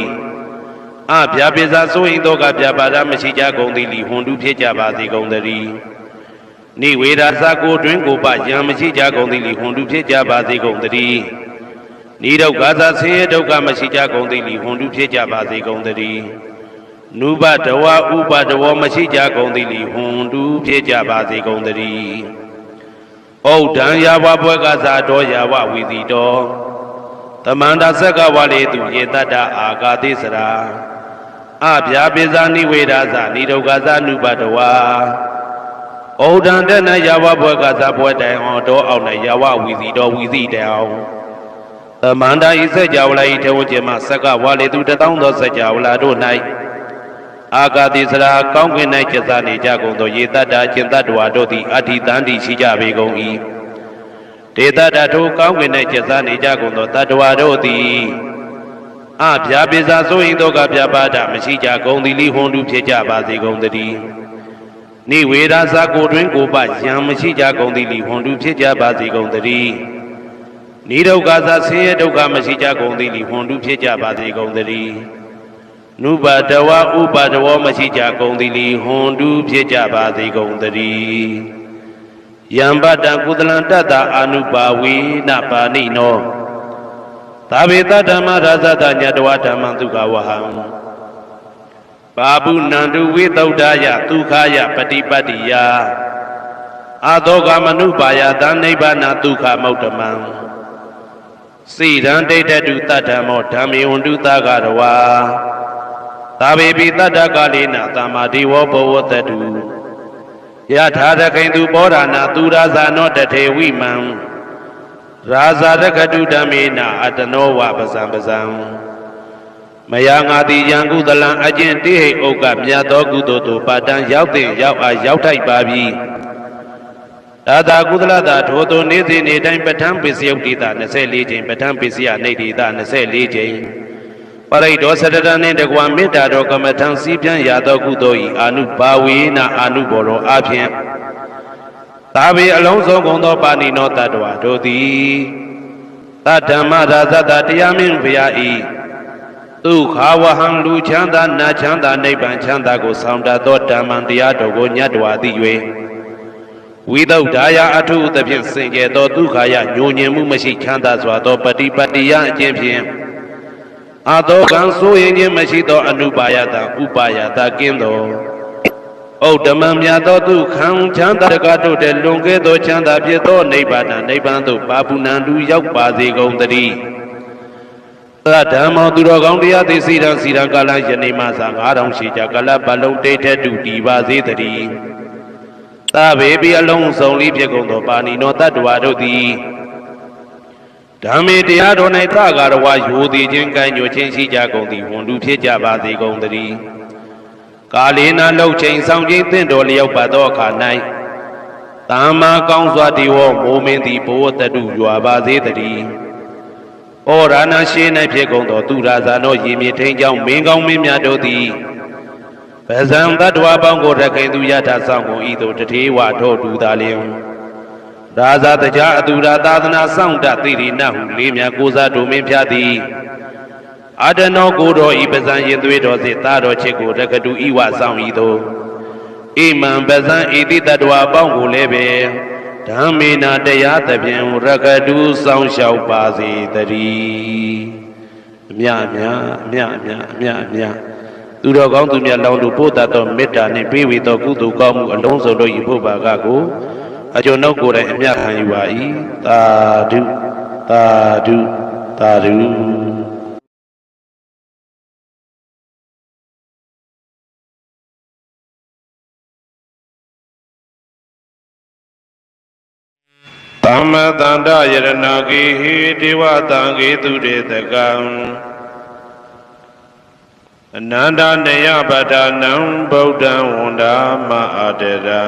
အဗျာပိစာဆိုရင်တော့ကဗျာပါဒမရှိကြကုန်သည်လီဟွန်တုဖြစ်ကြပါစေကုန်တည်းနိဝေဒာသကိုတွင်ကိုပယံမရှိကြကုန်သည်လီဟွန်တုဖြစ်ကြပါစေကုန်တည်းနိဒုက္ခသဆင်းရဲဒုက္ခမရှိကြကုန်သည်လီဟွန်တုဖြစ်ကြပါစေကုန်တည်းနုပတဝဥပတဝမရှိကြကုန်သည်လီဟွန်တုဖြစ်ကြပါစေကုန်တည်းဩဒံယာဝဘွဲကဇာတော်ယာဝဝီစီတော်သမန္တာဆက်ကဝါလေသူယေတတ္တအာဂတိစရာအဗျာပိဇာနိဝေဒာသနိဒုက္ခသနုပတဝါဩဒံတဲ့၌ယာဝဘွဲကဇာဘွဲတိုင်အောင်တော်အောင်၌ယာဝဝီစီတော်ဝီစီတိုင်အောင်သမန္တာဤစကြဝဠာဤထဝကျမဆက်ကဝါလေသူတသောသောစကြဝဠာတို့၌အာဂတိစရာကောင်းကင်၌ကျက်စားနေကြကုန်သောယေတတ္တာကျင်တတ္တဝါတို့သည်အဋ္ဌိတန်တိရှိကြပေကုန်၏တေတ္တထိုကောင်းကင်၌ကျက်စားနေကြကုန်သောတတ္တဝါတို့သည်အဗျာပိစာဆိုရင်တော့ကဗျာပါဒမရှိကြကုန်သည်လိဟွန်တုဖြစ်ကြပါစေကုန်တည်းနိဝေဒာသကိုတွင်ကိုပယံမရှိကြကုန်သည်လိဟွန်တုဖြစ်ကြပါစေကုန်တည်းနိဒုက္ခသဆင်းရဲဒုက္ခမရှိကြကုန်သည်လိဟွန်တုဖြစ်ကြပါစေကုန်တည်းနုပတဝဥပတဝမရှိကြကုန်သည်လီဟွန်တုဖြစ်ကြပါစေကုန်တည်းယံပတံကုသလံတတ္တအာနုပါဝေနပါဏိနောသာဝေတဓမ္မရာဇတညတဝဓမ္မံဒုက္ခဝဟံပါပုနန္တုဝိသုဒ္ဓယဒုက္ခယပฏิပတ္တိယအာသောကမနုပါယသနိဗ္ဗာနဒုက္ခမௌတမံစိရံဒိဋ္ဌတုတတ္တမောဓမ္မေဝန္တုသကရဝါသာဝေပိတတ္တကာလေနသမ္မာဒေဝဘောဝတတုယထာရခိန်သူပောဓာနာသူရာဇာနောတထေဝိမံရာဇာရခတုဓမ္မေနအတနောဝပဇံပဇံမယငါတိယံကုသလံအကျင့်တိဟိဥက္ကမြတ်သောကုသိုလ်တို့ပါတံရောက်တဲ့ရောက်အားရောက်ထိုက်ပါပြီဒါသာကုသလတာထိုသို့နေ့စဉ်နေ့တိုင်းပဋ္ဌာန်းပစ္စယုတ်တိတာ24ကြိမ်ပဋ္ဌာန်းပစ္စယနေတိတာ24ကြိမ်ပရိဒောသတ္တနှင့်တကွာမေတ္တာတော်ကမ္မထံစီးပြန်ရသောကုသိုလ်ဤအာနုဘာဝေနအာနုဘောရောအဖြင့်သာဝေအလုံးစုံကုန်သောပါဏိနောတတ္တဝါတို့သည်သတ္တမရာဇတတရားမင်းဘုရားဤဒုက္ခဝဟံလူချမ်းသာနာချမ်းသာနိဗ္ဗာန်ချမ်းသာကိုဆောင်တတ်သောဓမ္မံတရားတော်ကိုညတ်တော်သိ၍ဝိသုဒ္ဓါယအထုသဖြင့်စင်ကြယ်သောဒုက္ခယညိုညင်မှုမရှိချမ်းသာစွာသောပฏิပတ္တိယအကျင့်ဖြင့်အာသောကံဆိုရင်ခြင်းမရှိသောအနုပါယတဥပါယတကင်းသောဩဓမ္မမြတ်သောဒုက္ခံချမ်းသာတကတို့တဲ့လွန်ကဲသောချမ်းသာဖြစ်သောနိဗ္ဗာန်နိဗ္ဗာန်သို့ပါပုဏ္ဏတူရောက်ပါစေကုန်သတည်းသဓမ္မောသူတော်ကောင်းတရားသိစီရန်ကာလယနေ့မှသာ9000ရှိကြကာလပတ်လုံးတိတ်ထက်တူတည်ပါစေတည်းသဗ္ဗေပိအလုံးစုံလေးဖြစ်ကုန်သောပါဏိနောတတ္တဝါတို့သည်ဓမ္မေတရားတော်၌သကာရဝယိုသည်ခြင်းကံညွှချင်းရှိကြကုန်သည်ဝန်တူဖြစ်ကြပါစေကုန်သတည်းကာလေနာလှုပ်ချိန်ဆောင်ခြင်းသင့်တော်လျောက်ပါသောအခါ၌သမ္မာကောင်းစွာဒီဝမိုးမင်းသည်ဘဝတတုရွာပါစေတည်းဩရဏရှိ၌ဖြစ်ကုန်သောသူရာဇာနောရေမြေထိန်ကြောင့်မင်းကောင်းမင်းများတို့သည်ပဇံတ္တဝါပေါင်းကိုရခိုင်သူယထာဆောင်ကုန်ဤသို့တထေဝထို့တူသာလျင် ရာဇာတကြအတူရာသာသနာဆောင်တသိရိနဟုလေးမြတ်ကိုစားဒုမင်းဖျားသည်အာတနောကိုတော်ဤပဇံရင်သွေးတော်စေသားတော်ချစ်ကိုတက္ကတူဤဝဆောင်ဤသို့ဣမံပဇံဣတိတတ္တဝအပေါင်းကိုလည်းပဲဓမ္မေနာတရားသဖြင့်ရက္ကတူဆောင်လျှောက်ပါစေတည်းအမြအမြသူတော်ကောင်းသူမြတ်လောင်းတို့ပို့တတ်သောမေတ္တာနှင့်ပေးဝေသောကုသိုလ်ကောင်းမှုအလုံးစုံတို့၏ဖို့ပါကကိုအကျွန်ုပ်ကိုယ်တိုင်အမြခံယူပါ၏သာဓုသာဓုသာဓုသမ္မတန္တယရဏဂေဟိဒေဝတံဂေသူတေတကံအနန္တနေယပဒနံဗုဒ္ဓံဝန္ဒာမအာတရံ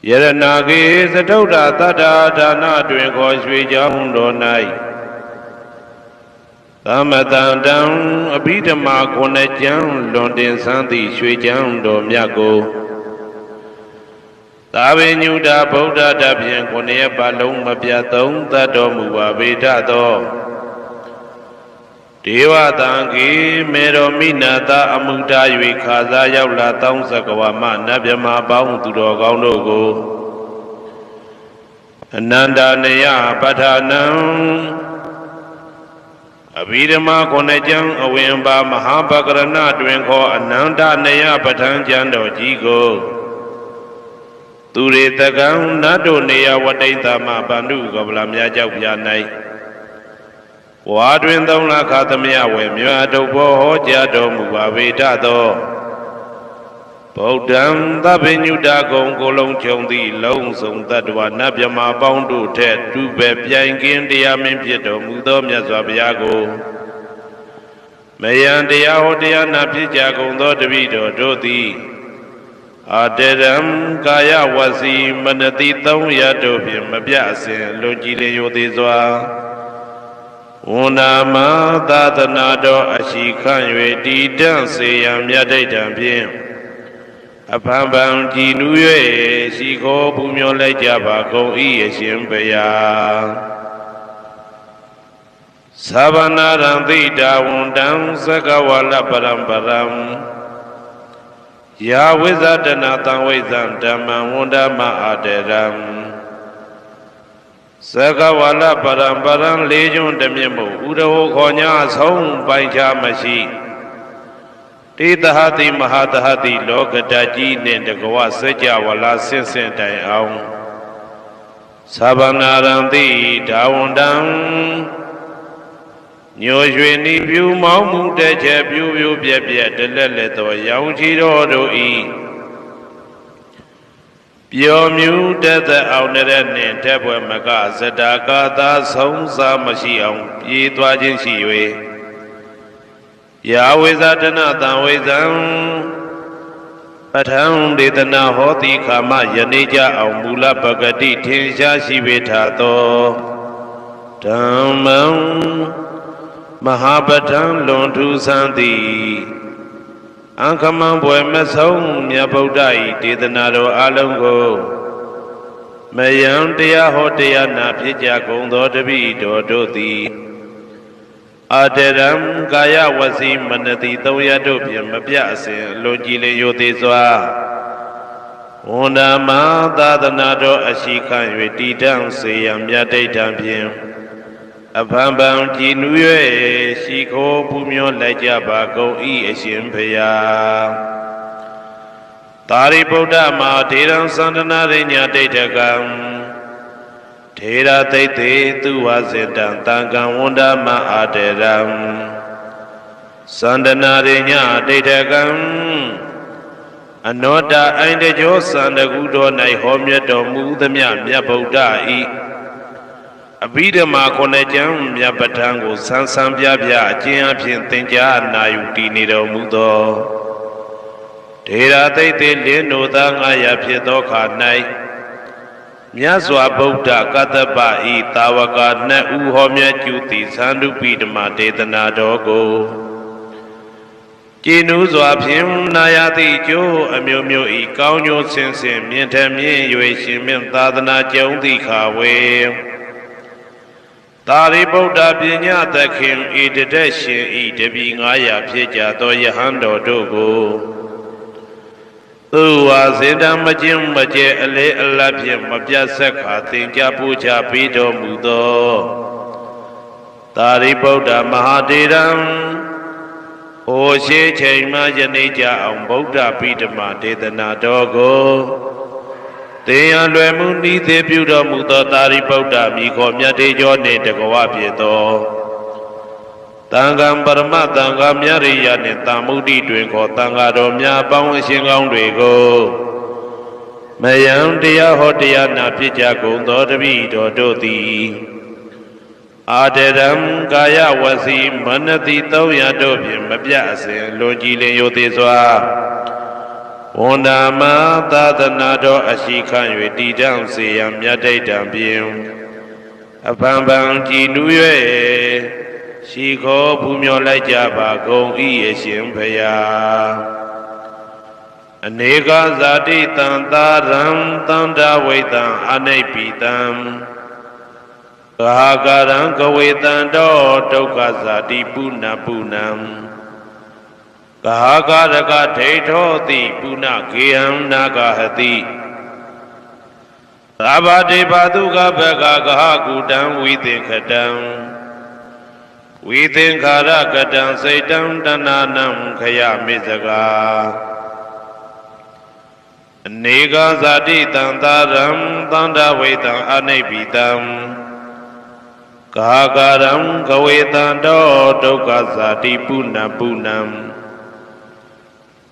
ယရဏဂေသတုဒ္ဓတတ္ထာဒါနတွင်ခေါ်ရွှေကြောင်းတော်၌သမတန္တံအဘိဓမ္မာခုနှစ်ကျမ်းလွန်တင်ဆန်းသည့်ရွှေကြောင်းတော်မြတ်ကိုသာဝေညုတာဗုဒ္ဓတဖြင့်ခုနှစ်ပတ်လုံးမပြတ်သုံးသတ်တော်မူပါဗေဒသောဒေဝတံဂေမေရောမိနာတာအမှုတာ၍ခါစားရောက်လာတောင်းစကဝမနတ်မြမပေါင်းသူတော်ကောင်းတို့ကိုအနန္တနေယပဋ္ဌာနံအဘိဓမ္မာခုနှစ်ကျမ်းအဝင်ပါမဟာပကရဏတွင်ခေါ်အနန္တနေယပဋ္ဌာန်းကျမ်းတော်ကြီးကိုသူရေတကံနတ်တို့နေယဝတိတ္တမဗန္ဓုကဗလာမြတ်ကြောက်ပြ၌ဝါတွင်သုံးလခါသမယဝေမြတ်တို့ဘောဟောကြားတော်မူပါဝေဒသောဗုဒ္ဓံသဗ္ဗညုတကုံကိုလုံးခြုံသည့်လုံးစုံတတ္တဝနတ်မြမပေါင်းတို့ထက်တူပဲပြိုင်ကင်းတရားမင်းဖြစ်တော်မူသောမြတ်စွာဘုရားကိုမယံတရားဟောတရားနာဖြစ်ကြကုန်သောတပည့်တော်တို့သည်အာတရံကာယဝစီမနတိသုံးရတို့ဖြင့်မပြအစဉ်လွန်ကြည်လျရိုသေးစွာဝန္ဒာမသာသနာတော်အရှိခန့်၍တည်တံ့စေရန်မြတ်ဒိဋ္ဌံဖြင့်အဖန်ဖန်ကြည်နူး၍ရှိခိုးပူမျောလိုက်ကြပါကုန်၏အရှင်ဘုရားသဗ္ဗနာရံသိတာဝန္တံသကဝလပရံပရံယာဝိဇဒနာတံဝိဇံဓမ္မံဝန္ဒမအာတရံသကဝလပရံပရံလေးကျွန်းတမြင့်မို့ဥဒဟောခေါ်ညာဆုံးပိုင်ချမရှိတေတဟတိမဟာတဟတိလောကတကြီးနှင့်တကဝစัจ java လာဆင့်ဆင့်တိုင်အောင်သဗ္ဗနာရံတိဒါဝန္တံညိုရွှေနီပြူမောင်းမှုတဲ့ချက်ပြူပြူပြက်ပြက်တလက်လက်သောရောင်ချီတော်တို့ဤပျော်မြူတတ်တဲ့အောင်တဲ့နှင့်တက်ပွဲမကဇတာကာသာဆုံးစားမရှိအောင်ပြေးသွားခြင်းရှိ၍ယာဝေဇာတနာတံဝေဇံပဋ္ဌံဒေသနာဟောတိခာမယနေ့ကြအောင်မူလပဂတိထင်ရှားရှိပေထသောဓမ္မံမဟာပဋ္ဌံလွန်ထူးဆန်းသည်အခမံဘွယ်မဆုံးမြတ်ဗုဒ္ဓ၏ဒေသနာတော်အလုံးကိုမယံတရားဟောတရားနာဖြစ်ကြကုန်သောတပည့်တော်တို့သည်အာတရံကာယဝစီမနတိသုံးရတို့ဖြင့်မပြအစဉ်လွန်ကြည်လျရိုသေးစွာဝန္ဒာမသာသနာတော်အရှိခန့်၍တည်တံ့စေရန်မြတ်ဒိဋ္ဌံဖြင့်အဖန်ဖန်ကြည်နူး၍ရှိခိုးပူမျောလိုက်ကြပါကုန်၏အရှင်ဘုရားသာရိပုတ္တမဟာထေရံသန္တနာရိညာဒိဋ္ဌကံထေရသိတ္တေသူဝစေတံတံကံဝန္ဒမအာတရံသန္တနာရိညာဒိဋ္ဌကံအနောတအိုင်တကျောသန္တကုတော်၌ဟောမြတ်တော်မူသမျှမြတ်ဗုဒ္ဓဤအဘိဓမ္မာခုနှစ်ကျမ်းမြတ်ပဋ္ဌာန်းကိုဆန်းဆန်းပြပြအကျဉ်းအဖြစ်သင်ကြားနာယူတည်နေတော်မူသောထေရသိတ္တေလင်းတို့သား900ဖြစ်သောခါ၌မြတ်စွာဘုရားကတ္တပဤတာဝက2ဦးဟောမြတ်ကျူသည်သန္တုပိဓမ္မာဒေသနာတော်ကို ကြည်နူးစွာဖြင့်နာယတိကျိုးအမျိုးမျိုးဤကောင်းကျိုးဆင်းဆင်းမြင့်ထမြင့်၍ရှင်မြင့်သာသနာကျုံတိခါဝေသာရိပုတ္တပညာသခင်ဤတတက်ရှင်ဤတပည့်900ဖြစ်ကြသောယဟန်တော်တို့ကိုသူဝါစေတံမကျင်းမကျဲအလေအလတ်ဖြင့်မပြတ်ဆက်ခါသင်ကြပူချပေးတော်မူသောသာရိပုတ္တမဟာတေရံဟိုရှိချိန်မှယနေ့ကြအောင်ဗုဒ္ဓပိဋမဒေသနာတော်ကိုသင်ရလွယ်မှုဤသေးပြုတော်မူသောသာရိပုတ္တမိခေါ်မြတ်တေကျော်နှင့်တကဝဖြစ်သောတန်ခါပရမတန်ခါမြရိယနှင့်တာမုဒ္ဒိတွင်ခေါ်တန်ခါတော်များပေါင်းအရှင်ကောင်းတွေကိုမယံတရားဟောတရားနာဖြစ်ကြကုန်သောတပည့်တော်တို့သည်အာတရံကာယဝစီမနတိ300တို့ဖြင့်မပြအစဉ်လွန်ကြည်လင်ရိုသေစွာဝန်ဓမ္မသာသနာတော်အရှိခံ၍တည်တံ့စေရန်မြတ်တိတ်တံဖြင့်အပံပံကြည်နူး၍ရှိခေါ်ပူမျောလိုက်ကြပါကုန်၏အရှင်ဘုရားအနေကဇာတိတံသာရံတန္တဝိတံအနိပိတံကာကရံကဝေတံတောဒုက္ခဇာတိပုဏ္ဏပုဏ္ဏံကာကရကဒိဋ္ဌောတိပုဏ္ဏကေယံနာဂဟတိသာဘတိဘာတုကဘဂကဟကုတံဝိသင်္ခတံဝိသင်္ခာရကတံစိတ်တံတဏနံခယမေဇဂာအနေကဇာတိတံသာရံသန္တဝိတံအနိပိတံကာကရံကဝေတံတောဒုက္ခဇာတိပုဏ္ဏပုဏ္ဏံ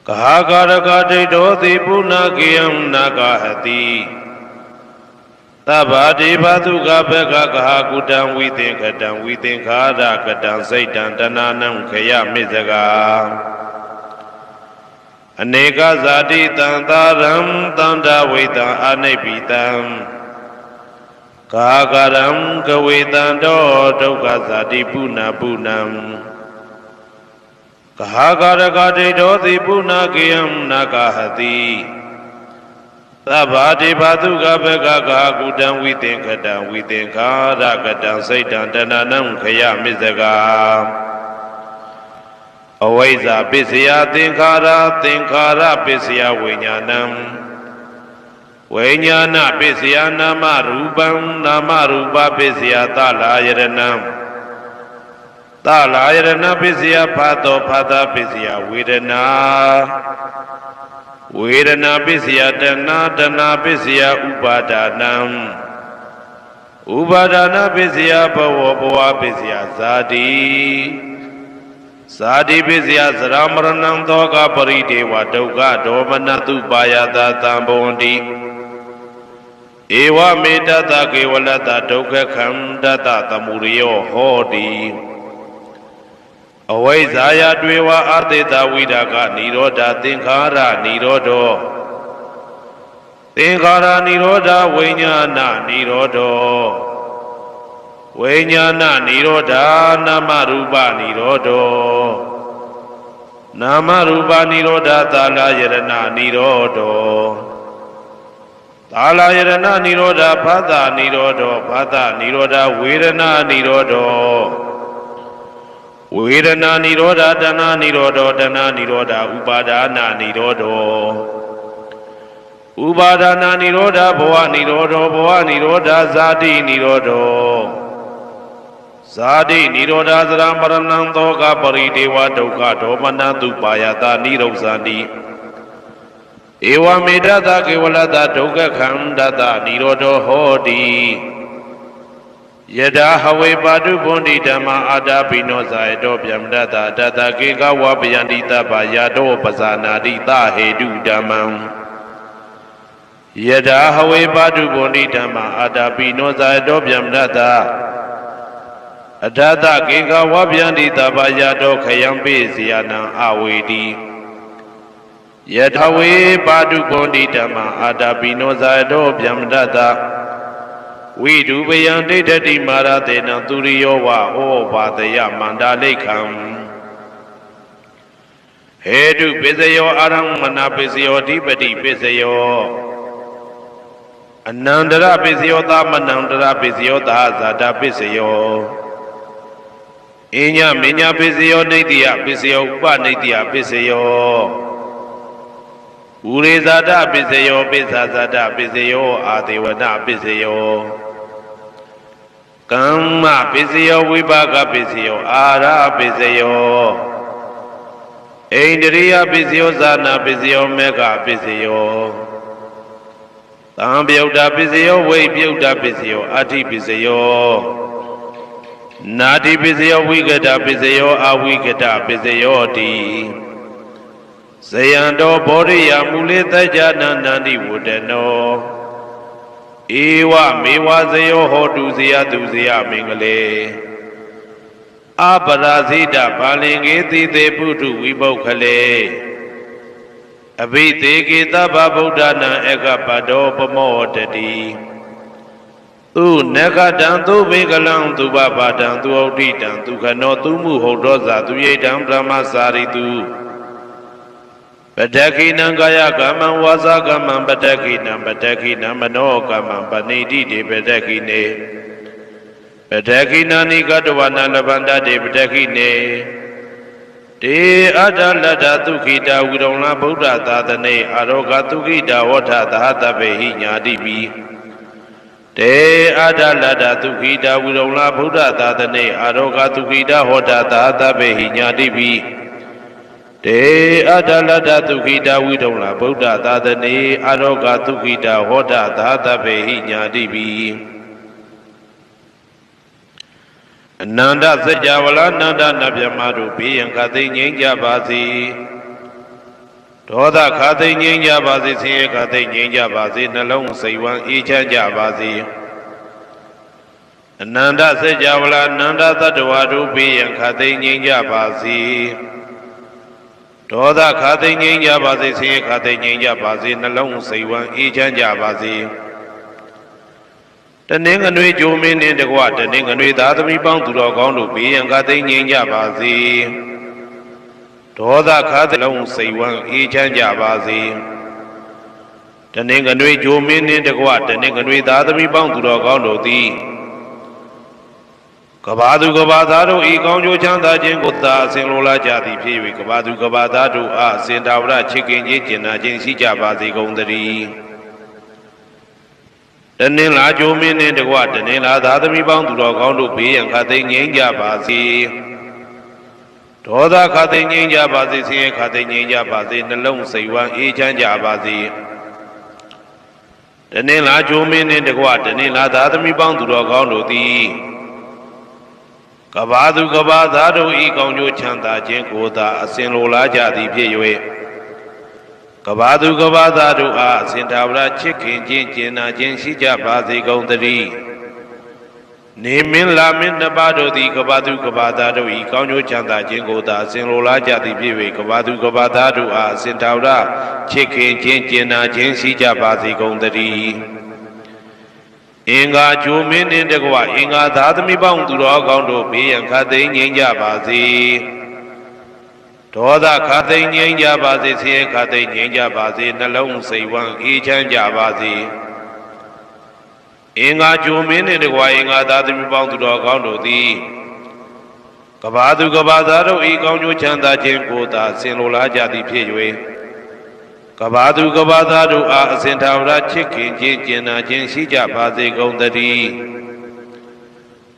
ကာကရကဒိဋ္ဌောတိပုဏ္ဏကေယံနာဂဟတိသဗ္ဗတိဘာတုကဘဂကဟကုတံဝိသင်္ခတံဝိသင်္ခာရကတံစိတ်တံတဏနံခယမေဇဂာအနေကဇာတိတံသာရံသန္တဝိတံအနိပိတံကာကရံကဝေတံတောဒုက္ခဇာတိပုဏ္ဏပုဏ္ဏံကာကရကဒိဋ္ဌောတိပုဏ္ဏကေယံနာဂဟတိသဗ္ဗတိဘာတုကဘဂကကုတံဝိသင်္ခတံဝိသင်္ခာရကတံစိတ်တံတဏနံခယမေဇဂာအဝိဇ္ဇာပစ္စယသင်္ခါရသင်္ခါရပစ္စယဝိညာဏံဝိညာဏပစ္စယနာမရူပံနာမရူပပစ္စယသလာယရဏံသလာယရဏပစ္စယဖာတောဖာတာပစ္စယဝေဒနာဝေဒနာပစ္စယတဏတဏပစ္စယဥပါဒနံဥပါဒနာပစ္စယဘဝဘဝပစ္စယဇာတိဇာတိပစ္စယသရမရဏံသောကပရိဒေဝဒုက္ခဒေါမနတုပါယတာသံဘဝန္တိဧဝမေတ္တကေဝလတ္တဒုက္ခခန္တတသမုရိယောဟောတိအဝိဇ္ဇာယတွေဝအတေတဝိဒါကနိရောဓသင်္ခါရနိရောဓောသင်္ခါရနိရောဓဝိညာဏနိရောဓောဝိညာဏနိရောဓနာမရူပနိရောဓောနာမရူပနိရောဓသာလယရဏနိရောဓောသာလယရဏနိရောဓဖသနိရောဓောဖသနိရောဓဝေဒနာနိရောဓောဝေဒနာနိရောဓတဏနိရောဓတဏနိရောဓဥပါဒနာနိရောဓဥပါဒနာနိရောဓဘဝနိရောဓဘဝနိရောဓဇာတိနိရောဓဇာတိနိရောဓသရမရဏံသောကပရိဒေဝဒုက္ခဒေါမနတုပါယတာနိရောဇာတိဧဝမေတ္တကေဝလတ္တဒုက္ခခန္တတနိရောဓဟောတိယထာဟဝေပါတုဗန္တိဓမ္မာအာတာပိနောဇာယတောဗျမ္တတတတကေကဝပယန္တိတပယတောပဇာနာတိသဟေတုဓမ္မံယထာဟဝေပါတုဗန္တိဓမ္မာအာတာပိနောဇာယတောဗျမ္တတအထသကေကဝပယန္တိတပယတောခယံပိစီယနံအဝေတိယထာဝေပါတုဗန္တိဓမ္မာအာတာပိနောဇာယတောဗျမ္တတဝိဒုပယံဒိဋ္ဌတိမာရတေနံသူရိယောဝဩဘာတယမန္တာလိခံဟ ဟေတုပစ္စယောအာရမဏပစ္စယောဓိပတိပစ္စယောအနန္တရပစ္စယောသမနန္တရပစ္စယောသာဇာတပစ္စယောအညမညပစ္စယောနေတိယပစ္စယောဥပနေတိယပစ္စယောဥရေဇာတပစ္စယောပိစ္ဆာဇာတပစ္စယောအာဒေဝနာပစ္စယောကမ္မပစ္စယောဝိပါကပစ္စယောအာရပစ္စယောဣန္ဒြိယပစ္စယောဇာနာပစ္စယောမေဃပစ္စယောသံပြုတ်တာပစ္စယောဝိပြုတ်တာပစ္စယောအဋ္ဌိပစ္စယောနာတိပစ္စယောဝိကတပစ္စယောအဝိကတပစ္စယောတိဇယံတောဘောရိယမူလေတ္ကြနာနန္တိဝတ္တနောဧဝမေဝဇယောဟောတုဇယတုဇယမင်္ဂလေအပရာဇိတဘာလင်္ကေတိသေပုထုဝိပုခ္ခလေအဘိသေကေသဗ္ဗဗုဒ္ဓနာဧကပတောပမောတတိသူနဂတံသူဘေကလံသူဘပါတံသူဩဋ္ဌိတံသူခနောသူမှုဟုတ်တော်ဇာသူယိတံဗြဟ္မစာရိတုပတ္တခိနံကာယကမ္မံဝါစာကမ္မံပတ္တခိနံပတ္တခိနံမနောကမ္မံပဏိတိတေပတ္တခိနေပတ္တခိနာနိကတဝနာလဗန္တတေပတ္တခိနေတေအတ္တလတ္တသုခိတာဝိရုံလဗုဒ္ဓသာသနေအာရောဂသုခိတာဝဋ္ဌသဟတပေဟိညာတိပိတေအတ္တလတ္တသုခိတာဝိရုံလဗုဒ္ဓသာသနေအာရောဂသုခိတာဟောတသဟတပေဟိညာတိပိတေအတ္တလတ္တသုခိတာဝိရုံလဗုဒ္ဓသာသနေအာရောဂသုခိတာဟောတသဟတပေဟိညာတိပိအနန္တစัจ java လာနန္ဒနဗျမတို့ဘေးရန်ခသိငြိမ်းကြပါစေဒေါသခသိငြိမ်းကြပါစေဆင်းရဲခသိငြိမ်းကြပါစေနှလုံးစိတ်ဝမ်းအေးချမ်းကြပါစေအနန္တစัจ java လာနန္ဒသတ္တဝါတို့ဘေးရန်ခသိငြိမ်းကြပါစေဒေါသခသိငြိမ်းကြပါစေဆင်းရဲခသိငြိမ်းကြပါစေနှလုံးစိတ်ဝမ်းအေးချမ်းကြပါစေတနင်္ဂနွေဂျိုမင်းနှင့်တကွတနင်္ဂနွေသားသမီးပေါင်းသူတော်ကောင်းတို့ဘေးရန်ခသိငြိမ်းကြပါစေဒေါသခသိလုံးစိတ်ဝမ်းအေးချမ်းကြပါစေတနင်္ဂနွေဂျိုမင်းနှင့်တကွတနင်္ဂနွေသားသမီးပေါင်းသူတော်ကောင်းတို့သည်ကဘာသူကဘာသားတို့ဤကောင်းကျိုးချမ်းသာခြင်းကိုသာအစဉ်လိုလားကြသည်ဖြစ်၍ကဘာသူကဘာသားတို့အားစင်တာဝရချစ်ခင်ခြင်းကျင်နာခြင်းရှိကြပါစေကုန်သတည်းတနင်္လာဂျိုမင်းနှင့်တကွတနင်္လာသားသမီးပေါင်းသူတော်ကောင်းတို့ဘေးရန်ခသိငြိမ်းကြပါစေဒေါသခသိငြိမ်းကြပါစေဆင်းရဲခသိငြိမ်းကြပါစေနှလုံးစိတ်ဝမ်းအေးချမ်းကြပါစေတနင်္လာဂျိုမင်းနှင့်တကွတနင်္လာသားသမီးပေါင်းသူတော်ကောင်းတို့သည်ကဘာသူကဘာသားတို့ဤကောင်းကျိုးချမ်းသာခြင်းကိုသာအစဉ်လိုလားကြသည်ဖြစ်၍ကဘာသူကဘာသားတို့အားအစဉ်သာဝရချစ်ခင်ခြင်းကျင်နာခြင်းရှိကြပါစေကုန်သတည်းနေမင်းလာမင်းနှစ်ပါးတို့သည်ကဘာသူကဘာသားတို့ဤကောင်းကျိုးချမ်းသာခြင်းကိုသာအစဉ်လိုလားကြသည်ဖြစ်၍ကဘာသူကဘာသားတို့အားအစဉ်သာဝရချစ်ခင်ခြင်းကျင်နာခြင်းရှိကြပါစေကုန်သတည်းအင်္ဂါဂျိုမင်းနှင့်တကွအင်္ဂါသားသမီးပေါင်းသူတော်ကောင်းတို့ဘေးရန်ခသိငြိမ်းကြပါစေဒေါသခသိငြိမ်းကြပါစေဆင်းရဲခသိငြိမ်းကြပါစေနှလုံးစိတ်ဝမ်းအေးချမ်းကြပါစေအင်္ဂါဂျိုမင်းနှင့်တကွအင်္ဂါသားသမီးပေါင်းသူတော်ကောင်းတို့သည်ကဘာသူကဘာသားတို့ဤကောင်းကျိုးချမ်းသာခြင်းကိုသာဆင်လိုလားကြသည်ဖြစ်၍ကဘာသူကဘာသားတို့အားအစဉ်သာဝရချစ်ခင်ခြင်းကျင်နာခြင်းရှိကြပါစေကုန်သတည်း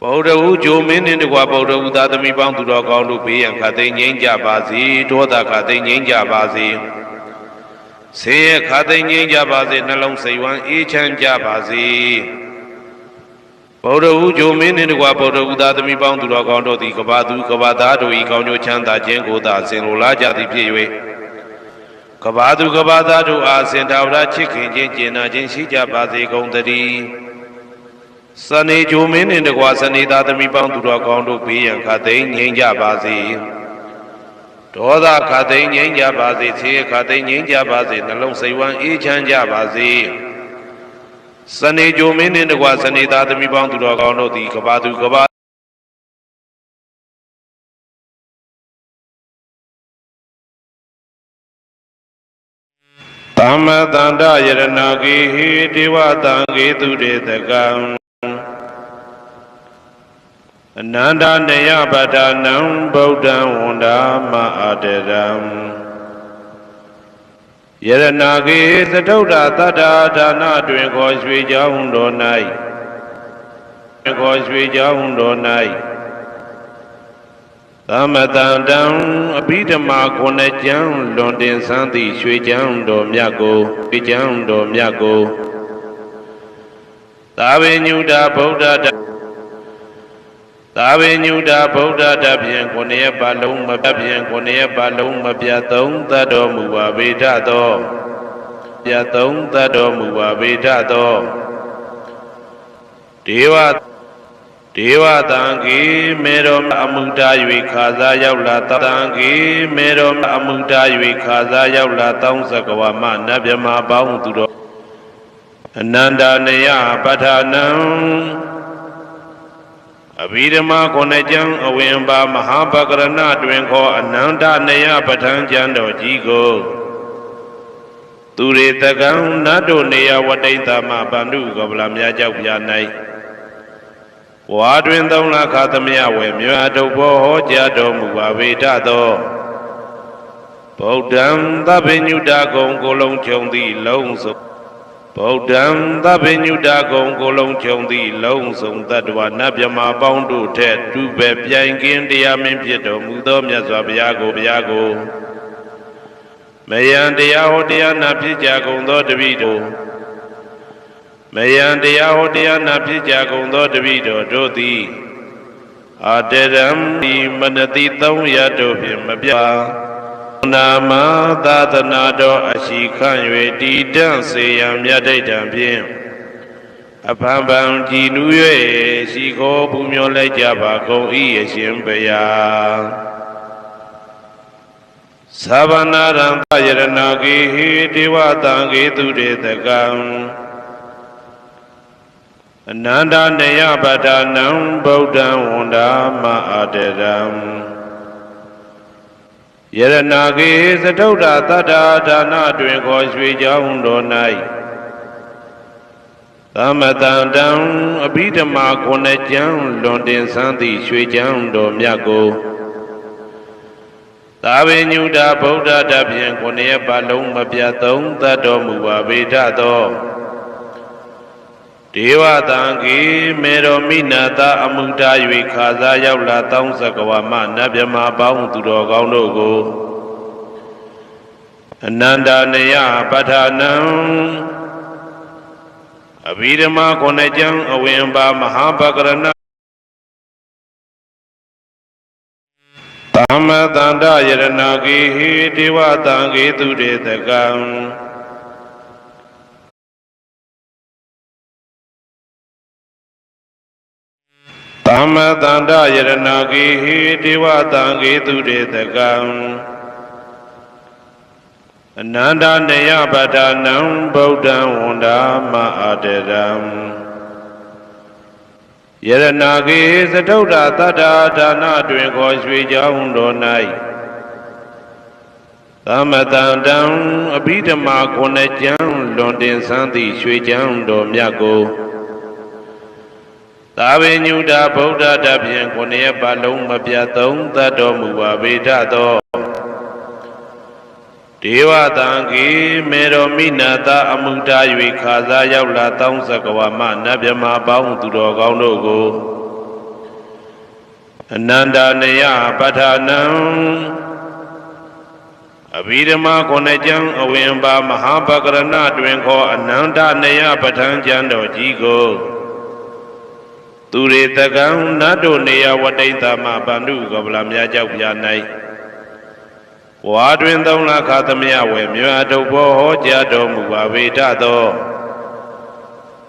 ဗုဒ္ဓဟူဂျိုမင်းနှင့်တကွဗုဒ္ဓဟူသားသမီးပေါင်းသူတော်ကောင်းတို့ဘေးရန်ခသိငြိမ်းကြပါစေဒေါသခသိငြိမ်းကြပါစေဆင်းရဲခသိငြိမ်းကြပါစေနှလုံးစိတ်ဝမ်းအေးချမ်းကြပါစေဗုဒ္ဓဟူဂျိုမင်းနှင့်တကွဗုဒ္ဓဟူသားသမီးပေါင်းသူတော်ကောင်းတို့သည်ကဘာသူကဘာသားတို့ဤကောင်းကျိုးချမ်းသာခြင်းကိုသာဆင်လိုလားကြသည်ဖြစ်၍ကဘာသူကဘာသားတို့အားစင်တာဝရချစ်ခင်ခြင်းကျင်နာခြင်းရှိကြပါစေကုန်သတည်းစနေဂျိုမင်းနှင့်တကွစနေသားသမီးပေါင်းသူတော်ကောင်းတို့ဘေးရန်ခသိငြိမ်းကြပါစေဒေါသခသိငြိမ်းကြပါစေဆင်းရဲခသိငြိမ်းကြပါစေနှလုံးစိတ်ဝမ်းအေးချမ်းကြပါစေစနေဂျိုမင်းနှင့်တကွစနေသားသမီးပေါင်းသူတော်ကောင်းတို့သည်ကဘာသူကဘာ သမ္မတန္တယရဏဂေဟိဒေဝတံဂေတုရေတကံအနန္တနေယပဒနံဗုဒ္ဓံဝန္ဒာမအာတရံယရဏဂေသတုဒ္ဓတတ္တာဒါနတွင်ခေါ်ရွှေကြောင်းတော်၌ခေါ်ရွှေကြောင်းတော်၌သမတန္တံအဘိဓမ္မာခုနှစ်ကျမ်းလွန်တင်ဆန်းသည့်ရွှေကျမ်းတော်မြတ်ကိုရွှေကျမ်းတော်မြတ်ကိုသာဝေညုတာဗုဒ္ဓသာဝေညုတာဗုဒ္ဓတဖြင့်ခုနှစ်ပါလုံးမပြတ်ဖြင့်ခုနှစ်ပါလုံးမပြတ်သုံးသတ်တော်မူပါဗေဒသောပြတ်သုံးသတ်တော်မူပါဗေဒသောဒေဝတံကေမေတော်အမှုတာ၍ခါစားရောက်လာတံကေမေတော်အမှုတာ၍ခါစားရောက်လာတောင်းစကဝမနတ်မြမပေါင်းသူတော်အနန္တနယပဋ္ဌာနံအဘိဓမ္မာခုနှစ်ကျမ်းအဝင်ပါမဟာပကရဏတွင်ခေါ်အနန္တနယပဋ္ဌာန်းကျမ်းတော်ကြီးကိုသူရေတကံနတ်တို့နေယဝတိတ္တမဗန္ဓုကပလမြတ်ကြောက်ပြ၌ဝါတွင်သုံးလခသမယဝေမြတ်တုဘောဟောကြားတော်မူပါဗေဒသောဗုဒ္ဓံသဗ္ဗညုတကုံကိုလုံးခြုံသည့်လုံးစုံဗုဒ္ဓံသဗ္ဗညုတကုံကိုလုံးခြုံသည့်လုံးစုံတတ္တဝနတ်မြမပေါင်းတို့ထက်တူပဲပြိုင်ကင်းတရားမင်းဖြစ်တော်မူသောမြတ်စွာဘုရားကိုမယံတရားဟောတရားနာဖြစ်ကြကုန်သောတပည့်တို့မယံတရားဟောတရားနာဖြစ်ကြကုန်သောတပည့်တော်တို့သည်အာတရံဒီမနတိ300တို့ဖြင့်မပြနာမသာသနာတော်အရှိခန့်၍တည်တံ့စေရန်မြတ်ဒိဋ္ဌံဖြင့်အဖန်ဖန်ကြည်နူး၍ရှိခိုးပူမျောလိုက်ကြပါကုန်၏အရှင်ဘုရားသဗ္ဗနာရံသယရဏဂေဟိဒေဝတံဂေတုရေတကံအနန္တနေယပဋ္ဌာနံဗုဒ္ဓံဝန္ဒာမအာတရံယရဏဂေသတုဒ္ဓတတ္တာဒါနတွင်ခေါ်ရွှေကြောင်းတော်၌သမတန္တံအဘိဓမ္မာခုနှစ်ကျမ်းလွန်တင်ဆန်းသည့်ရွှေကျမ်းတော်မြတ်ကိုသာဝေညုတာဗုဒ္ဓတဖြင့်ခုနှစ်ပါလုံးမပြတ်သုံးသတ်တော်မူပါဗေဒသောဒေဝတံကေမေတော်မိနာတာအမှုတာ၍ခါစားရောက်လာတောင်းစကဝမနတ်မြမပေါင်းသူတော်ကောင်းတို့ကိုအနန္တနယပဋ္ဌာနံအဘိဓမ္မာခုနှစ်ကျမ်းအဝင်ပါမဟာပကရဏသမ္မတန္တယရဏဂေဟိဒေဝတံဂေတုရေတကံသမ္မတန္တယရဏဂေဟိဒေဝတံဂေတုရေတကံအနန္တနေယပဋ္ဌာနံဗုဒ္ဓံဝန္ဒာမအာတရံယရဏဂေသတုဒ္ဓတတ္တာဒါနတွင်ခေါ်ရွှေကြောင်းတော်၌သမတန္တံအဘိဓမ္မာခုနှစ်ကျမ်းလွန်တင်ဆန်းသည့်ရွှေကျမ်းတော်မြတ်ကိုသာဝေညုတာဗုဒ္ဓတဖြင့်ခုနှစ်ပါလုံးမပြတ်သုံးသတ်တော်မူပါဗေဒသောဒေဝတံကေမေတော်မိနာတာအမှုတာ၍ခါစားရောက်လာတောင်းစကဝမနတ်မြမပေါင်းသူတော်ကောင်းတို့ကိုအနန္တနယပဋ္ဌာနံအဘိဓမ္မာခုနှစ်ကျမ်းအဝင်ပါမဟာပကရဏတွင်ခေါ်အနန္တနယပဋ္ဌာန်းကျမ်းတော်ကြီးကိုသူရေတကံနတ်တို့နေယဝတိတ္တမဗန္ဓုကပလမြတ်ကြောက်ပြ၌ဝါတွင်3လခသမယဝေမြတ်တုဘောဟောကြားတော်မူပါဗေဒသော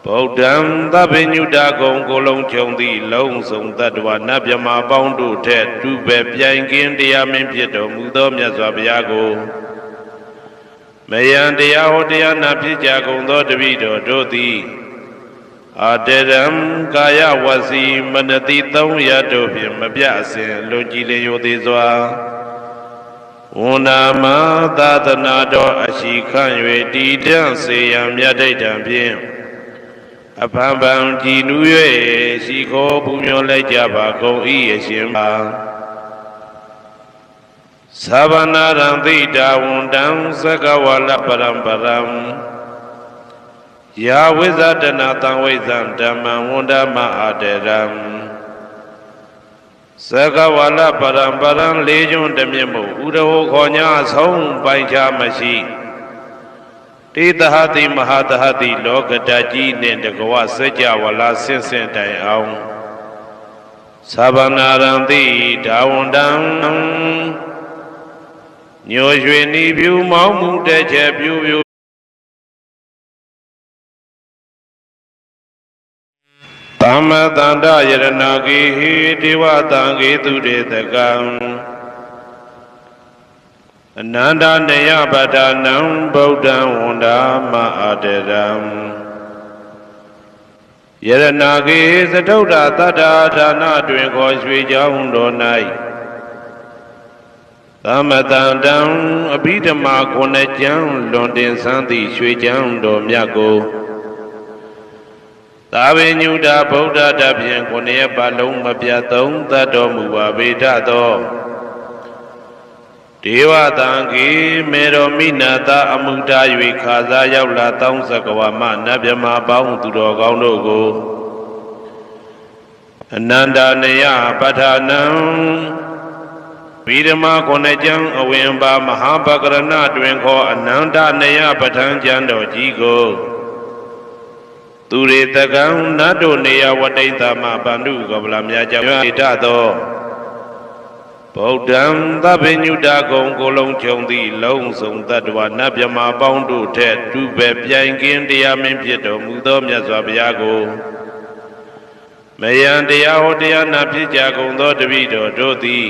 ဗုဒ္ဓံသဗ္ဗညုတကုံကိုလုံးခြုံသည့်လုံးစုံတတ္တဝနတ်မြမပေါင်းတို့ထက်တူပဲပြိုင်ကင်းတရားမင်းဖြစ်တော်မူသောမြတ်စွာဘုရားကိုမယံတရားဟောတရားနာဖြစ်ကြကုန်သောတပည့်တော်တို့သည်အာတရံကာယဝစီမနတိ300တို့ဖြင့်မပြအစဉ်လွန်ကြည်လျင်ရိုသေစွာဝ ဝန္ဒမသာသနာတော်အရှိခန့်၍တည်တံ့စေရန်မြတ်ဒိဋ္ဌံဖြင့်အဖန်ဖန်ကြည်နူး၍ရှိခိုးပူမျောလိုက်ကြပါကုန်၏အရှင်ပါသဗ္ဗနာရံသိတာဝန္တံသက္ကဝါလပရံပရံယာဝိဇဒနာတံဝိဇံဓမ္မံဝန္ဒမအာတရံသက္ကဝါလပရံပရံလေးကျွန်းတမြင့်မို့ဥရဟောခေါ်ညာဆုံးပိုင်ခြားမရှိတေတဟတိမဟာတဟတိလောကတကြီးနှင့်တကဝစัจ java လာဆင့်ဆင့်တိုင်အောင်သဗ္ဗနာရံတိဒါဝန္တံညိုရွှေနီဖြူမောင်းမှုတဲ့ချက်ပြူပြူသမ္မတန္တယရဏဂေဟိဒေဝတံဂေတုတေတကံအနန္တနေယပဒနံဗုဒ္ဓံဝန္ဒမအာတရံယရဏဂေသတုဒ္ဓတတ္ထာဌာနတွင်ခေါ်ရွှေကြောင်းတော်၌သမတန္တံအဘိဓမ္မာခုနှစ်ကျမ်းလွန်တင်ဆန်းသည့်ရွှေကျမ်းတော်မြတ်ကိုသာဝေညုတာဗုဒ္ဓတဖြင့်ခုနှစ်ရက်ပတ်လုံးမပြတ်သုံးသတ်တော်မူပါပေတတ်သောဒေဝတံကေမေရောမိနာတာအမှုတာ၍ခါစားရောက်လာတောင်းစကဝါမနတ်မြမပေါင်းသူတော်ကောင်းတို့ကိုအနန္တနေယပဋ္ဌာနံဗိဓမာခုနှစ်ကျမ်းအဝင်ပါမဟာပကရဏတွင်ခေါ်အနန္တနေယပဋ္ဌာန်းကျမ်းတော်ကြီးကိုသူရေတကံနတ်တို့နေယဝတိတမဗန္ဓုကပလမြတ်ကြောင့်ဣဒသောဗုဒ္ဓံသဗ္ဗညုတကုံကိုလုံးခြုံသည့်လုံးစုံတ attva နတ်မြမပေါင်းတို့ထက်တူပဲပြိုင်ကင်းတရားမင်းဖြစ်တော်မူသောမြတ်စွာဘုရားကိုမယံတရားဟောတရားနာဖြစ်ကြကုန်သောတပည့်တော်တို့သည်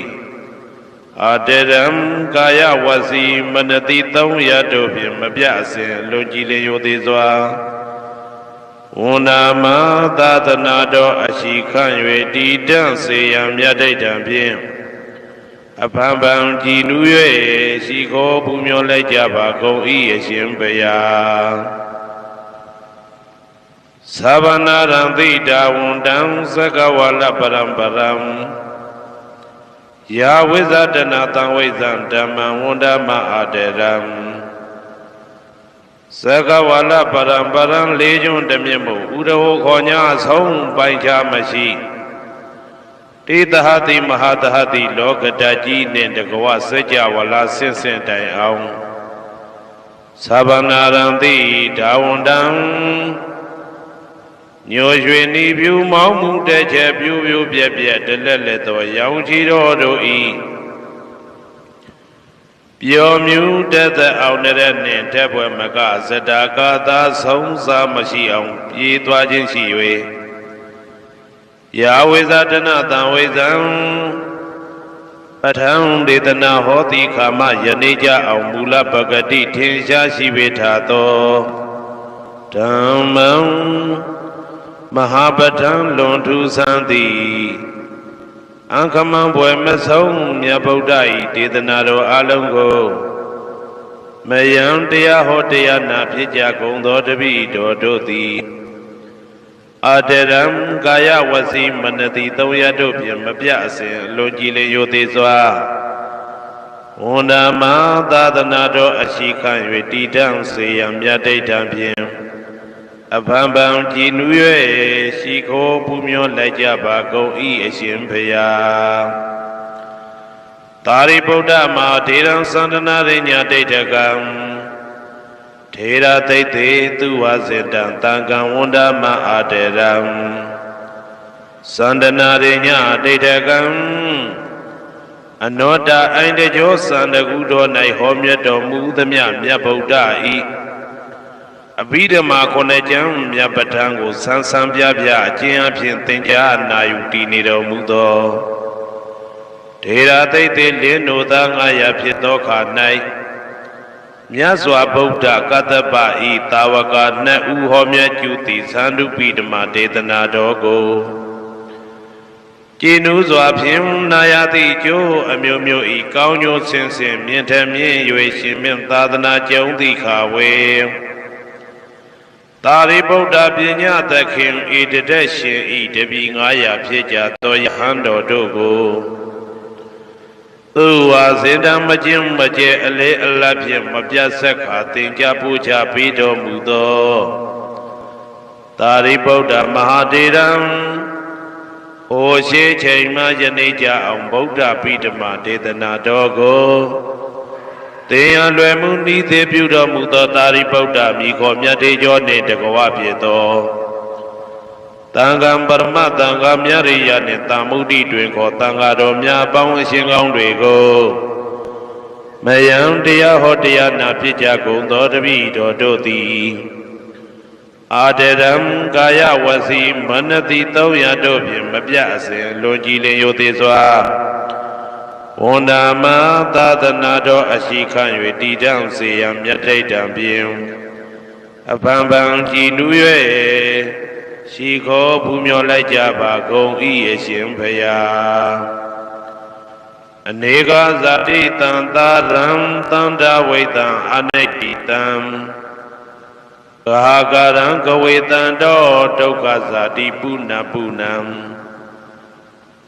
အာတရံကာယဝစီမနတိ300တို့ဖြင့်မပြအစဉ်လွန်ကြည်လျင်ရိုသေစွာဝန္ဒမသာသနာတော်အရှိခန့်၍တည်တံ့စေရန်မြတ်ဒိဋ္ဌံဖြင့်အဖန်ဖန်ကြည်နူး၍ရှိခိုးပူမျောလိုက်ကြပါကုန်၏အရှင်ဘုရားသဗ္ဗနာရံသိတာဝန္တံသက္ကဝါလပရံပရံယာဝိဇဒနာတံဝိဇံဓမ္မံဝန္ဒမအာတရံသက္ကဝါလပရံပရံလေးကျွန်းတမြင့်မို့ဥရဟောခေါ်ညာဆုံးပိုင်ခြားမရှိတေတဟတိမဟာတဟတိလောကတကြီးနှင့်တကဝစัจ java လာဆင့်ဆင့်တိုင်အောင်သဗ္ဗနာရံတိဒါဝန္တံညိုရွှေနီဖြူမောင်းမှုတဲ့ချက်ပြူပြူပြက်ပြက်တလက်လက်သောရောင်ချီတော်တို့ဤပျော်မြူတတ်တဲ့အောင်တဲ့နှင့်တက်ပွဲမကဇတာကာသာဆုံးစားမရှိအောင်ပြေးသွားခြင်းရှိ၍ယာဝိဇဒနာတံဝိဇံပဋ္ဌံဒေသနာဟောတိခာမယနေ့ကြအောင်မူလပဂတိထင်ရှားရှိပေထားသောဓမ္မံမဟာပဋ္ဌံလွန်ထူးဆန်းသည်အံခမံဘွယ်မဆုံးမြတ်ဗုဒ္ဓ၏ဒေသနာတော်အလုံးကိုမယံတရားဟောတရားနာဖြစ်ကြကုန်သောတပည့်တော်တို့သည်အာတရံကာယဝစီမနတိ300တို့ဖြင့်မပြအစဉ်လွန်ကြည်လျင်ရိုသေစွာဝန္ဒမသာသနာတော်အရှိခန့်၍တည်တံ့စေရန်မြတ်ဒိဋ္ဌံဖြင့်အဖန်ဖန်ကြည်နူး၍ရှိခိုးပူမျောလိုက်ကြပါကုန်၏အရှင်ဘုရားသာရိပုတ္တမထေရံသန္တနာရိညာဒိဋ္ဌကံထေရသိတေသူဝစေတံတံကံဝန္ဒမအာတရံသန္တနာရိညာဒိဋ္ဌကံအနောတအိန္ဒကျောသန္တကုတော်၌ဟောမြတ်တော်မူသမျှမြတ်ဗုဒ္ဓ၏အဘိဓမ္မာခုနှစ်ကျမ်းမြတ်ပဋ္ဌာန်းကိုဆန်းဆန်းပြပြအကျဉ်းအဖြစ်သင်ကြားနာယူတည်နေတော်မူသောထေရသိတေလင်းတို့သာ900ဖြစ်သောခါ၌မြတ်စွာဘုရားကတ္တပဤတာဝက2ဦးဟောမြတ်ကျူသည်သန္တုပိဓမ္မာဒေသနာတော်ကို ကြည်နူးစွာဖြင့်နာယတိကျိုးအမျိုးမျိုးဤကောင်းကျိုးဆင်းဆင်းမြင့်ထမြင့်၍ရှင်မြင့်သာသနာကျုံတိခါဝေသာရိပုတ္တပညာသခင်ဤတတက်ရှင်ဤတပီ900ဖြစ်ကြသောယဟန်တော်တို့ကိုသူဝါစေတံမကျင်းမကျဲအလေအလတ်ဖြင့်မပြတ်ဆက်ခါသင်္ကြပူချပေးတော်မူသောသာရိပုတ္တမဟာတေရံဟိုရှိချိန်မှယနေ့ကြအောင်ဗုဒ္ဓပိဋမဒေသနာတော်ကိုသင်ရလွယ်မှုဤသေးပြုတော်မူသောသာရိပုတ္တမိခေါ်မြတ်တေကျော်နှင့်တကဝဖြစ်သောတန်ခါပရမတန်ခါမြရိယနှင့်တာမုဒ္ဒိတွင်ခေါ်တန်ခါတော်များပေါင်းအရှင်ကောင်းတွေကိုမယံတရားဟောတရားနာဖြစ်ကြကုန်သောတပည့်တော်တို့သည်အာတရံကာယဝစီမနတိ300တို့ဖြင့်မပြအစဉ်လွန်ကြည်လင်ရိုသေစွာဝန္ဒာမသာသနာတော်အရှိခံ၍တည်တောင်စေရန်မြတ်ထိတ်တံဖြင့်အပံပံကြည်နူး၍ရှိခေါ်ပူမျောလိုက်ကြပါကုန်၏အရှင်ဖရာအနေကဇာတိတံသာရံသန္တာဝိတံအနိတိတံကာကရံကဝေတံတောဒုက္ခဇာတိပုဏ္ဏပုဏ္ဏံ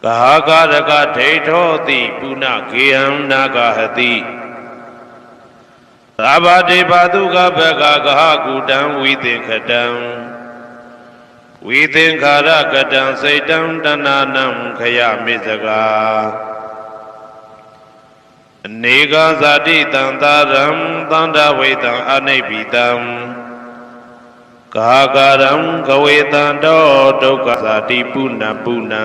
ကာကရကဒိဋ္ဌောတိပုဏ္ဏကေဟံနာဂဟတိသဗ္ဗတေဘာတုကဘဂကဟကုတံဝိသင်္ခတံဝိသင်္ခာရကတံစိတ်တံတဏနံခယမေဇဂာအနေကဇာတိတံသာရံသန္တာဝေတံအနိဗ္ဗိတံကာကရံကဝေတံတောဒုက္ခဇာတိပုဏ္ဏပုဏ္ဏံ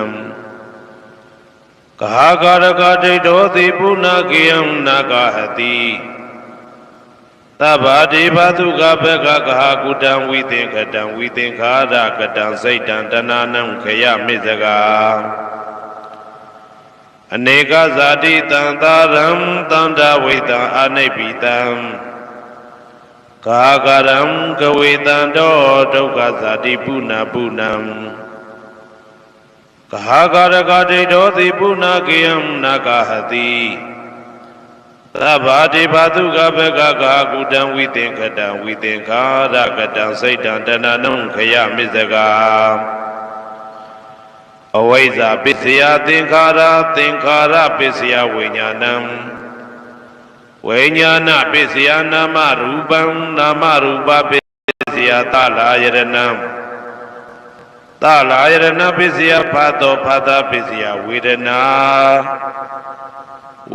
ကာကရကဒိဋ္ဌောတိပုဏ္ဏကေယံနာဂဟတိသဗ္ဗတေဘာတုကဘဂကဟကုတံဝိသင်္ခတံဝိသင်္ခာရကတံစိတ်တံတဏနံခယမေဇဂာအနေကဇာတိတံသာရံသန္တာဝိတံအနိဗ္ဗိတံကာကရံကဝေတံတောဒုက္ခဇာတိပုဏ္ဏပုဏ္ဏံကာကရကဒိဋ္ဌောတိပုဏ္ဏကေယံနာဂဟတိသဗ္ဗတေဘာတုကဘဂကကုတံဝိသင်္ခတံဝိသင်္ခာရကတံစိတ်တံတဏနံခယမေဇဂာအဝိဇ္ဇာပစ္စယသင်္ခါရသင်္ခါရပစ္စယဝိညာဏံဝိညာဏပစ္စယနာမရူပံနာမရူပပစ္စယသလာယရဏံသလာယရဏပစ္စယဖာတောဖာတာပစ္စယဝေဒနာ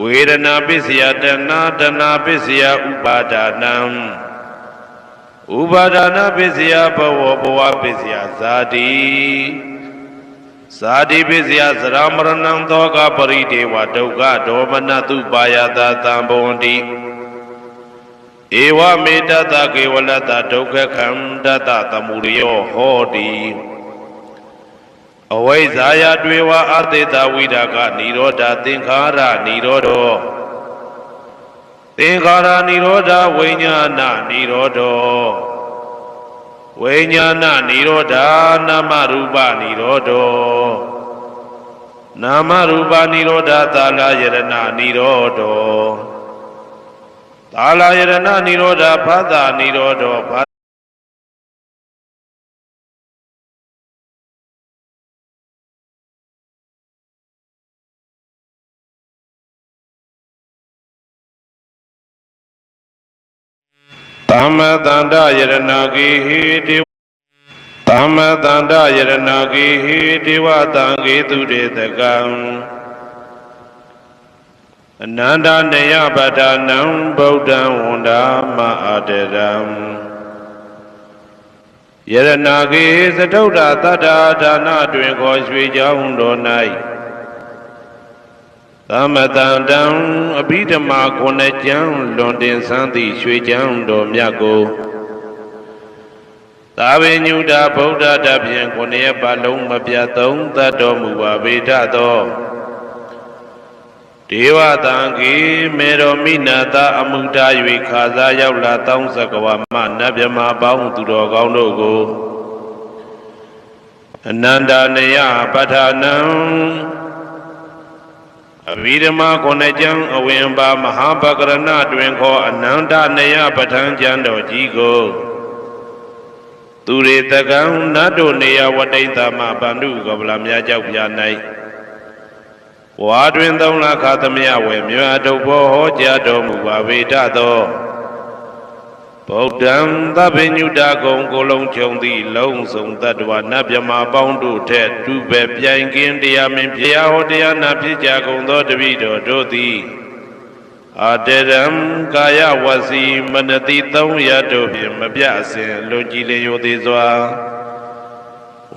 ဝေဒနာပစ္စယတဏတဏပစ္စယဥပါဒနာဥပါဒနာပစ္စယဘဝဘဝပစ္စယဇာတိဇာတိပစ္စယသရမရဏံသောကပရိဒေဝဒုက္ခဒေါမနတုပါယတာသံဘဝန္တိဧဝမေတ္တကေဝလတ္တဒုက္ခခန္တတသမုရိယောဟောတိအဝိဇ္ဇာယတွေ့ဝအသေတဝိဒါကនិရောဓသင်္ခါရនិရောဓောသင်္ခါရនិရောဓဝိညာဏនិရောဓောဝိညာဏនិရောဓနာမရူပនិရောဓောနာမရူပនិရောဓသာလယရဏនិရောဓောသာလယရဏនិရောဓဖသនិရောဓောသမ္မတန္တယရဏဂေဟိတေသမ္မတန္တယရဏဂေဟိတေဝတံဂေတုတေတကံအနန္တနေယပဒနံဗုဒ္ဓံဝန္ဒာမအာတရံယရဏဂေသတုဒ္ဓတတ္တာဒါနတွင်ခေါ်ရွှေကြောင်းတော်၌သမတန္တံအဘိဓမ္မာခုနှစ်ကျမ်းလွန်တင်ဆန်းသည့်ရွှေကျမ်းတော်မြတ်ကိုသာဝေညုတာဗုဒ္ဓတဖြင့်ခုနှစ်ပတ်လုံးမပြတ်သုံးသတ်တော်မူပါဗေဒသောဒေဝတံကေမေရောမိနာတာအမှုတာ၍ခါစားရောက်လာတောင်းစကဝမနတ်မြမပေါင်းသူတော်ကောင်းတို့ကိုအနန္တနယပဋ္ဌာနံ အဘိဓမ္မာခုနှစ်ကျမ်းအဝင်ပါမဟာပကရဏတွင်ခေါ်အနန္တနယပဋ္ဌာန်းကျမ်းတော်ကြီးကိုသူရေတကံနတ်တို့နေယဝတိတ္တမဗန္ဓုကဗလာမြာကြောက်ပြ၌ဝါတွင်သုံးလခါသမယဝေမြတ်တုဘောဟောကြားတော်မူပါဝေဒသောဗုဒ္ဓံသဗ္ဗညုတကုံကိုလုံးခြုံသည့်လုံးစုံတတ္တဝနတ်မြမပေါင်းတို့ထက်တူပဲပြိုင်ကင်းတရားမင်းဖျားဟောတရားနာဖြစ်ကြကုန်သောတပည့်တော်တို့သည်အတရံကာယဝစီမနတိသုံးရတို့ဖြင့်မပြအစဉ်လွန်ကြည်လျင်ရိုသေးစွာ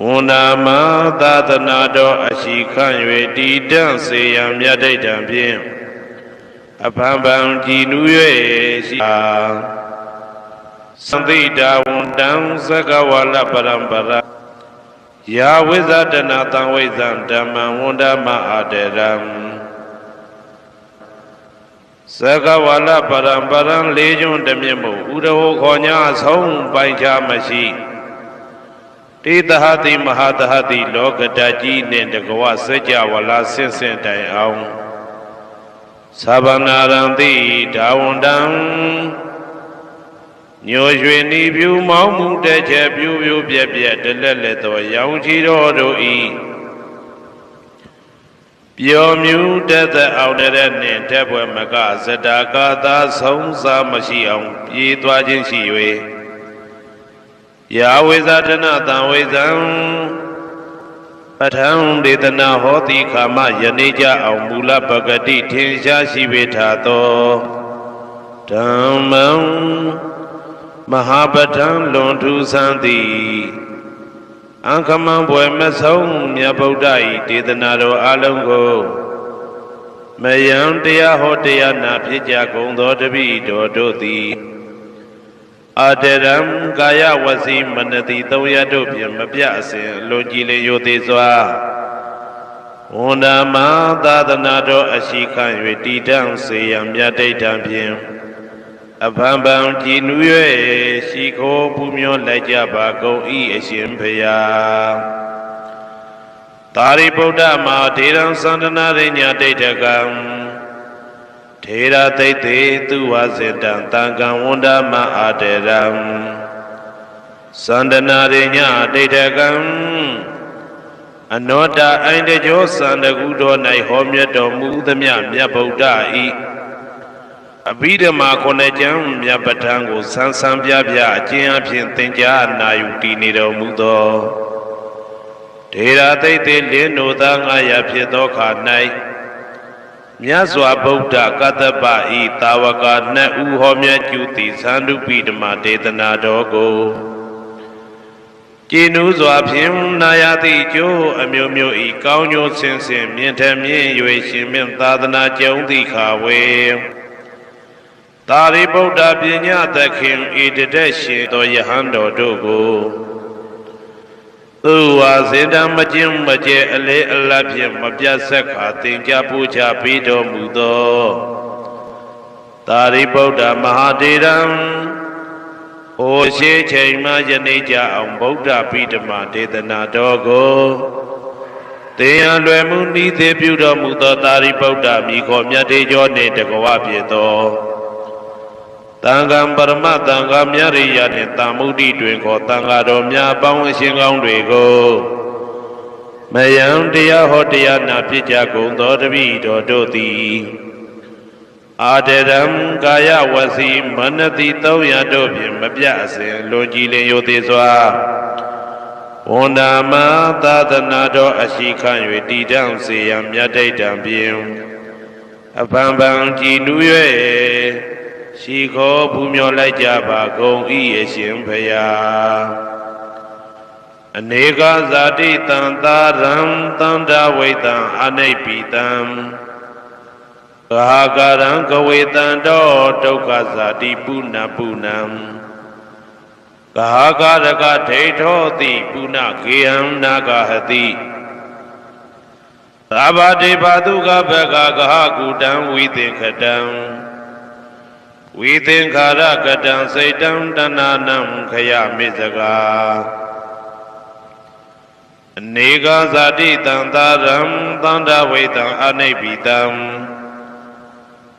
ဝန္နာမသာသနာတော်အရှိခန့်၍တည်တံ့စေရန်မြတ်ဒိဋ္ဌံဖြင့်အဖန်ဖန်ကြည်နူး၍ရှိသံတိတာဝန္တံသကဝါလပရံပရာယာဝိဇာတနာတံဝိဇံဓမ္မံဝန္ဒမအာတရံသကဝါလပရံပရံလေးကျွန်းတမြင့်မို့ဥဒဟောခေါ်ညာဆုံးပိုင်ချမရှိတေတဟတိမဟာတဟတိလောကတကြီးနှင့်တကဝစัจ java လာဆင့်ဆင့်တိုင်အောင်သဗ္ဗနာရံတိဒါဝန္တံညိုရွှေနီပြူမောင်းမှုတဲ့ချက်ပြူပြူပြက်ပြက်တလက်လက်သောရောင်ချီတော်တို့ဤပျော်မြူတတ်တဲ့အောင်တဲ့နှင့်တက်ပွဲမကဇတာကာသာဆုံးစားမရှိအောင်ပြေးသွားခြင်းရှိ၍ယာဝိဇာတနာတံဝိဇံပဋ္ဌံဒေသနာဟောတိခာမယနေ့ကြအောင်မူလပဂတိထင်ရှားရှိပေထာသောဓမ္မံမဟာပဋ္ဌံလွန်ထူးဆန်းသည်အံခမံဘွယ်မဆုံးမြတ်ဗုဒ္ဓ၏ဒေသနာတော်အလုံးကိုမယံတရားဟောတရားနာဖြစ်ကြကုန်သောတပည့်တော်တို့သည်အတရံကာယဝစီမနတိသုံးရတို့ဖြင့်မပြအစဉ်လွန်ကြည်လျင်ရိုသေးစွာဝန္ဒမသာသနာတော်အရှိခန့်၍တည်တံ့စေရန်မြတ်ဒိဋ္ဌံဖြင့်အဖန်ဖန်ကြည်နူး၍ရှိခိုးပူမျောလိုက်ကြပါကုန်၏အရှင်ဘုရားသာရိပုတ္တမဟာထေရံသန္တနာရိညာဒိဋ္ဌကံထေရသိတ္တေသူဝစေတံတံကံဝန္ဒမအာတရံသန္တနာရိညာဒိဋ္ဌကံအနောတအိုင်တကြောသန္တကုတော်၌ဟောမြတ်တော်မူသမျှမြတ်ဗုဒ္ဓဤအဘိဓမ္မာခုနှစ်ကျမ်းမြတ်ပဋ္ဌာန်းကိုဆန်းဆန်းပြပြအကျဉ်းအဖြစ်သင်ကြားနာယူတည်နေတော်မူသောထေရသိတ္တေလင်းတို့သား900ဖြစ်သောခါ၌မြတ်စွာဘုရားကတ္တပဤတာဝက2ဦးဟောမြတ်ကျူသည်သန္ဓုပိဓမ္မာဒေသနာတော်ကိုကျင့်ဥစွာဖြင့်နာယတိကျိုးအမျိုးမျိုးဤကောင်းကျိုးဆင်းဆင်းမြင့်ထမြင့်၍ရှင်မြင့်သာသနာကျုံသည့်ခါဝေသာရိပုတ္တပညာသခင်ဤတတက်ရှင်သောယဟန်တော်တို့ကိုသူဝါစေတံမကျင်းမကျဲအလေအလတ်ဖြင့်မပြတ်ဆက်ခါသင်ကြားပူဇော်ပေးတော်မူသောသာရိပုတ္တမဟာထေရံဟိုရှိချိန်မှယနေ့ကြအောင်ဗုဒ္ဓပိဓမ္မာဒေသနာတော်ကိုသင်ရလွယ်မှုဤသေးပြုတော်မူသောသာရိပုတ္တမိခေါ်မြတ်တေကျော်နှင့်တကဝဖြစ်သောတန်ခါပရမတန်ခါမြရိယနှင့်တာမုဒ္ဒိတွင်ခေါ်တန်ခါတော်များအပေါင်းအရှင်ကောင်းတွေကိုမယံတရားဟောတရားနာဖြစ်ကြကုန်သောတပည့်တော်တို့သည်အာတရံကာယဝစီမနတိ300တို့ဖြင့်မပြအစဉ်လွန်ကြည်လျင်ရိုသေးစွာဝန္ဒမသာသနာတော်အရှိခန့်၍တည်တံ့စေရန်မြတ်ဒိဋ္ဌံဖြင့်အဖန်ဖန်ကြည်နူး၍ရှိခိုးပူမျောလိုက်ကြပါကုန်၏အရှင်ဘုရားအနေကဇာတိတံသာရံတန္တဝိတံအနိပိတံကာကရံကဝေတံတောဒုက္ခဇာတိပုဏ္ဏပုဏ္ဏံကာကရကဒိဋ္ဌောတိပုဏ္ဏကေဟံနာဂဟတိသာဘာတိဘာတုကဘဂဂဟကုတံဝိသင်္ခတံဝိသင်္ခာရကတံစိတ်တံတဏ္ဏနံခယမေဇကာ Nega zati tantaram tandavaitam anaipitam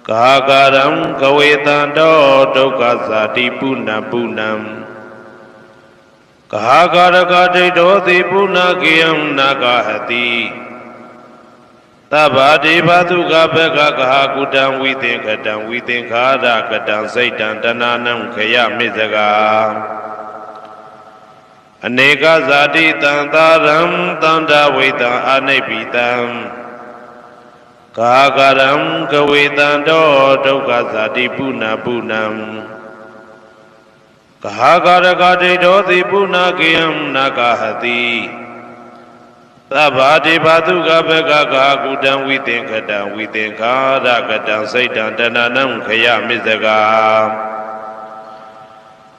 Kagaram kavetando dukkha zati puna punam Kagaragati doti puna kiyam nagahati Tabadi batu gabeka kahakutam within khada katam saitam dananam kaya mizaga Aneka zati tantaram tandavaitam anaipitam Kagaram kavetando dukkha zati puna punam Kagaragati doti puna kiyam nagahati Tabadi batu gabeka kahakutam within khada katam saitam dananam kaya mizaga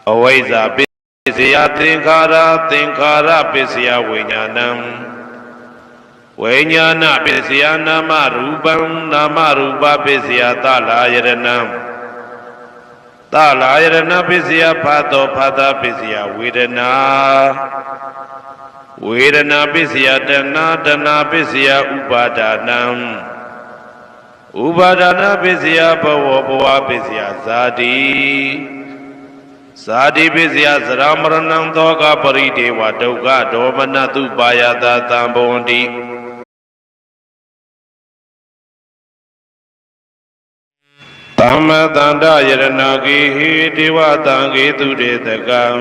Avaiza Pisya Tinkhara Pisya Vijnana Pisya Nama Rupa Pisya Talayarana Pisya Phata Pisya Vedana Pisya Dana Pisya Upadana Pisya Bhava Pisya Sadi Pisya Saramaranam Thoka Parideva Dukkha Domanatu Payata Tambondi Tamatanda Yaranagi Deva Tangi Tudetakam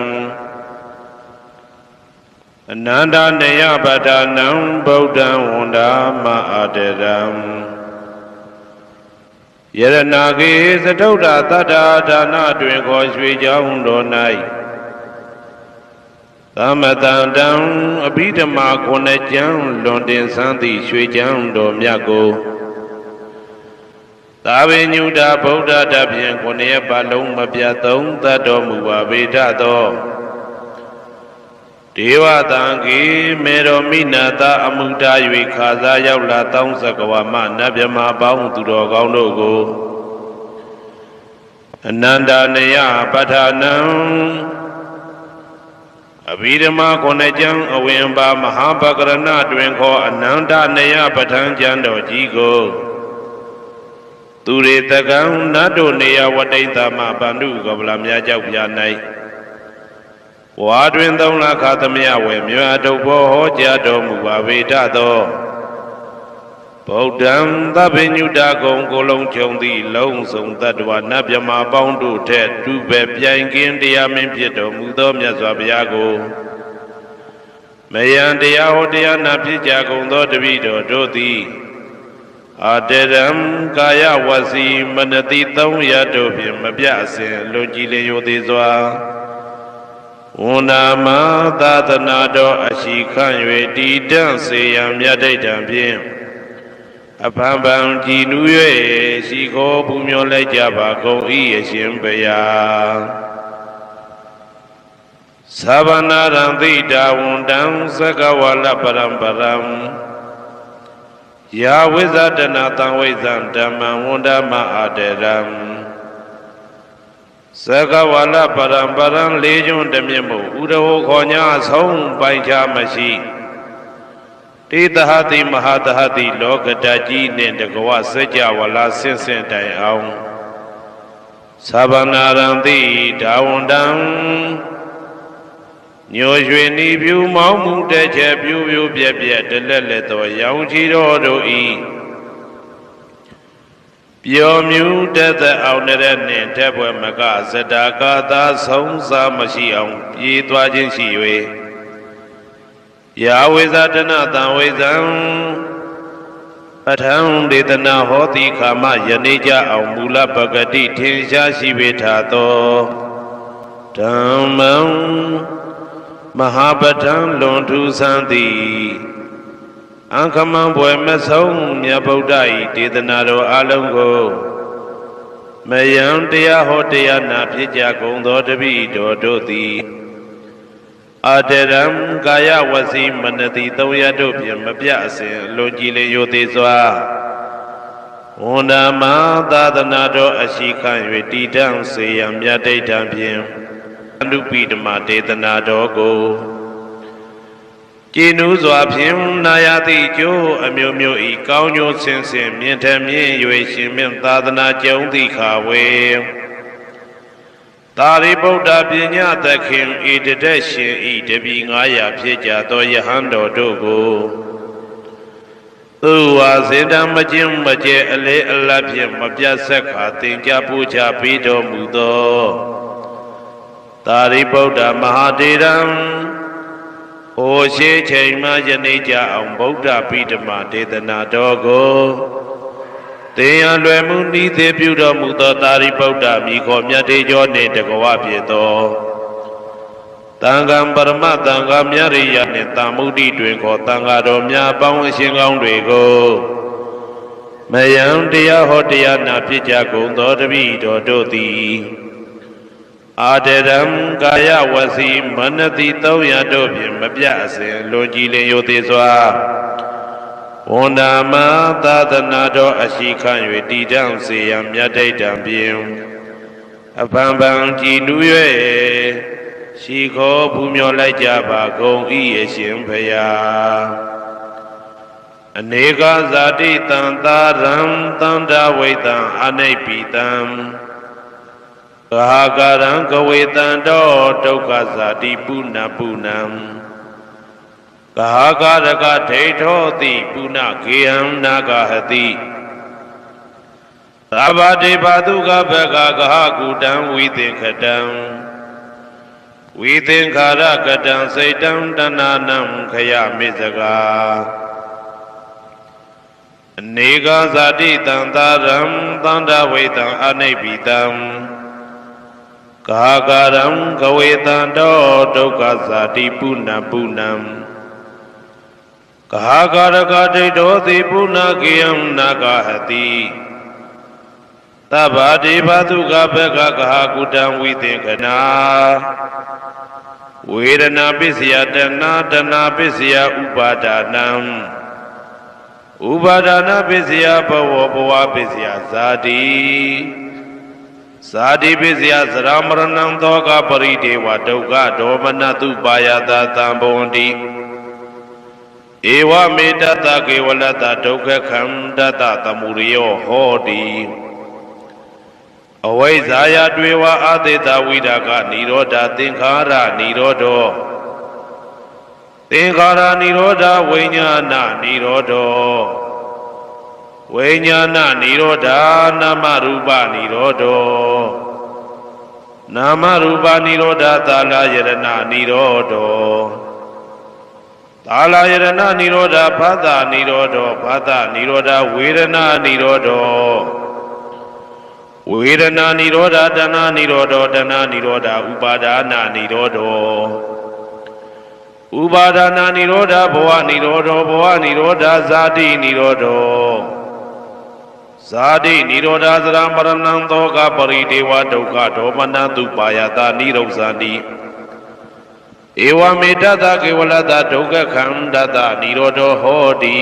Ananda Naya Badanam Bodhan Wanda Maadaram Yaranagi Satota Tata Dana Drinko Sri Jahundonai Tamatandam Abhidama Konajam Londin Santi Sri Jahundo Myago Tavinyuda Buddha Dabyan Konya Balong Mabyatom Tato Muba Vedato Deva Tangi Mero Minata Amuda Yuikaza Yaula Tong Sakawama Nabyama Baung Tudo Gaunogo Ananda Naya Patanam Abhidama Konajam Awemba Mahabakarana Drinko Ananda Naya Patan Jando Jigo Ture Takam Nado Naya Wadaitama Bandu Gablamya Jauyanai Wadwin Dona Katamia Wemya Dobo Jado Muaveda Do Bodam Tabinuda Gong Golong Chondi Long Song Tadwa Nabyama Boundu Ted Dube Piangin Diamin Pieto Mudom Yazabiago Mayan Diao Dia Napijago Dodavido Dodi Aderam Kaya Wasi Manati Tong Yadobim Mabiasin Logile Yodizwa Unama Tatanado Ashikan Yeti Danse Yam Yadaitam Pim Apambam Jinue Siko Pumyo Lejaba Ko Ieshimbeya Savanaram Dita Wundam Sakawala Paramparam Ya Wizadana Tawizam Dhamma Wundama Aderam Sakawala Paramparam Legion Demimu Udaho Konya Song Baija Mashi Tidahati Mahadahati Lokadaji Nendagawa Sajawala Sinsen Dai Aung Sabanarandi Dawundam Nyoshweni View Mamu Deche View Bia Deleleto Yaunchi Doi Pyomu Dada Auneren Tebwe Maga Zadaka Song Samashi Yitwajin Shiwe Yahwezadana Tawezam Patam Ditana Hoti Kama Yanija Aumula Bagati Tinsha Shivetato Dhammam Mahapatam Lontu Santi Ankamam Boemasong Yabodai Ditanado Alongo Mayam Dea Hotea Napija Gondo Devi Dodoti Aderam Gaya Wasi Manati Toyadopium Mabiase Logile Yotizwa Unama Dadanado Ashikan Yetitam Sayam Yadaitam Pim Andupidama Detanado Go ကြည်နူးစွာဖြင့်နာယတိကျိုးအမျိုးမျိုးဤကောင်းကျိုးဆင်းဆင်းမြင့်ထမြင့်၍ရှင်မြင့်သာသနာကျုံတိခါဝေသာရိပုတ္တပညာသခင်ဤတတက်ရှင်ဤတပီ900ဖြစ်ကြသောယဟန်တော်တို့ကိုသူဝါစေတံမကျင်းမကျဲအလေအလတ်ဖြင့်မပြတ်ဆက်ခါသင်္ကြပူချပေးတော်မူသောသာရိပုတ္တမဟာတေရံဟိုရှိချိန်မှယနေ့ကြအောင်ဗုဒ္ဓပိဋမဒေသနာတော်ကိုသင်ရလွယ်မှုဤသေးပြုတော်မူသောသာရိပုတ္တမိခေါ်မြတ်တေကျော်နှင့်တကဝဖြစ်သောတန်ခါပရမတန်ခါမြရိယနှင့်တာမုဒ္ဒိတွင်ခေါ်တန်ခါတော်များပေါင်းအရှင်ကောင်းတွေကိုမယံတရားဟောတရားနာဖြစ်ကြကုန်သောတပည့်တော်တို့သည်အာတရံကာယဝစီမနတိ300တို့ဖြင့်မပြအစဉ်လွန်ကြည်လင်ယိုသေးစွာဝန္ဒာမသာသနာတော်အရှိခံ၍တည်တံ့စေရန်မြတ်တိတ်တံဖြင့်အဖန်ဖန်ကြည်နူး၍ရှိခေါ်ပူမျောလိုက်ကြပါကုန်၏အရှင်ဖယားအနေကဇာတိတံသာရံတန္တဝိတံအနိပိတံကာကရံကဝေတံတောဒုက္ခဇာတိပုဏ္ဏပုဏ္ဏံကာကရကဒိဋ္ဌောတိပုဏ္ဏကေယံနာဂဟတိသဗ္ဗတေဘာတုကဘဂကဟကုတံဝိသင်္ခတံဝိသင်္ခာရကတံစိတ်တံတဏနံခယမေဇဂာအနေကဇာတိတံသာရံသန္တဝိတံအနိပိတံကာကရံကဝေတံတောဒုက္ခဇာတိပုဏ္ဏပုဏ္ဏံကာကရကဒိဋ္ဌောတိပုဏ္ဏကေယံနာဂဟတိသဗ္ဗတေဘာတုကဘဂကဟကုတံဝိသင်္ခနာဝေဒနာပစ္စယတဏတဏပစ္စယဥပါဒနာဥပါဒနာပစ္စယဘဝဘဝပစ္စယဇာတိဇာတိပစ္စယသရမရဏံသောကပရိဒေဝဒုက္ခဒေါမနတုပါယတာသံဘဝန္တိဧဝမေတ္တကေဝလတ္တဒုက္ခခန္ဓတသမုရိယောဟောတိအဝိဇ္ဇာယတွေဝအာသေတဝိဒါကនិရောဓသင်္ခါရនិရောဓောသင်္ခါရនិရောဓဝိညာဏនិရောဓောဝိညာဏនិရောဓနာမရူပនិရောဓောနာမရူပនិရောဓသာလယရဏនិရောဓောသာလယရဏនិရောဓဖသនិရောဓောဖသនិရောဓဝေဒနာនិရောဓောဝေဒနာនិရောဓတဏនិရောဓောတဏនិရောဓဥပါဒနာនិရောဓောဥပါဒနာនិရောဓဘဝនិရောဓောဘဝនិရောဓဇာတိនិရောဓောဇာတိនិရောဓသရမရဏံသောကပရိဒေဝဒုက္ခဒေါမနတုပါယတာនិရောဇာတိဧဝမေတ္တကေဝလတ္တဒုက္ခခန္ဓတនិရောဓောဟောတိ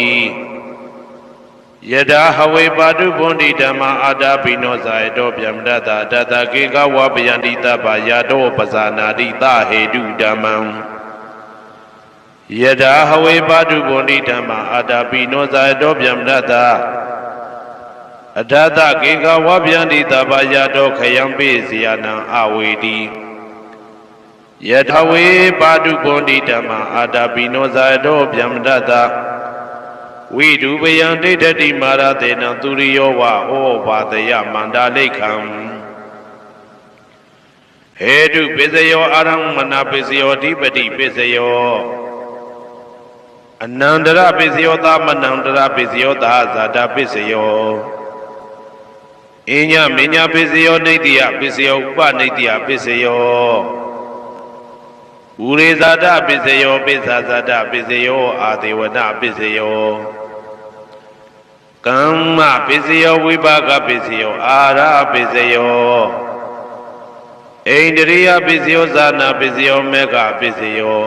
ယဒါဟဝေပါတုဗန္တိဓမ္မာအာတာပိနောဇာယတောဗျမတတတတကေကဝပယန္တိတပယာတောပဇာနာတိသဟေတုဓမ္မံယဒါဟဝေပါတုဗန္တိဓမ္မာအာတာပိနောဇာယတောဗျမတတအထသကေကဝပယန္တိတပယာတောခယံပိစီယနံအဝေတိယထဝေပါတုဗန္တိဓမ္မာအာတာပိနောဇာယတောဗျမတတဝိဒုပယံဒိဋ္ဌတိမာရတေနံသူရိယောဝဩဘာတယမန္တာလိခံဟေတုပစ္စယောအာရမဏပစ္စယောဓိပတိပစ္စယောအနန္တရပစ္စယောသမနန္တရပစ္စယောသာဇာတပစ္စယောအညမညပစ္စယောနိတ္တိယပစ္စယောဥပနိတ္တိယပစ္စယောဥရေဇာတပစ္စယောပိစ္ဆာဇာတပစ္စယောအာဒေဝနပစ္စယောကမ္မပစ္စယောဝိပါကပစ္စယောအာရပစ္စယောဣန္ဒြိယပစ္စယောဇာနာပစ္စယောမေဃပစ္စယော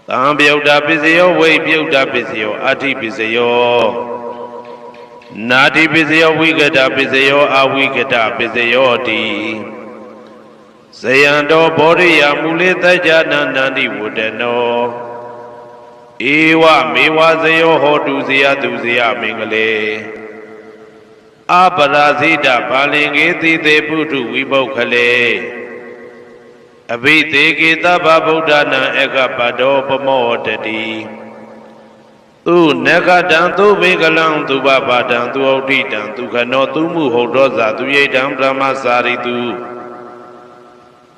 သံပြုတ်တာပစ္စယောဝိပြုတ်တာပစ္စယောအဋ္ဌိပစ္စယောနာတိပစ္စယောဝိကတပစ္စယောအဝိကတပစ္စယောတိဇယံတောဘောရိယမူလေတ္တနန္တိဝတ္တနော ဧဝမေဝဇယောဟောတုဇယတုဇယမင်္ဂလေအပရာဇိတဘာလင်ကေတိတေပုထုဝိပုခလေအဘိသေကေသဗ္ဗဗုဒ္ဓနာဧကပတောပမောတတိသူနဂတံသူဘေကလံသူဘဘာတံသူဩဋိတံသူခနောသူမှုဟုတ်တော်ဇာသူရိတံဗြဟ္မစာရိတု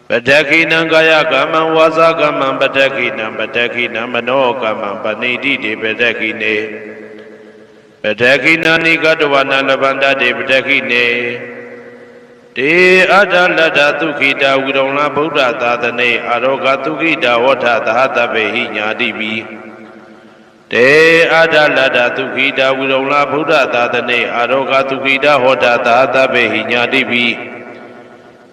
ပတ္တခိနံကာယကမ္မံဝါစာကမ္မံပတ္တခိနံပတ္တခိနံမနောကမ္မံပဏိတိတေပတ္တခိနေပတ္တခိနာနိကတဝနာလဗန္တတေပတ္တခိနေတေအတ္တလတ္တသုခိတာဝိရုံလဗုဒ္ဓသာသနေအာရောဂသုခိတာဝဋ္ဌသဟတပေဟိညာတိပိတေအတ္တလတ္တသုခိတာဝိရုံလဗုဒ္ဓသာသနေအာရောဂသုခိတာဟောတသဟတပေဟိညာတိပိ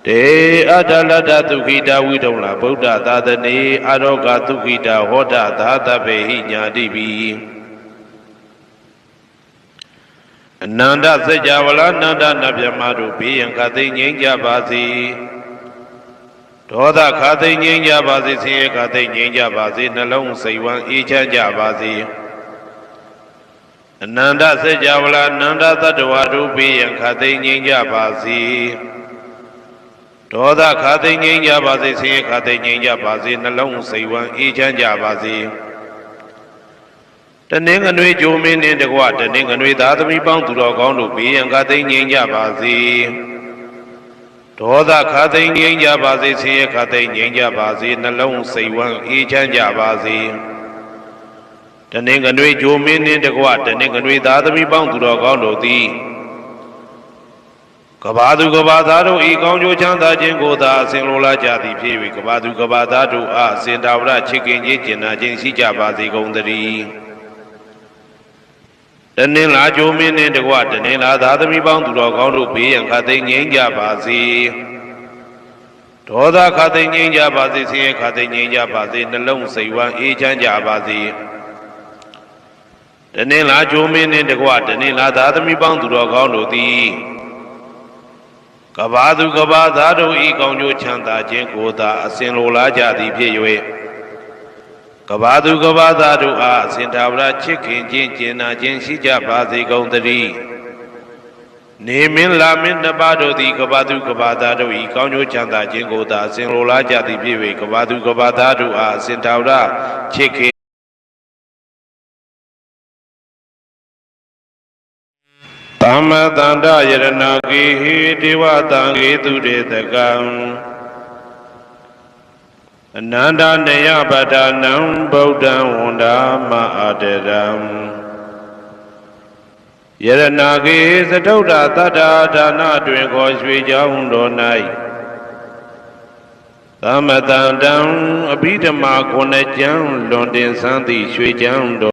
တေအတ္တလတ္တသုခိတာဝိရုံလဗုဒ္ဓသာသနေအာရောဂသုခိတာဟောတသဟတပေဟိညာတိပိအနန္တစัจ java လာနန္ဒနဗျမတို့ဘေးရန်ခသိငြိမ်းကြပါစေဒေါသခသိငြိမ်းကြပါစေဆင်းရဲခသိငြိမ်းကြပါစေနှလုံးစိတ်ဝမ်းအေးချမ်းကြပါစေအနန္တစัจ java လာနန္ဒသတ္တဝါတို့ဘေးရန်ခသိငြိမ်းကြပါစေဒေါသခသိငြိမ်းကြပါစေဆင်းရဲခသိငြိမ်းကြပါစေနှလုံးစိတ်ဝမ်းအေးချမ်းကြပါစေတနင်္ဂနွေကြိုမင်းနှင့်တကွတနင်္ဂနွေသားသမီးပေါင်းသူတော်ကောင်းတို့ဘေးရန်ခသိငြိမ်းကြပါစေဒေါသခသိငြိမ်းကြပါစေဆင်းရဲခသိငြိမ်းကြပါစေနှလုံးစိတ်ဝမ်းအေးချမ်းကြပါစေတနင်္ဂနွေကြိုမင်းနှင့်တကွတနင်္ဂနွေသားသမီးပေါင်းသူတော်ကောင်းတို့သည်ကဘာသူကဘာသားတို့ဤကောင်းကျိုးချမ်းသာခြင်းကိုသာအစဉ်လိုလားကြသည်ဖြစ်၍ကဘာသူကဘာသားတို့အားအစဉ်တာဝရချစ်ခင်ခြင်းကျင်နာခြင်းရှိကြပါစေကုန်သတည်းတနင်္လာကြိုမင်းနှင့်တကွတနင်္လာသားသမီးပေါင်းသူတော်ကောင်းတို့ဘေးရန်ခသိငြိမ်းကြပါစေဒေါသခသိငြိမ်းကြပါစေဆင်းရဲခသိငြိမ်းကြပါစေနှလုံးစိတ်ဝမ်းအေးချမ်းကြပါစေတနင်္လာကြိုမင်းနှင့်တကွတနင်္လာသားသမီးပေါင်းသူတော်ကောင်းတို့သည်ကဘာသူကဘာသားတို့ဤကောင်းကျိုးချမ်းသာခြင်းကိုသာအစဉ်လိုလားကြသည်ဖြစ်၍ကဘာသူကဘာသားတို့အားအစဉ်သာဝရချစ်ခင်ခြင်းကျင်နာခြင်းရှိကြပါစေကုန်သတည်းနေမင်းလာမင်းနှစ်ပါးတို့သည်ကဘာသူကဘာသားတို့ဤကောင်းကျိုးချမ်းသာခြင်းကိုသာအစဉ်လိုလားကြသည်ဖြစ်၍ကဘာသူကဘာသားတို့အားအစဉ်သာဝရချစ်ခင်သမ္မတန္တယရဏဂေဟိဒေဝတံဂေသူတေတကံအနန္တနေယပဒနံဗုဒ္ဓံဝန္ဒာမအတရံယရဏဂေသတုဒ္ဓတတ္ထာဒါနတွင်ခေါ်ရွှေကြောင်းတော်၌သမ္မတန္တံအဘိဓမ္မာခုနှစ်ကျမ်းလွန်တင်ဆန်းသည့်ရွှေကြောင်းတော်